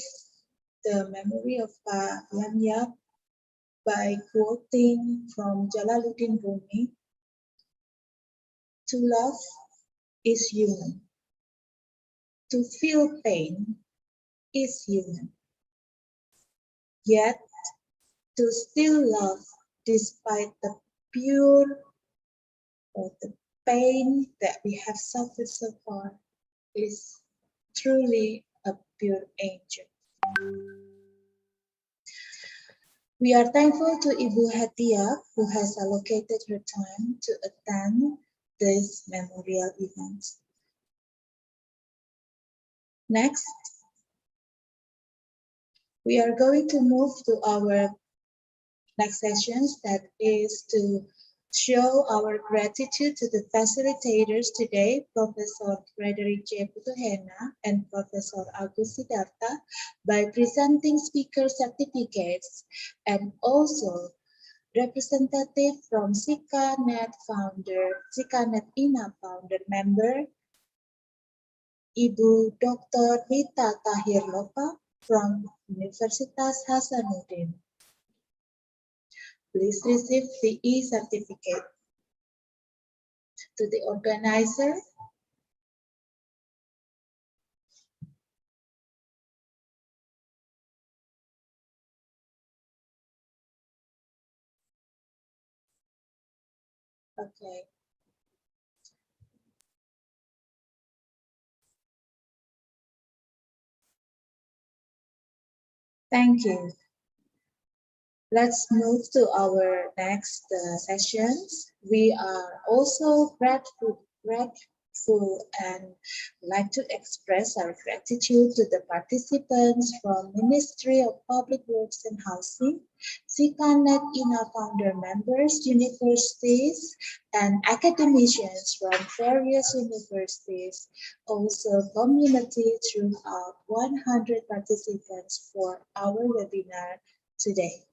the memory of Pak Yan Yap by quoting from Jalaluddin Rumi, "To love is human. To feel pain is human. Yet to still love despite the pure or the pain that we have suffered so far is truly a pure angel." We are thankful to Ibu Hatia, who has allocated her time to attend this memorial event. Next, we are going to move to our next sessions, that is to show our gratitude to the facilitators today, Professor Frederick J. Putuhena and Professor Agus Siddhartha, by presenting speaker certificates, and also representative from CKNet INA founder member, Ibu Dr. Rita Tahir Lopa from Universitas Hasanuddin. Please receive the e-certificate. To the organizer, okay. Thank you. Let's move to our next sessions. We are also grateful and like to express our gratitude to the participants from Ministry of Public Works and Housing, CKNet INA founder members, universities, and academicians from various universities, also community throughout 100 participants for our webinar today.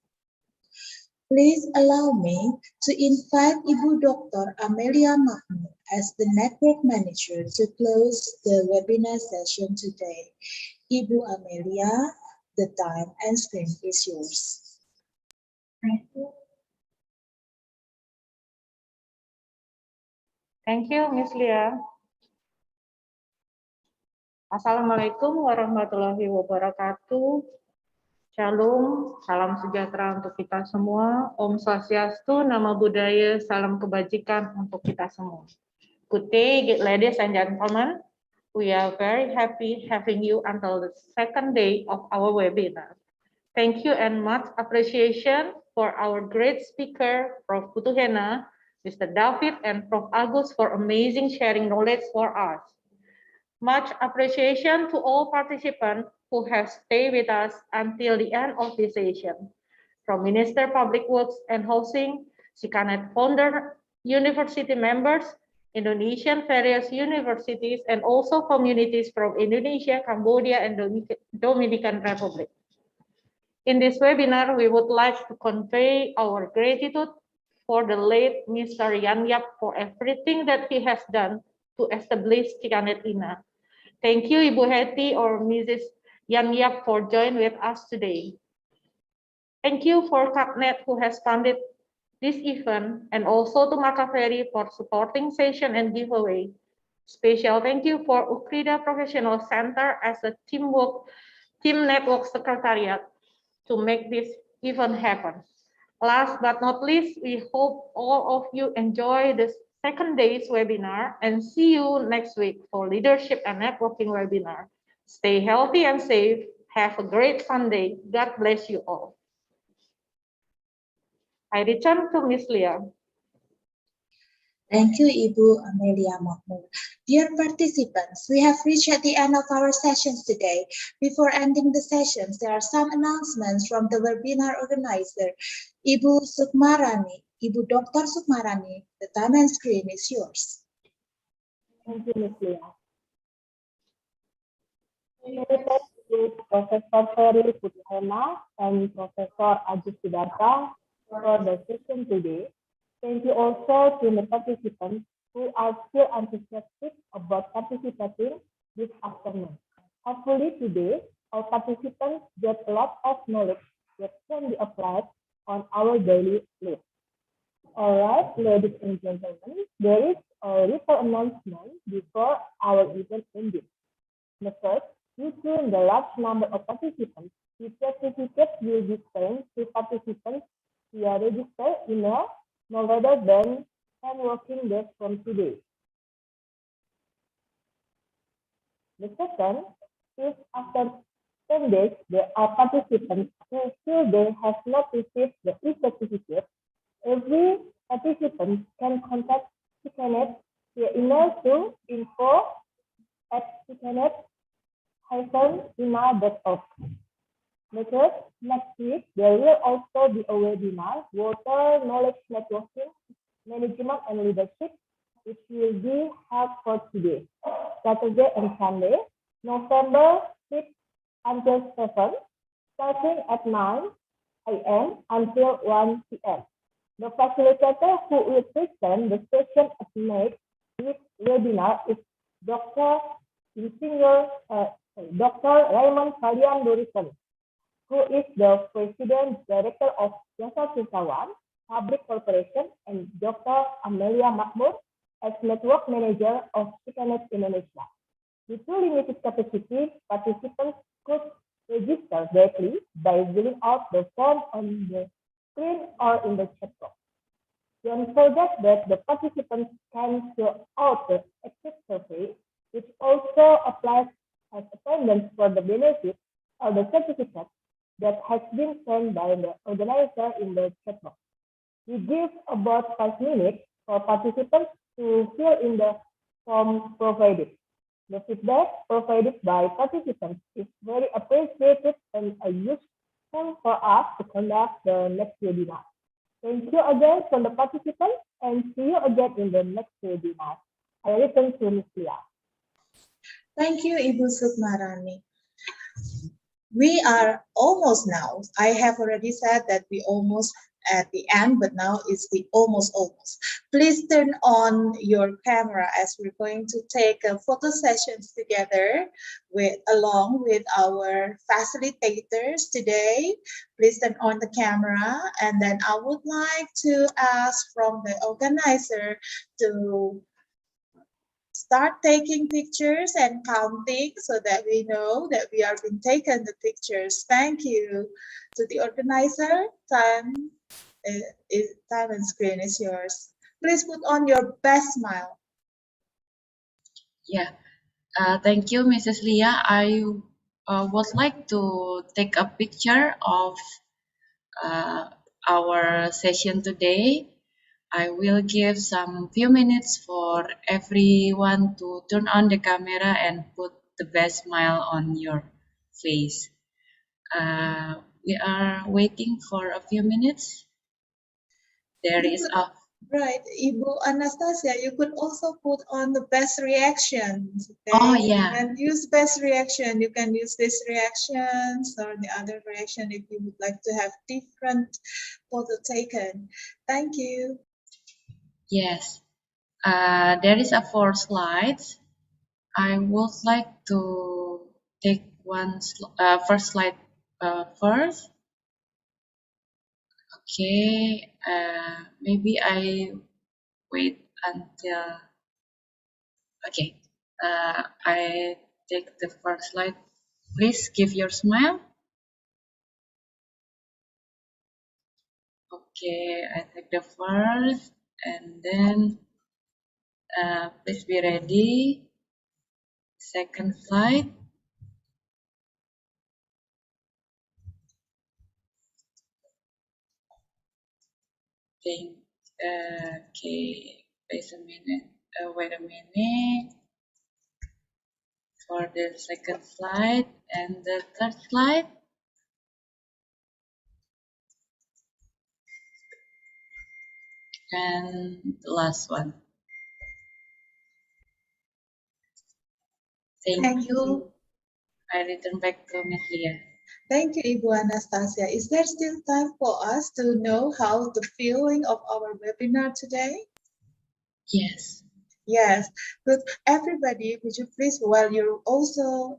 Please allow me to invite Ibu Dr. Amelia Mahmud as the Network Manager to close the webinar session today. Ibu Amelia, the time and screen is yours. Thank you. Thank you, Miss Lia. Assalamualaikum warahmatullahi wabarakatuh. Shalom, salam sejahtera untuk kita semua. Om Swastiastu, Namo Buddhaya, salam kebajikan untuk kita semua. Good day, ladies and gentlemen. We are very happy having you until the second day of our webinar. Thank you and much appreciation for our great speaker, Prof. Putuhena, Mr. David, and Prof. Agus for amazing sharing knowledge for us. Much appreciation to all participants who have stayed with us until the end of this session. From Minister Public Works and Housing, CKNet founder, university members, Indonesian various universities, and also communities from Indonesia, Cambodia, and Dominican Republic. In this webinar, we would like to convey our gratitude for the late Mr. Yan Yap for everything that he has done to establish CKNet INA. Thank you, Ibu Heti or Mrs. Yan Yap for joining with us today. Thank you for CKNet who has funded this event, and also to Makaveri for supporting session and giveaway. Special thank you for Ukrida Professional Center as a team network secretariat to make this event happen. Last but not least, we hope all of you enjoy this second day's webinar and see you next week for leadership and networking webinar. Stay healthy and safe. Have a great Sunday. God bless you all. I return to Miss Lia. Thank you, Ibu Amelia Mahmud. Dear participants, we have reached at the end of our sessions today. Before ending the sessions, there are some announcements from the webinar organizer, Ibu Sukmarani. Ibu Dr. Sukmarani, the time and screen is yours. Thank you, Miss Lia. to Professor Ferry Putihena and Professor Ajit Siddhartha for the session today. Thank you also to the participants who are still enthusiastic about participating this afternoon. Hopefully today, our participants get a lot of knowledge that can be applied on our daily life. All right, ladies and gentlemen, there is a little announcement before our event ending. The first, due to the large number of participants, the certificate will be sent to participants via registered email no later than 10 working days from today. The second is after 10 days, there are participants who feel they have not received the e-certificate. Every participant can contact CKNet via email to info@cknet-ina.org. The third, next week, there will also be a webinar, Water Knowledge Networking, Management and Leadership, which will be held for today, Saturday and Sunday, November 6th until 7th, starting at 9 a.m. until 1 p.m. The facilitator who will present the session at this webinar is Dr. Raymond Kalian Durisan, who is the President Director of Jasa Sissawan Public Corporation, and Dr. Amelia Makmur as Network Manager of CKNet Indonesia. Due to limited capacity, participants could register directly by filling out the form on the screen or in the chat box. Don't forget that the participants can fill out the exit survey, which also applies as attendance for the benefit of the certificate that has been sent by the organizer in the chat box. We give about 5 minutes for participants to fill in the form provided. The feedback provided by participants is very appreciated and useful for us to conduct the next webinar. Thank you again from the participants, and see you again in the next webinar. I listen to Ms. Lia. Thank you, Ibu Sukmarani. We are almost now. I have already said that we almost at the end, but now it's the almost. Please turn on your camera as we're going to take photo sessions together along with our facilitators today. Please turn on the camera, and then I would like to ask from the organizer to start taking pictures and counting so that we know that we are being taken the pictures. Thank you to the organizer. Time and screen is yours. Please put on your best smile. Yeah, thank you, Mrs. Lia. I would like to take a picture of our session today. I will give some few minutes for everyone to turn on the camera and put the best smile on your face. We are waiting for a few minutes. There is a Right, Ibu Anastasia, you could also put on the best reactions. Okay? Oh, yeah. And use best reaction. You can use this reactions or the other reaction if you would like to have different photo taken. Thank you. Yes, there is a 4 slides. I would like to take first slide first. Okay, maybe I wait until. Okay, I take the first slide. Please give your smile. Okay, I take the first, and then please be ready. Second slide. Okay, wait a minute for the second slide and the third slide. And the last one. Thank you. I return back to Ms. Lia. Thank you, Ibu Anastasia. Is there still time for us to know how the feeling of our webinar today? Yes. Yes, good. Everybody, would you please, while you're also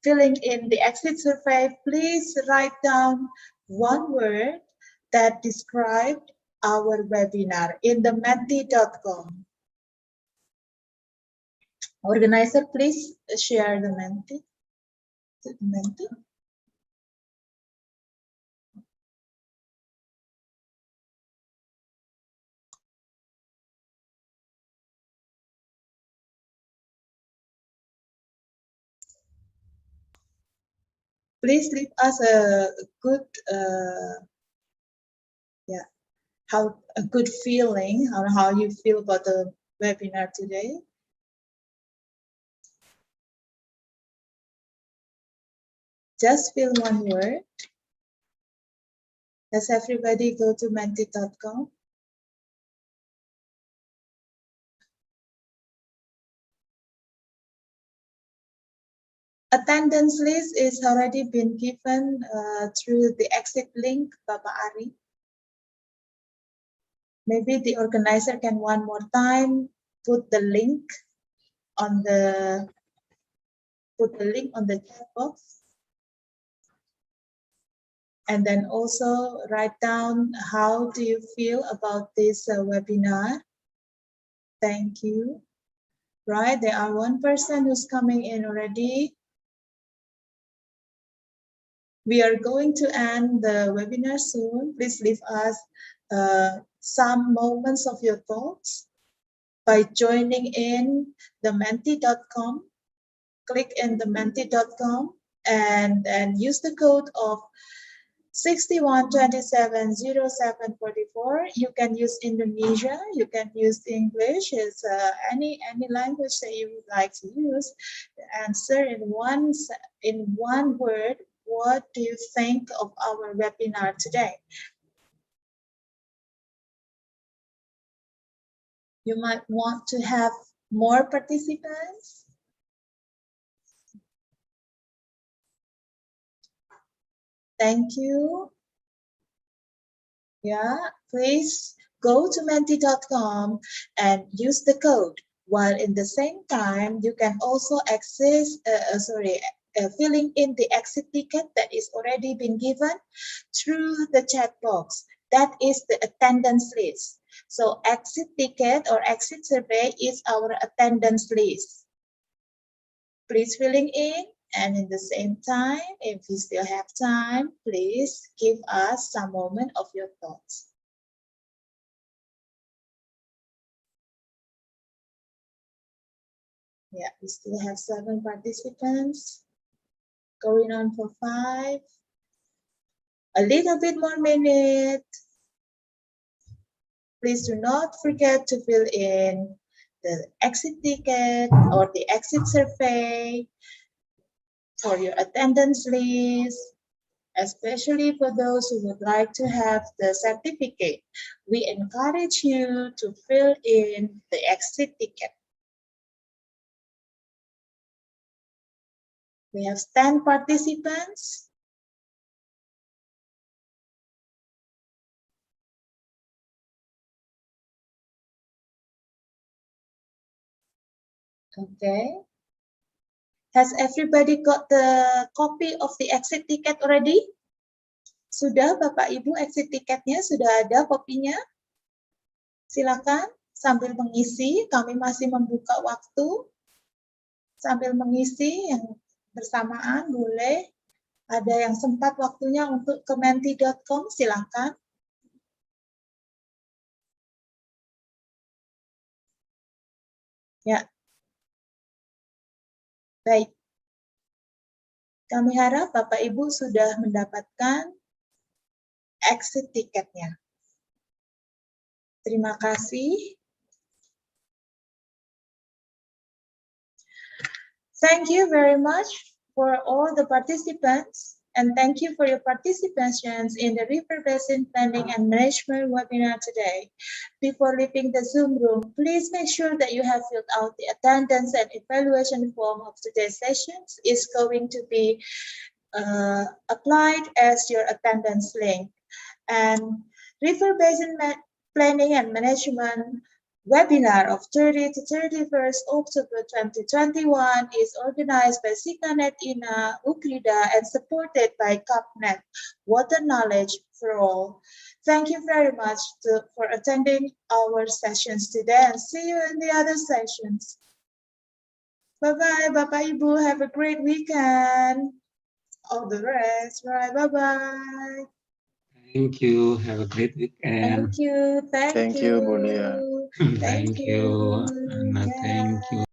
filling in the exit survey, please write down one word that described our webinar in the menti.com. Organizer, please share the Menti. Is it Menti? Please leave us a good, a good feeling on how you feel about the webinar today. Just fill one word. Does everybody go to menti.com? Attendance list is already been given through the exit link, Bapak Ari. Maybe the organizer can one more time put the link on the chat box, and then also write down how do you feel about this webinar. Thank you. Right, there are one person who's coming in already. We are going to end the webinar soon. Please leave us some moments of your thoughts by joining in the menti.com. Click in the menti.com and use the code of 61270744. You can use Indonesia, you can use English, it's any language that you would like to use. Answer in one word, what do you think of our webinar today? You might want to have more participants. Thank you. Yeah, please go to menti.com and use the code. While in the same time, you can also access, filling in the exit ticket that is already been given through the chat box. That is the attendance list. So exit ticket or exit survey is our attendance list. Please filling in. And in the same time, if you still have time, please give us some moment of your thoughts. Yeah, we still have 7 participants. Going on for 5. A little bit more minute. Please do not forget to fill in the exit ticket or the exit survey for your attendance list, especially for those who would like to have the certificate. We encourage you to fill in the exit ticket. We have 10 participants. Okay. Has everybody got the copy of the exit ticket already? Sudah, Bapak Ibu, exit tiketnya sudah ada kopinya? Silakan sambil mengisi, kami masih membuka waktu. Sambil mengisi yang bersamaan boleh. Ada yang sempat waktunya untuk ke menti.com, silakan. Ya. Baik. Kami harap Bapak Ibu sudah mendapatkan exit tiketnya. Terima kasih. Thank you very much for all the participants. And thank you for your participation in the River Basin Planning and Management webinar today. Before leaving the Zoom room, please make sure that you have filled out the attendance and evaluation form of today's sessions. It's going to be applied as your attendance link. And River Basin Planning and Management webinar of 30 to 31st October 2021 is organized by CKNet INA, UKRIDA, and supported by CKNet, Water Knowledge for All. Thank you very much for attending our sessions today, and see you in the other sessions. Bye-bye, Bapak Ibu. Have a great weekend. All the rest. Right, bye-bye. Thank you. Have a great weekend. Thank you. Thank you, Bulia. Thank you, Anna. Thank you.